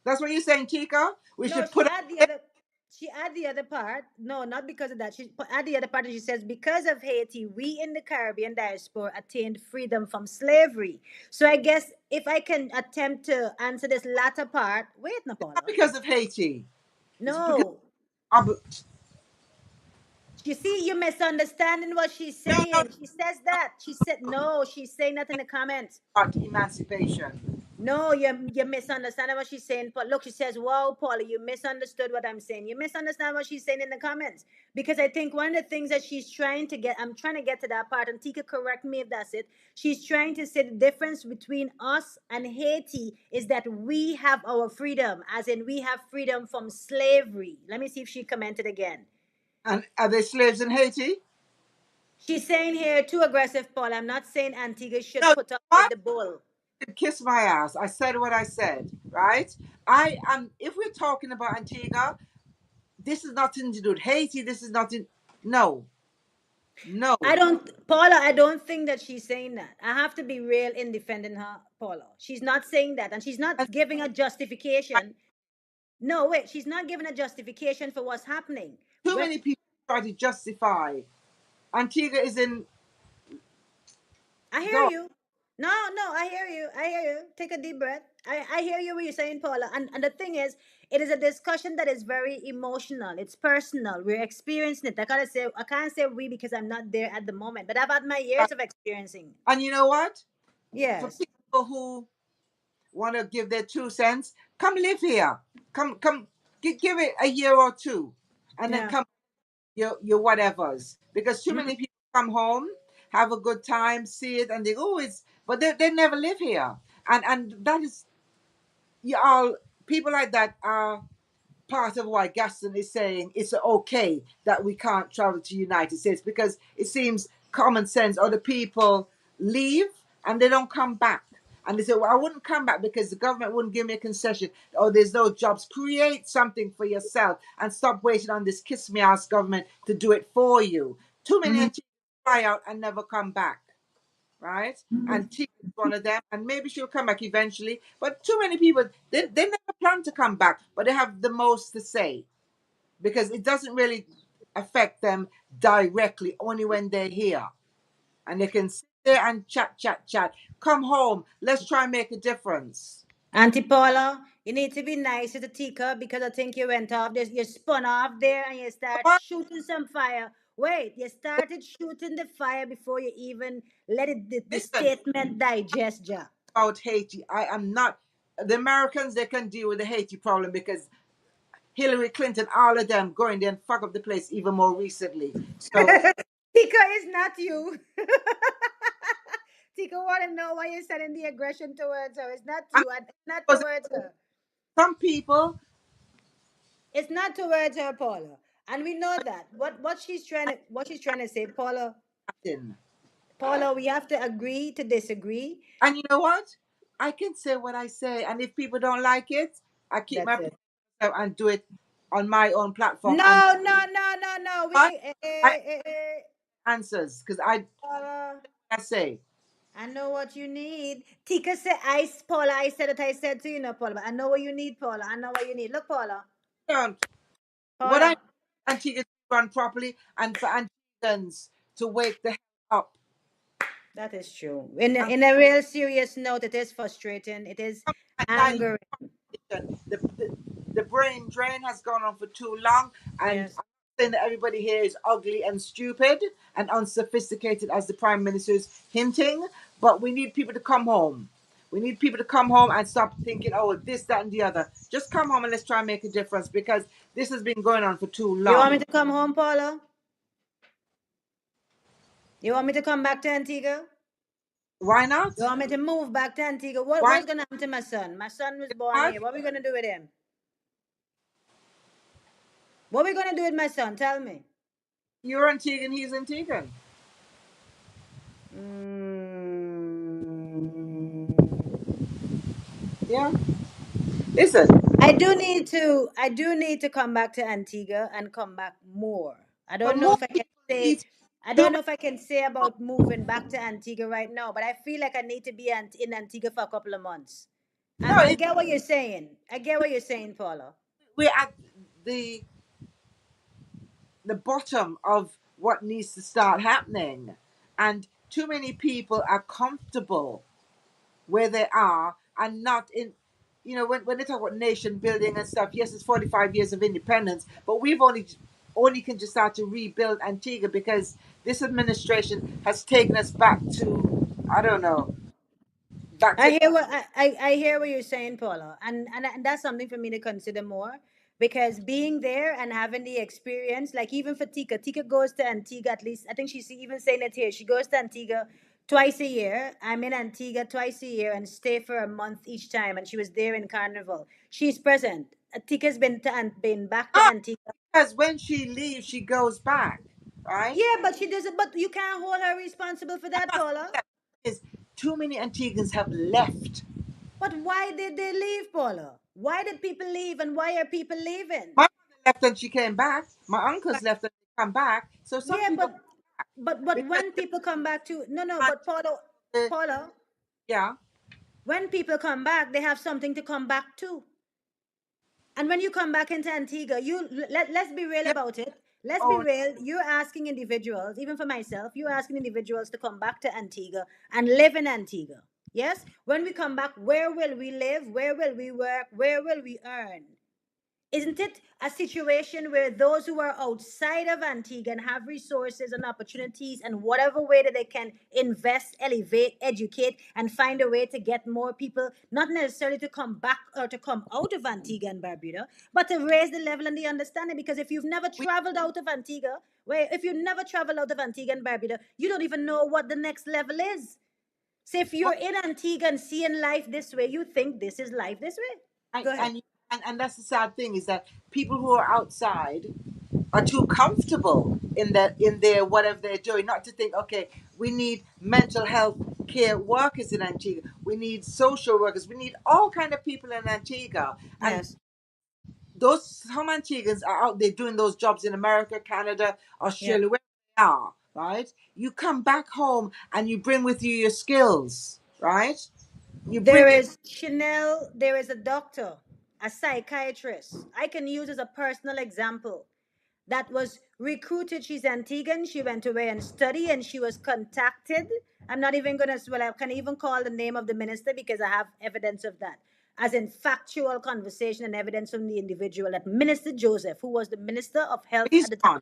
That's what you're saying, Tika? We No, should put up. she add the other part. No, not because of that. Add the other part and she says, because of Haiti, we in the Caribbean diaspora attained freedom from slavery. So I guess if I can attempt to answer this latter part, wait, Not Paula. because of Haiti. It's because No. of, You see, you're misunderstanding what she's no, saying. She says that. She said no, she's saying that in the comments. about emancipation. No, you're misunderstanding what she's saying. But look, she says, "Wow, Paula, you misunderstood what I'm saying. You misunderstand what she's saying in the comments." Because I think one of the things that she's trying to get, I'm trying to get to that part, and Tika, correct me if that's it. She's trying to say the difference between us and Haiti is that we have our freedom, as in we have freedom from slavery. Let me see if she commented again. And are they slaves in Haiti? She's saying here too aggressive, Paul. I'm not saying Antigua should No, put up with what? the bull. Kiss my ass. I said what I said, right? I am. If we're talking about Antigua, this is nothing to do with Haiti. This is nothing. No, no. I don't, Paula, I don't think that she's saying that. I have to be real in defending her, Paula. She's not saying that. And she's And not giving a justification. No, wait, she's not giving a justification for what's happening. too When many people try to justify. Antigua is in. I hear Go. you. No, no, I hear you. I hear you. Take a deep breath. I hear you what you're saying, Paula. And the thing is, it is a discussion that is very emotional. It's personal. We're experiencing it. I can't say we because I'm not there at the moment, but I've had my years of experiencing. And you know what? For Yes. people who want to give their 2 cents, come live here. Come, give it a year or two, and then Yeah. come your whatevers. Because too many people come home, have a good time, see it, and they go, oh, it's. But they never live here, and that is you all people like that are part of why Gaston is saying it's okay that we can't travel to United States because it seems common sense. Other people leave and they don't come back. And they say, well, I wouldn't come back because the government wouldn't give me a concession or there's no jobs. Create something for yourself and stop waiting on this kiss me ass government to do it for you. Too many Mhm. fly out and never come back, right? And Tika is one of them, and maybe she'll come back eventually. But too many people, they never plan to come back, but they have the most to say because it doesn't really affect them directly, only when they're here. And they can sit there and chat, chat, chat. Come home, let's try and make a difference. Auntie Paula, you need to be nice to the Tika because I think you went off this, you spun off there and you start What? shooting some fire. Wait, you started shooting the fire before you even let it the Listen, statement digest, ja. about Haiti, I am not. The Americans, they can deal with the Haiti problem because Hillary Clinton, all of them going there and fuck up the place even more recently. So Tika is not you. Tika want to know why you're sending the aggression towards her. It's not I'm you, and it's not because towards her. some people It's not towards her, Paula. And we know that. What she's trying to say, Paula, acting. Paula, we have to agree to disagree. And you know what? I can say what I say, and if people don't like it, I keep That's my it. and do it on my own platform. And No, no, no, no, no. what I We answers because I say I know what you need. Tika said, Paula, I said it, I said to you, no, Paula, but I know what you need, Paula. I know what you need. Look, Paula. don't what I Paula. Antigua to run properly and for Antigans to wake the hell up. That is true. In And in a real serious note, it is frustrating. It is dilute angering. the brain drain has gone on for too long, and Yes. I'm not saying that everybody here is ugly and stupid and unsophisticated as the Prime Minister is hinting, but we need people to come home. We need people to come home and stop thinking, oh, this, that, and the other. Just come home and let's try and make a difference because this has been going on for too You want me long. to come home, Paula? You want me to come back to Antigua? Why not? You want me to move back to Antigua? Why What's gonna happen to my son? My son was born not? here. What are we gonna do with him? What are we gonna do with my son? Tell me. You're Antiguan, he's Antiguan. Mm. Yeah. Listen, I do need to come back to Antigua and come back more. I but don't know more if I can people say need I too don't know if I can say about moving back to Antigua right now, but I feel like I need to be in Antigua for a couple of months. no, I get what you're saying. I get what you're saying, Paula. we're at the the bottom of what needs to start happening. And too many people are comfortable where they are and not in, when they talk about nation building and stuff, yes, it's 45 years of independence, but we've only can just start to rebuild Antigua because this administration has taken us back to, I don't know, Back I to hear what I hear what you're saying, Paula, and that's something for me to consider more because being there and having the experience, like even for Tika goes to Antigua at least. I think she's even saying it here. She goes to Antigua twice a year. I'm in Antigua twice a year and stay for a month each time. And she was there in Carnival. She's present. Tika's been back to ah, Antigua. because when she leaves, she goes back, right? Yeah, but she doesn't. But you can't hold her responsible for that, Paula. Is too many Antiguans have left. But why did they leave, Paula? Why did people leave and why are people leaving? My mother left and she came back. My uncles left and they come back. So some Yeah, people but because when people come back to no, uh, but Paula, yeah, when people come back, they have something to come back to. And when you come back into Antigua, let's be real yeah. about it. Let's be Oh, real. You're asking individuals, even for myself, you're asking individuals to come back to Antigua and live in Antigua. Yes? When we come back, where will we live? Where will we work? Where will we earn? Isn't it a situation where those who are outside of Antigua and have resources and opportunities and whatever way that they can invest, elevate, educate, and find a way to get more people, not necessarily to come back or to come out of Antigua and Barbuda, but to raise the level and the understanding? Because if you've never we traveled out of Antigua, where if you never traveled out of Antigua and Barbuda, you don't even know what the next level is. So if you're well, in Antigua and seeing life this way, you think this is life this way. and, Go ahead. and and that's the sad thing is that people who are outside are too comfortable in their whatever they're doing, not to think, okay, we need mental health care workers in Antigua, we need social workers, we need all kind of people in Antigua, and Yes. those some Antiguans are out there doing those jobs in America, Canada, Yeah. Australia, where they are, right? You come back home and you bring with you your skills, right? You There bring it. is Chanel, there is a doctor, a psychiatrist. I can use as a personal example that was recruited. She's Antiguan. She went away and study and she was contacted. I'm not even going to, well, I can even call the name of the minister because I have evidence of that. As in factual conversation and evidence from the individual that Minister Joseph, who was the Minister of Health He's at the time,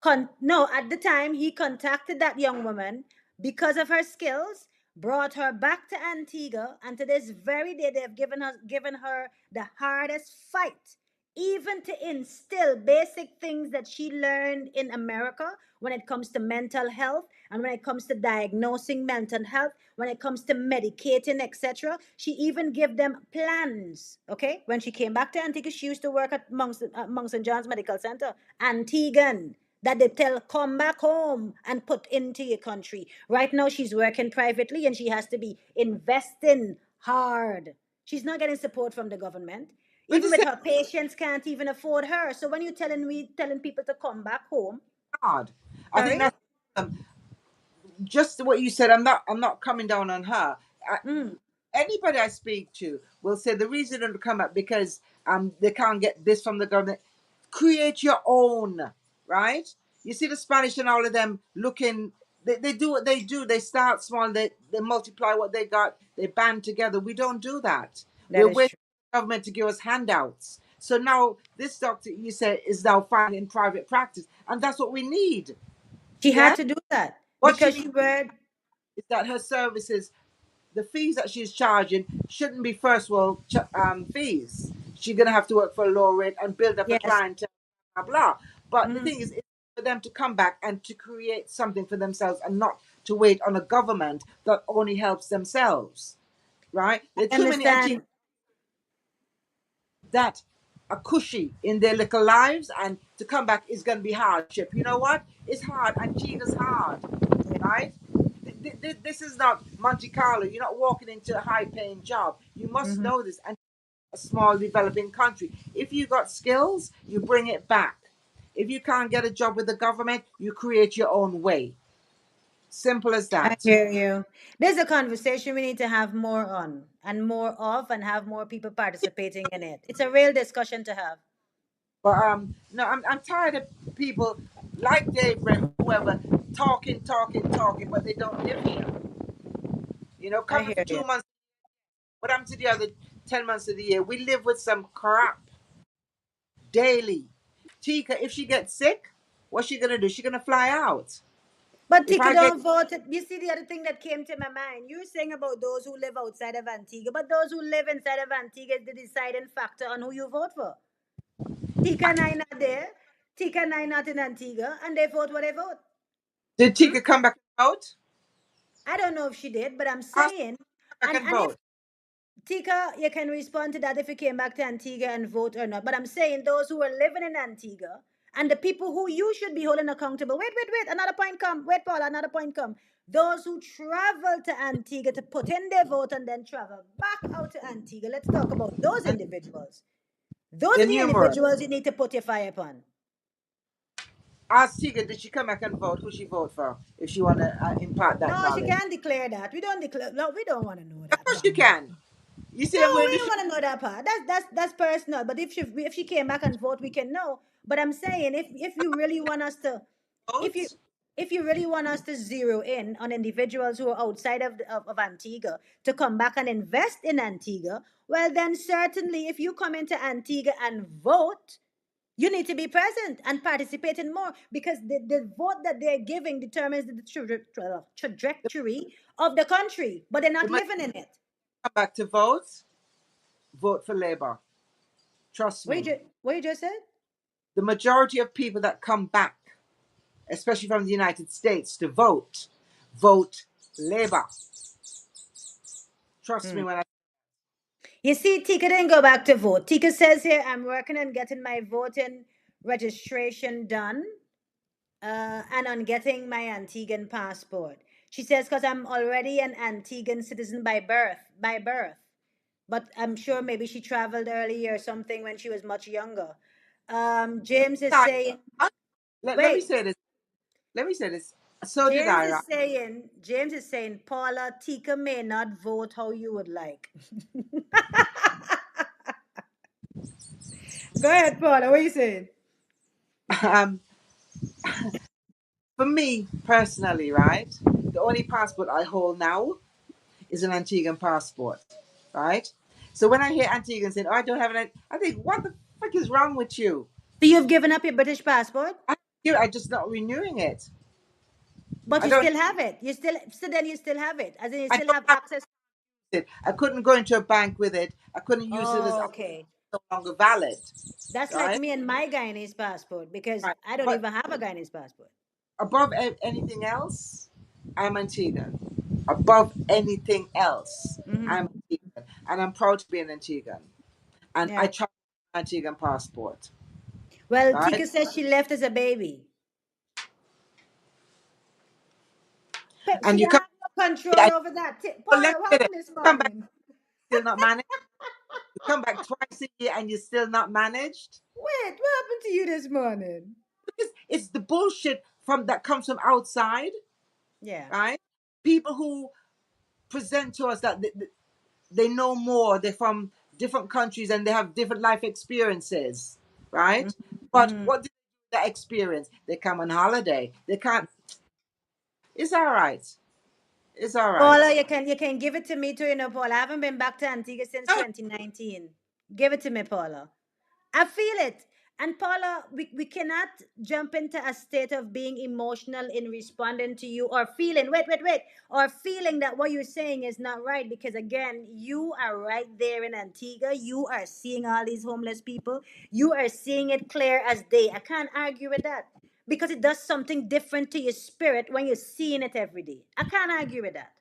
gone. no, at the time he contacted that young woman because of her skills, brought her back to Antigua, and to this very day they have given her the hardest fight, even to instill basic things that she learned in America when it comes to mental health and when it comes to diagnosing mental health, when it comes to medicating, etc. She even gave them plans. Okay, when she came back to Antigua, she used to work at Monks and John's Medical Center, Antiguan, that they tell come back home and put into your country. Right now, she's working privately and she has to be investing hard. She's not getting support from the government. But Even this with is her patients can't even afford her. So when you're telling people to come back home, hard. I think sorry, that's just what you said. I'm not coming down on her. mm, Anybody I speak to will say the reason it'll come up because they can't get this from the government. Create your own, right? You see the Spanish and all of them looking. They do what they do. They start small. They multiply what they got. They band together. We don't do that. that We're is waiting true. for the government to give us handouts. So now this doctor you say is now finding private practice, and that's what we need. She had Yeah. to do that What she because needs she read, is that her services, the fees that she's charging shouldn't be first world fees. She's gonna have to work for a low rate and build up a yes, clientele, blah blah. But the mhm. thing is, it's for them to come back and to create something for themselves and not to wait on a government that only helps themselves. Right? There are I too many antiques understand. that are cushy in their little lives, and to come back is gonna be hardship. You know what? It's hard. Antigua's hard, Yeah, right? This is not Monte Carlo. You're not walking into a high-paying job. You must mhm. know this. And a small developing country, if you got skills, you bring it back. If you can't get a job with the government, you create your own way. Simple as I that. hear you. There's a conversation we need to have more on and more of and have more people participating in it. It's a real discussion to have. But no, I'm tired of people like Dave Brent, whoever, talking, but they don't live here. I Coming for hear you. 2 months. What happened to the other 10 months of the year? We live with some crap daily. Tika, if she gets sick, what's she gonna do? She's gonna fly out. But If Tika I get don't vote. You see the other thing that came to my mind. You were saying about those who live outside of Antigua, but those who live inside of Antigua is the deciding factor on who you vote for. Tika and I not there. Tika and I not in Antigua, and they vote what they vote. did Hmm? Tika come back and vote? I don't know if she did, but I'm Ask saying, her to come back and and if vote. Tika, you can respond to that if you came back to Antigua and vote or not. But I'm saying those who are living in Antigua and the people who you should be holding accountable. Wait. Another point come. Wait, Paul, another point come. Those who travel to Antigua to put in their vote and then travel back out to Antigua. Let's talk about those And individuals. Those they're are the numerous. individuals you need to put your fire upon. Ask Tika, did she come back and vote? Who she vote for? If she want to impart that No, she knowledge. can't declare that. We don't declare. No, we don't want to know Of that course part. you can. You see No, them going we to don't want to know that part. That's personal. But if she came back and vote, we can know. But I'm saying if you really want us to, if you vote? if you really want us to zero in on individuals who are outside of Antigua to come back and invest in Antigua, well then certainly if you come into Antigua and vote, you need to be present and participate in more because the vote that they're giving determines the trajectory of the country, but they're The not man living in it. come back to vote, vote for Labour. Trust me. What you just said? The majority of people that come back, especially from the United States, to vote, vote Labour. Trust me when I You see, Tika didn't go back to vote. Tika says here, I'm working on getting my voting registration done and on getting my Antiguan passport. She says, because I'm already an Antiguan citizen by birth. By birth. But I'm sure maybe she traveled early or something when she was much younger. James is I, saying, let me wait, say this. Let me say this. So did I, right? James is saying, Paula, Tika may not vote how you would like. Go ahead, Paula. What are you saying? Um, for me personally, right? The only passport I hold now is an Antiguan passport, right? So when I hear Antiguans saying, "Oh, I don't have an," I think, what the fuck is wrong with you? So you've given up your British passport, I just not renewing it. but I you don't. still have it. You still have it. As in, you I still don't have have access. it. I couldn't go into a bank with it. I couldn't use it as Oh, no okay. longer valid, That's like right? me and my Guyanese passport because Right. I don't But even have a Guyanese passport. above anything else, I'm Antiguan. Above anything else, I'm Hmm. Antiguan, and I'm proud to be an Antiguan. And I Yeah. travel with an Antiguan passport, Well, right? Tika says she left as a baby. But she And you don't come, have no control and over that. so let Paula, me what say this. happened this Come back, morning? still not managed. You come back twice a year, and you're still not managed. Wait, what happened to you this morning? It's the bullshit from that comes from outside, Yeah. right? People who present to us that they know more, they're from different countries and they have different life experiences, right? But Mm-hmm. what do they do with that experience? They come on holiday. They can't. It's all right. It's all right. Paula, you can give it to me too, Paula. I haven't been back to Antigua since No, 2019. Give it to me, Paula. I feel it. And Paula, we cannot jump into a state of being emotional in responding to you or feeling, wait, or feeling that what you're saying is not right. Because again, you are right there in Antigua. You are seeing all these homeless people. You are seeing it clear as day. I can't argue with that because it does something different to your spirit when you're seeing it every day. I can't argue with that.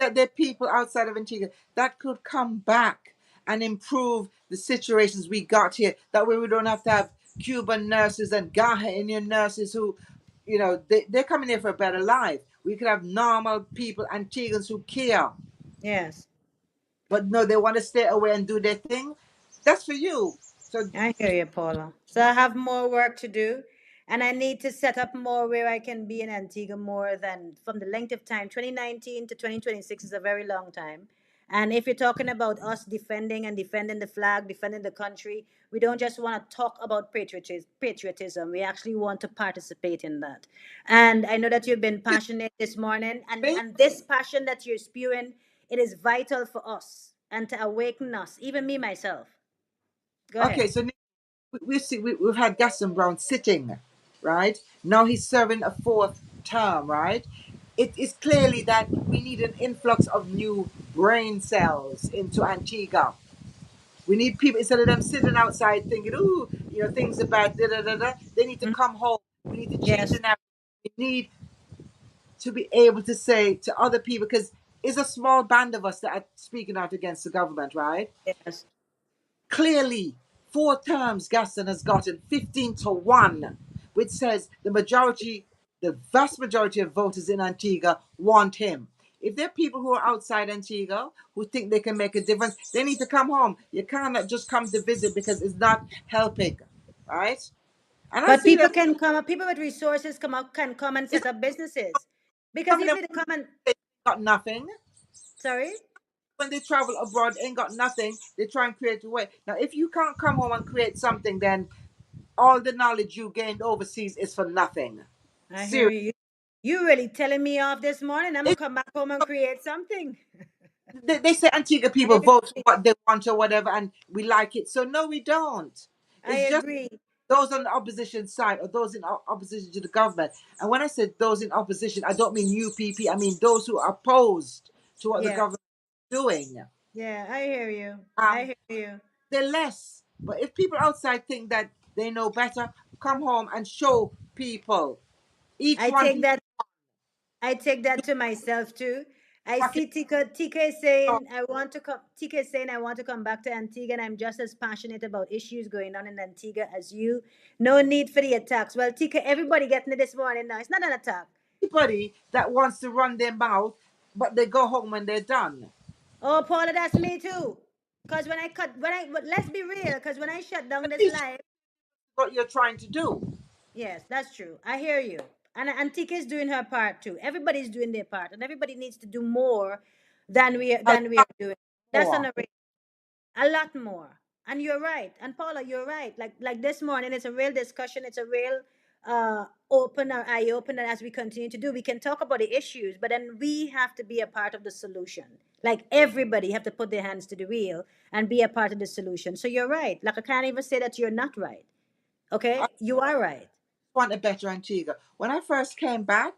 that there are people outside of Antigua that could come back and improve the situations we got here. That way we don't have to have Cuban nurses and Ghanaian nurses who, they're coming here for a better life. We could have normal people, Antiguans who care. Yes. But no, they want to stay away and do their thing. That's for you. So I hear you, Paula. So I have more work to do, and I need to set up more where I can be in Antigua more than from the length of time. 2019 to 2026 is a very long time. And if you're talking about us defending the flag, defending the country, we don't just want to talk about patriotism. We actually want to participate in that. And I know that you've been passionate this morning, and this passion that you're spewing, it is vital for us and to awaken us, even me myself. Go ahead. okay, so we've had Gaston Brown sitting, right? Now he's serving a fourth term, right? It is clearly that we need an influx of new brain cells into Antigua. We need people, instead of them sitting outside thinking, ooh, things are bad, da da da da. They need to Mhm. come home. We need to change the Yes, narrative. We need to be able to say to other people, because it's a small band of us that are speaking out against the government, right? yes. Clearly, 4 terms Gaston has gotten 15 to 1, which says the vast majority of voters in Antigua want him. If there are people who are outside Antigua who think they can make a difference, they need to come home. You cannot just come to visit because it's not helping, right? And I But see people them can come up, people with resources can come and it's set up businesses. Because coming if them they come and, they got nothing. sorry? When they travel abroad, ain't got nothing. They try and create a way. Now, if you can't come home and create something, then all the knowledge you gained overseas is for nothing. I hear Seriously. you. You really telling me off this morning. I'm gonna It's, come back home and create something. they say Antigua I people vote for agree. what they want or whatever, and we like it. So, no, we don't. I It's just agree. those on the opposition side or those in opposition to the government. And when I said those in opposition, I don't mean UPP. I mean those who are opposed to what the Yeah. government is doing. Yeah, I hear you. I Um, hear you. they're less. But if people outside think that they know better, come home and show people. Each I one take people that I take that to myself too. I fucking see TK saying I want to come. TK saying I want to come back to Antigua, and I'm just as passionate about issues going on in Antigua as you. No need for the attacks. Well, TK, everybody getting it this morning now. It's not an attack. anybody that wants to run their mouth, but they go home when they're done. Oh, Paula, that's me too. Cause but let's be real. Cause when I shut down At this least live, what you're trying to do. yes, that's true. I hear you. And TK is doing her part too. Everybody's doing their part, and everybody needs to do more A than we lot are doing. That's more. on a lot more. And you're right. And Paula, you're right. Like this morning, it's a real discussion. It's a real opener, eye opener. As we continue to do, we can talk about the issues, but then we have to be a part of the solution. Like everybody have to put their hands to the wheel and be a part of the solution. So you're right. Like I can't even say that you're not right. I Okay, you are right. want a better Antigua. When I first came back,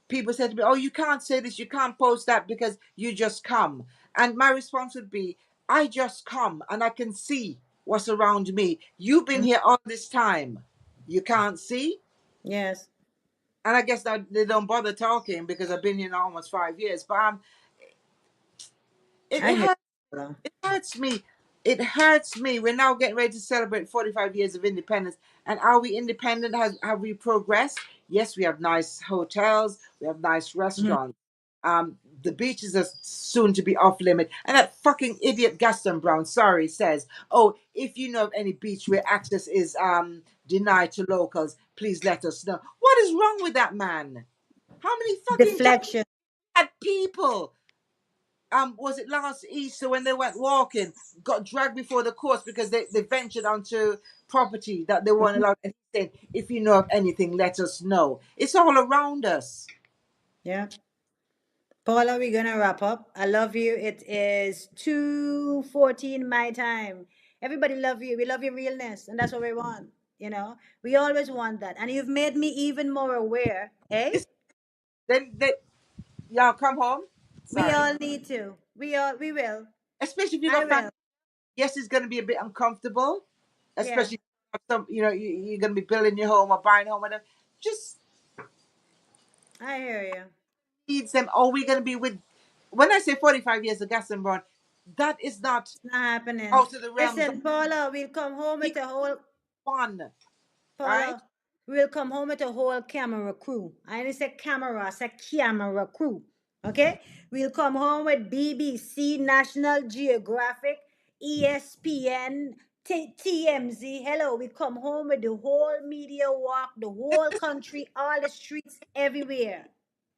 people said to me, "Oh, you can't say this, you can't post that because you just come." And my response would be, "I just come and I can see what's around me. You've been Mhm. here all this time. You can't see?" Yes, And I guess that they don't bother talking because I've been here now almost 5 years. But it, I it hear hurts. you, Paula. It hurts me. It hurts me. We're now getting ready to celebrate 45 years of independence. And are we independent? Have we progressed? Yes, we have nice hotels. We have nice Mhm. restaurants. The beaches are soon to be off limit. And that fucking idiot Gaston Brown, sorry, says, "Oh, if you know of any beach where access is denied to locals, please let us know." What is wrong with that man? How many fucking times Deflection. had people was it last Easter when they went walking, got dragged before the courts because they ventured onto property that they weren't Mhm. allowed, and he said, "If you know of anything, let us know." It's all around us. Yeah. Paula, we're gonna wrap up. I love you. It is 2:14 my time. Everybody love you. We love your realness, and that's what we want. We always want that. And you've made me even more aware. Eh? It's, then they y'all come home. We Sorry, all need to. We will. especially if you I got family. will. Yes, it's going to be a bit uncomfortable, Yeah, especially if some you're going to be building your home or buying a home, whatever. Just I hear you. needs them. Are we going to be with? When I say 45 years of gas and burn, that is not It's not happening. out of the realms of Listen, Paula, we'll come home with a whole fun, right? Paula, we'll come home with a whole camera crew. I didn't say camera, I said camera crew. Okay? We'll come home with BBC, National Geographic, ESPN, TMZ. Hello, we come home with the whole media walk, the whole country, all the streets, everywhere.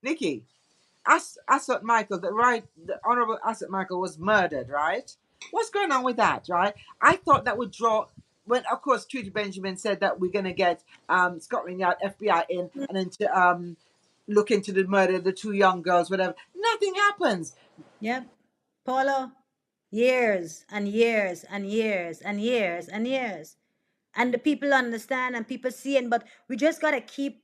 Nikki, Asset Michael, the Honorable Asset Michael was murdered, right? What's going on with that, right? I thought that would draw. When of course Trudy Benjamin said that we're going to get Scotland Yard FBI in and then to look into the murder of the 2 young girls, whatever. Nothing happens. Yep. Paula, years and years and years and years and years. And the people understand and people see it, but we just gotta keep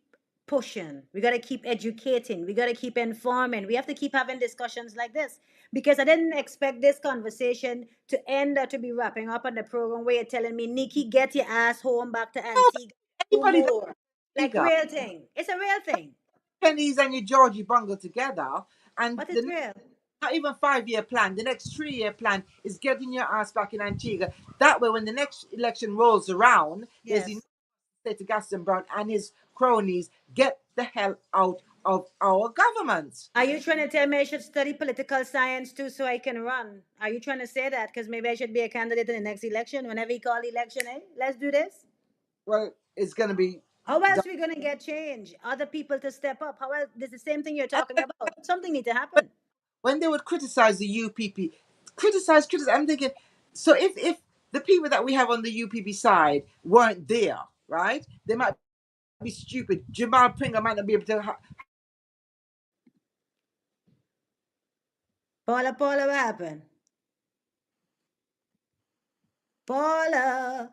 pushing. We got to keep educating. We got to keep informing. We have to keep having discussions like this because I didn't expect this conversation to end or to be wrapping up on the program where you're telling me, Nikki, get your ass home back to No, Antigua. Do anybody that more. Like figure real thing. It's a real thing. pennies and your Georgie bungle together, and But it's the real. not even 5 year plan, the next 3 year plan is getting your ass back in Antigua. That way, when the next election rolls around, there's enough Yes. to say to Gaston Brown and his cronies, get the hell out of our government. Are you trying to tell me I should study political science too so I can run? Are you trying to say that? Because maybe I should be a candidate in the next election whenever you call election, eh? Let's do this. Well, it's going to be How else done. we gonna get change? Other people to step up. How else? This is the same thing you're And talking about. Something need to when happen. when they would criticize the UPP, criticize, I'm thinking, so if the people that we have on the UPP side weren't there, right? They might be stupid. Jamal Pringle might not be able to. Paula, what happened? Paula,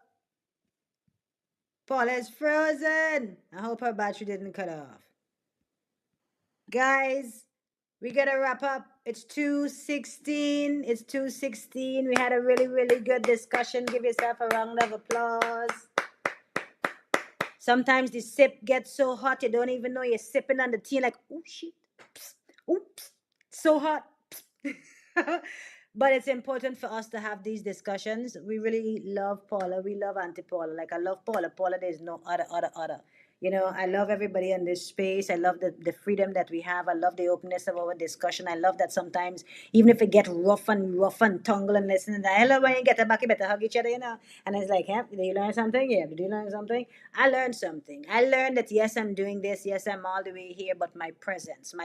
Paula is frozen. I hope her battery didn't cut off. Guys, we gotta wrap up. It's 2:16. It's 2:16. We had a really, really good discussion. Give yourself a round of applause. Sometimes the sip gets so hot you don't even know you're sipping on the tea. Like, oh shit, psst, oops, so hot. But it's important for us to have these discussions. We really love Paula. We love Auntie Paula. Like I love Paula. Paula, there's no other. You know, I love everybody in this space. I love the freedom that we have. I love the openness of our discussion. I love that sometimes, even if it get rough and tumble and listen, and I love when you get back, you better hug each other, you know. And it's like, yeah, did you learn something? Yeah, did you learn something? I learned something. I learned that yes, I'm doing this. Yes, I'm all the way here, but my presence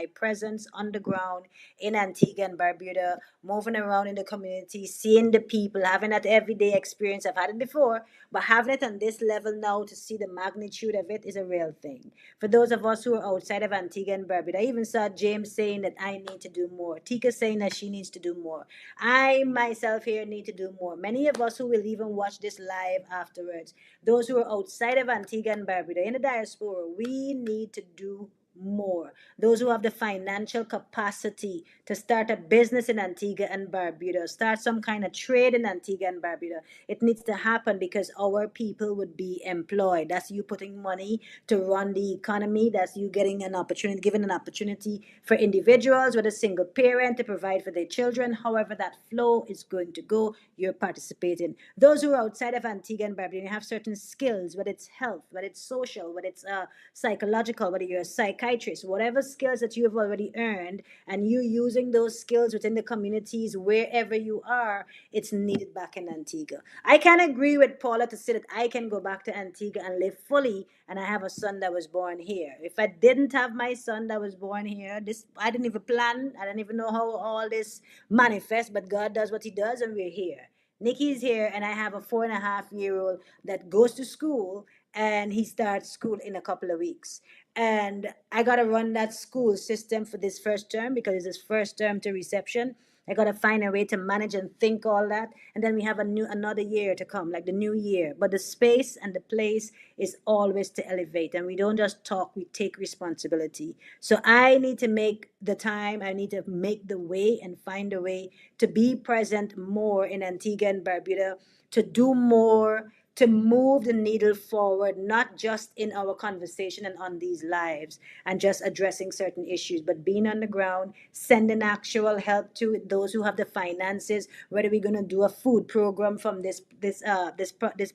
on the ground in Antigua and Barbuda, moving around in the community, seeing the people, having that everyday experience. I've had it before, but having it on this level now to see the magnitude of it is a real thing. For those of us who are outside of Antigua and Barbuda, I even saw James saying that I need to do more. Tika saying that she needs to do more. I myself here need to do more. Many of us who will even watch this live afterwards, those who are outside of Antigua and Barbuda in the diaspora, we need to do more. Those who have the financial capacity to start a business in Antigua and Barbuda, start some kind of trade in Antigua and Barbuda. It needs to happen because our people would be employed. That's you putting money to run the economy. That's you getting an opportunity, giving an opportunity for individuals with a single parent to provide for their children. However, that flow is going to go, you're participating. Those who are outside of Antigua and Barbuda, you have certain skills, whether it's health, whether it's social, whether it's psychological, whether you're a psychiatrist, whatever skills that you have already earned, and you using those skills within the communities wherever you are, it's needed back in Antigua. I can agree with Paula to say that I can go back to Antigua and live fully, and I have a son that was born here. If I didn't have my son that was born here, this I didn't even plan. I didn't even know how all this manifests, but God does what He does, and we're here. Nikki's here, and I have a 4.5 year old that goes to school, and he starts school in a couple of weeks. And I gotta run that school system for this first term because it's his first term to reception. I gotta find a way to manage and think all that, and then we have another year to come, like the new year. But the space and the place is always to elevate, and we don't just talk; we take responsibility. So I need to make the time. I need to make the way and find a way to be present more in Antigua and Barbuda, to do more, to move the needle forward, not just in our conversation and on these lives and just addressing certain issues, but being on the ground, sending actual help to those who have the finances. Whether we're going to do a food program from this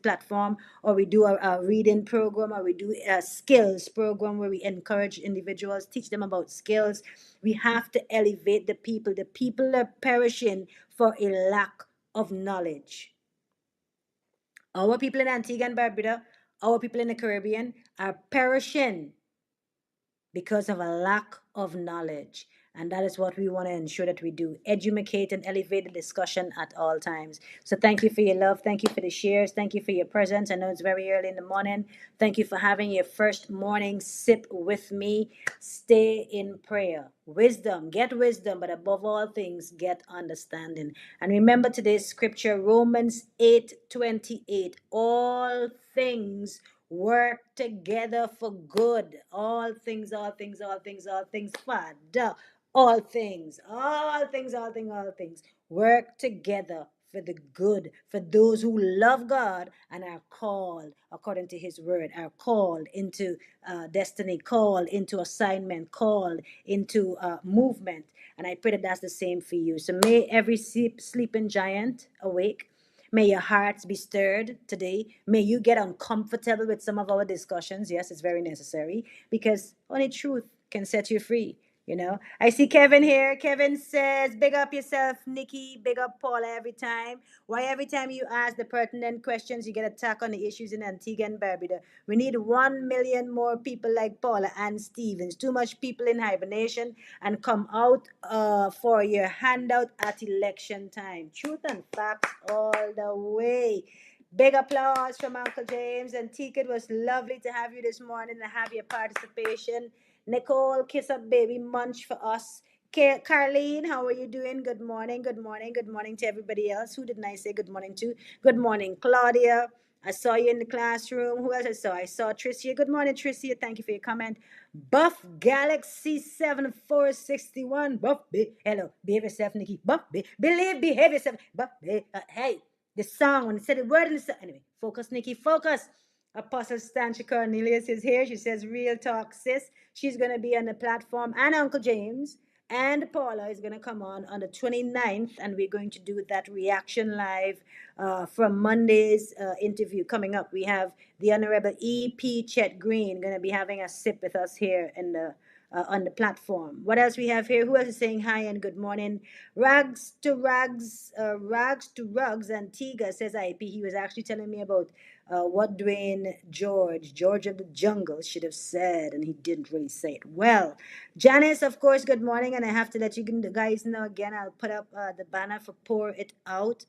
platform, or we do a reading program, or we do a skills program where we encourage individuals, teach them about skills. We have to elevate the people. The people are perishing for a lack of knowledge. Our people in Antigua and Barbuda, our people in the Caribbean are perishing because of a lack of knowledge. And that is what we want to ensure that we do. Educate and elevate the discussion at all times. So thank you for your love. Thank you for the shares. Thank you for your presence. I know it's very early in the morning. Thank you for having your first morning sip with me. Stay in prayer. Wisdom, get wisdom, but above all things, get understanding. And remember today's scripture, Romans 8:28. All things work together for good. All things, all things, all things, all things, Father. All things, all things, all things, all things work together for the good, for those who love God and are called according to his word, are called into destiny, called into assignment, called into movement. And I pray that that's the same for you. So may every sleeping giant awake. May your hearts be stirred today. May you get uncomfortable with some of our discussions. Yes, it's very necessary because only truth can set you free. You know, I see Kevin here. Kevin says, big up yourself, Nikki. Big up Paula every time. Why every time you ask the pertinent questions, you get attacked on the issues in Antigua and Barbuda? We need 1 million more people like Paula and Stevens. Too much people in hibernation and come out for your handout at election time. Truth and facts all the way. Big applause from Uncle James and Tika. It was lovely to have you this morning and have your participation. Nicole, kiss up baby munch for us. Carlene, how are you doing? Good morning, good morning, good morning to everybody else. Who didn't I say good morning to? Good morning, Claudia. I saw you in the classroom. Who else I saw? I saw Tricia. Good morning, Tricia. Thank you for your comment. Buff Galaxy 7461. Buff, hello, behave yourself, Nikki. Buff, behave yourself. Buff, hey, the song, when it said the word in the song. Anyway, focus, Nikki, focus. Apostle Stanchi Cornelius is here. She says, real talk, sis. She's going to be on the platform. And Uncle James and Paula is going to come on the 29th. And we're going to do that reaction live from Monday's interview coming up. We have the Honorable E.P. Chet Green going to be having a sip with us here in the on the platform. What else we have here? Who else is saying hi and good morning? Rags to Rugs, Antigua says IP. He was actually telling me about what Dwayne George of the Jungle, should have said, and he didn't really say it well. Janice, of course, good morning, and I have to let you guys know again. I'll put up the banner for Pour It Out.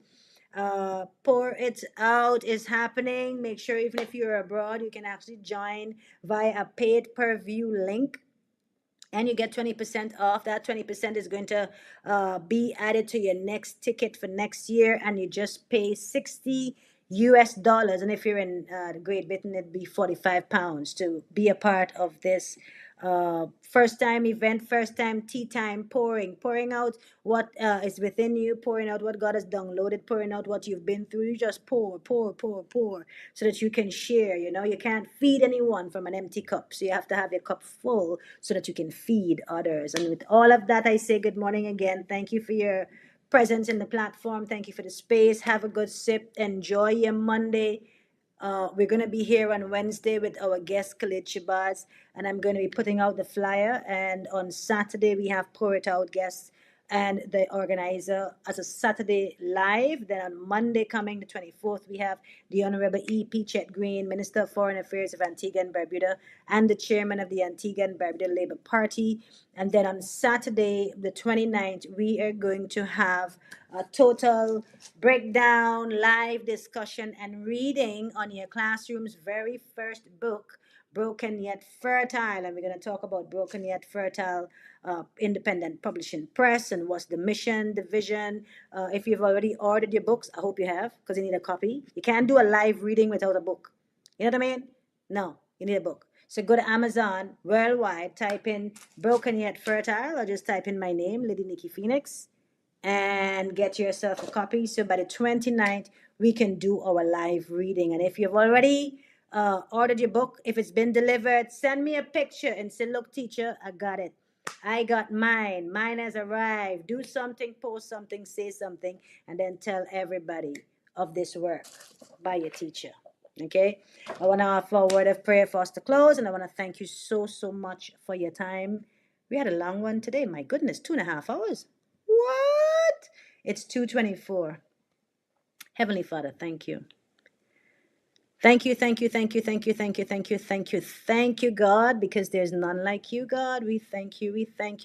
Pour It Out is happening. Make sure even if you're abroad, you can actually join via a paid per view link and you get 20% off. That 20% is going to be added to your next ticket for next year, and you just pay 60 US dollars. And if you're in Great Britain, it'd be 45 pounds to be a part of this first time event, first time tea time, pouring out what is within you, pouring out what God has downloaded, pouring out what you've been through. You just pour so that you can share. You know, you can't feed anyone from an empty cup, so you have to have your cup full so that you can feed others. And with all of that, I say good morning again. Thank you for your presence in the platform. Thank you for the space. Have a good sip. Enjoy your Monday. We're going to be here on Wednesday with our guest, Khalid Shabazz, and I'm going to be putting out the flyer. And on Saturday, we have Pour It Out guests and the organizer as a Saturday live. Then on Monday coming, the 24th, we have the Honorable E.P. Chet Green, Minister of Foreign Affairs of Antigua and Barbuda, and the chairman of the Antigua and Barbuda Labour Party. And then on Saturday, the 29th, we are going to have a total breakdown, live discussion, and reading on your classroom's very first book, Broken Yet Fertile. And we're going to talk about Broken Yet Fertile independent publishing press and what's the mission, the vision. If you've already ordered your books, I hope you have, because you need a copy. You can't do a live reading without a book. You know what I mean? No, you need a book. So go to Amazon worldwide, type in Broken Yet Fertile, or just type in my name, Lady Nikki Phoenix, and get yourself a copy. So by the 29th, we can do our live reading. And if you've already ordered your book, if it's been delivered, send me a picture and say, look, teacher, I got it. I got mine. Mine has arrived. Do something, post something, say something, and then tell everybody of this work by your teacher. Okay? I want to offer a word of prayer for us to close, and I want to thank you so, so much for your time. We had a long one today. My goodness, 2.5 hours. What? It's 2:24. Heavenly Father, thank you. Thank you, thank you, thank you, thank you, thank you, thank you, thank you, thank you, God, because there's none like you, God. We thank you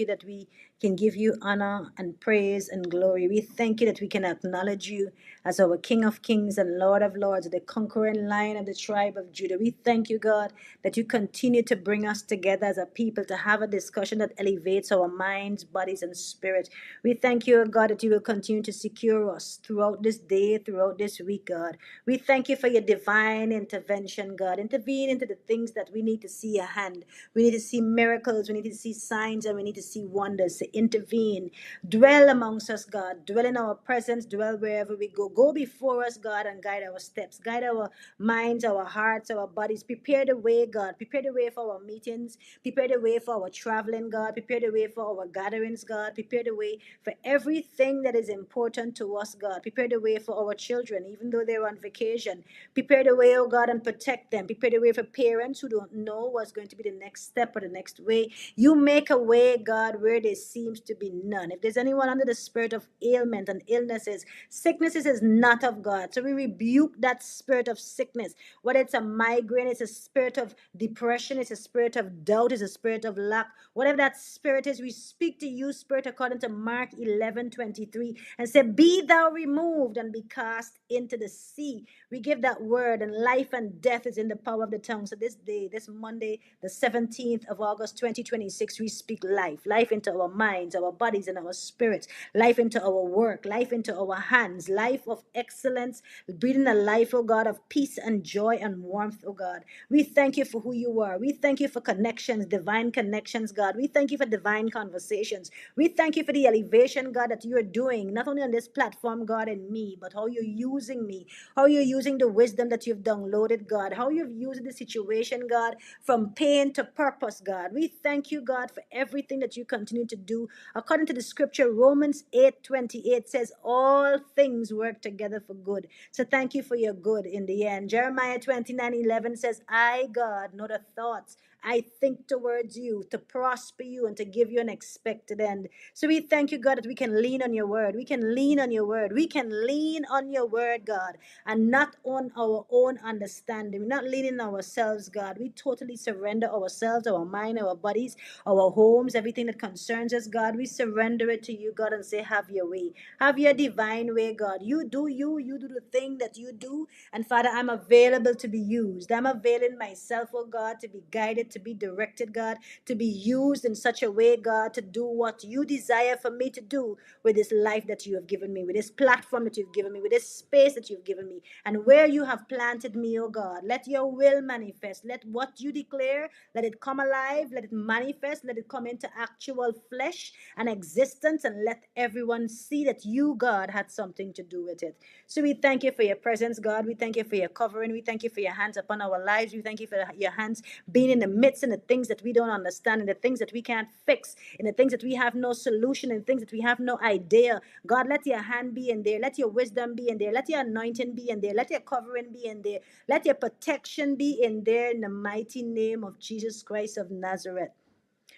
that we can give you honor and praise and glory. We thank you that we can acknowledge you as our King of Kings and Lord of Lords, the conquering Lion of the tribe of Judah. We thank you, God, that you continue to bring us together as a people to have a discussion that elevates our minds, bodies, and spirit. We thank you, God, that you will continue to secure us throughout this day, throughout this week, God. We thank you for your divine intervention, God. Intervene into the things that we need to see a hand. We need to see miracles. We need to see signs, and we need to see wonders. To intervene. Dwell amongst us, God. Dwell in our presence. Dwell wherever we go. Go before us, God, and guide our steps. Guide our minds, our hearts, our bodies. Prepare the way, God. Prepare the way for our meetings. Prepare the way for our traveling, God. Prepare the way for our gatherings, God. Prepare the way for everything that is important to us, God. Prepare the way for our children, even though they're on vacation. Prepare the way, oh God, and protect them. Prepare the way for parents who don't know what's going to be the next step or the next way. You make a way, God, where there seems to be none. If there's anyone under the spirit of ailment and illnesses, sicknesses is not of God. So we rebuke that spirit of sickness. Whether it's a migraine, it's a spirit of depression, it's a spirit of doubt, it's a spirit of lack. Whatever that spirit is, we speak to you, spirit, according to Mark 11:23, and say, be thou removed and be cast into the sea. We give that word, and life and death is in the power of the tongue. So this day, this Monday, the 17th of August 2026, we speak life into our minds, our bodies, and our spirits, life into our work, life into our hands, life of excellence, breathing a life, oh God, of peace and joy and warmth, oh God. We thank you for who you are. We thank you for connections, divine connections, God. We thank you for divine conversations. We thank you for the elevation, God, that you are doing, not only on this platform, God, and me, but how you're using me, how you're using the wisdom that you've downloaded, God, how you've used the situation, God, from pain to purpose, God. We thank you, God, for everything that you continue to do. According to the scripture, Romans 8:28 says, all things work together for good. So thank you for your good in the end. Jeremiah 29:11 says, I, God, know the thoughts I think towards you, to prosper you and to give you an expected end. So we thank you, God, that we can lean on your word. We can lean on your word. We can lean on your word, God, and not on our own understanding. We're not leaning on ourselves, God. We totally surrender ourselves, our mind, our bodies, our homes, everything that concerns us, God. We surrender it to you, God, and say, have your way. Have your divine way, God. You do you. You do the thing that you do. And Father, I'm available to be used. I'm availing myself, oh God, to be guided, to be directed, God, to be used in such a way, God, to do what you desire for me to do with this life that you have given me, with this platform that you've given me, with this space that you've given me, and where you have planted me, oh God. Let your will manifest. Let what you declare, let it come alive, let it manifest, let it come into actual flesh and existence, and let everyone see that you, God, had something to do with it. So we thank you for your presence, God. We thank you for your covering. We thank you for your hands upon our lives. We thank you for your hands being in the midst, in the things that we don't understand, in the things that we can't fix, in the things that we have no solution, in things that we have no idea. God, let your hand be in there. Let your wisdom be in there. Let your anointing be in there. Let your covering be in there. Let your protection be in there, in the mighty name of Jesus Christ of Nazareth.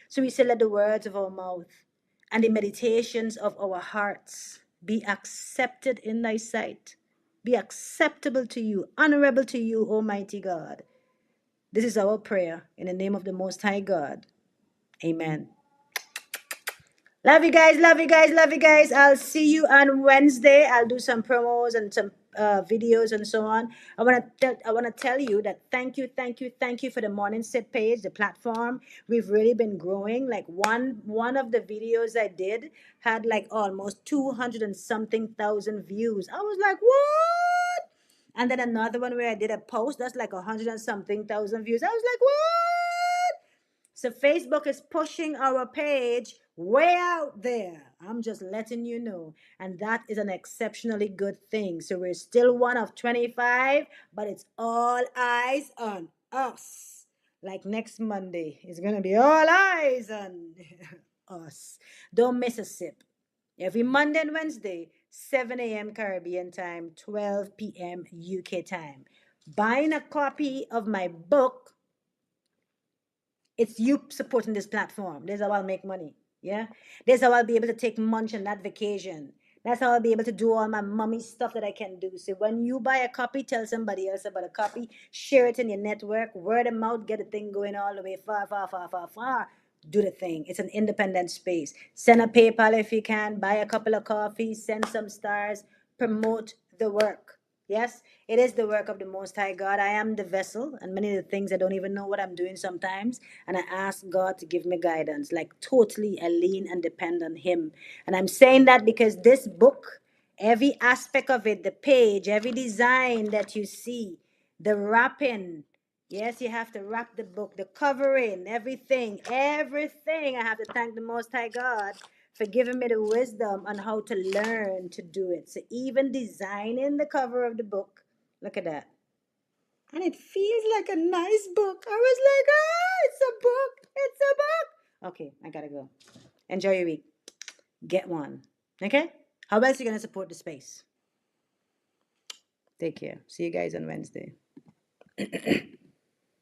So we say, let the words of our mouth and the meditations of our hearts be accepted in thy sight, be acceptable to you, honorable to you, Almighty God. This is our prayer in the name of the Most High God. Amen. Love you guys, love you guys, love you guys. I'll see you on Wednesday. I'll do some promos and some videos and so on. I wanna tell you that thank you for the morning sit page, the platform. We've really been growing. Like one of the videos I did had like almost 200 and something thousand views. I was like, what? And then another one where I did a post that's like 100 and something thousand views. I was like, what? So Facebook is pushing our page way out there. I'm just letting you know. And that is an exceptionally good thing. So we're still one of 25, but it's all eyes on us. Like next Monday, it's going to be all eyes on us. Don't miss a sip. Every Monday and Wednesday, 7 a.m. Caribbean time, 12 p.m. UK time. Buying a copy of my book, it's you supporting this platform. That's how I'll make money. Yeah. That's how I'll be able to take munch on that vacation. That's how I'll be able to do all my mummy stuff that I can do. So when you buy a copy, tell somebody else about a copy, share it in your network, word of mouth, get a thing going all the way far, far, far, far, far. do the thing. It's an independent space. Send a PayPal if you can, buy a couple of coffees, send some stars, promote the work. Yes, it is the work of the Most High God. I am the vessel, and many of the things I don't even know what I'm doing sometimes. And I ask God to give me guidance. Like totally, I lean and depend on Him. And I'm saying that because this book, every aspect of it, the page, every design that you see, the wrapping, yes, you have to wrap the book, the covering, everything, everything. I have to thank the Most High God for giving me the wisdom on how to learn to do it. So even designing the cover of the book, look at that. And it feels like a nice book. I was like, ah, it's a book. It's a book. Okay, I gotta go. Enjoy your week. Get one. Okay? How else are you gonna support the space? Take care. See you guys on Wednesday.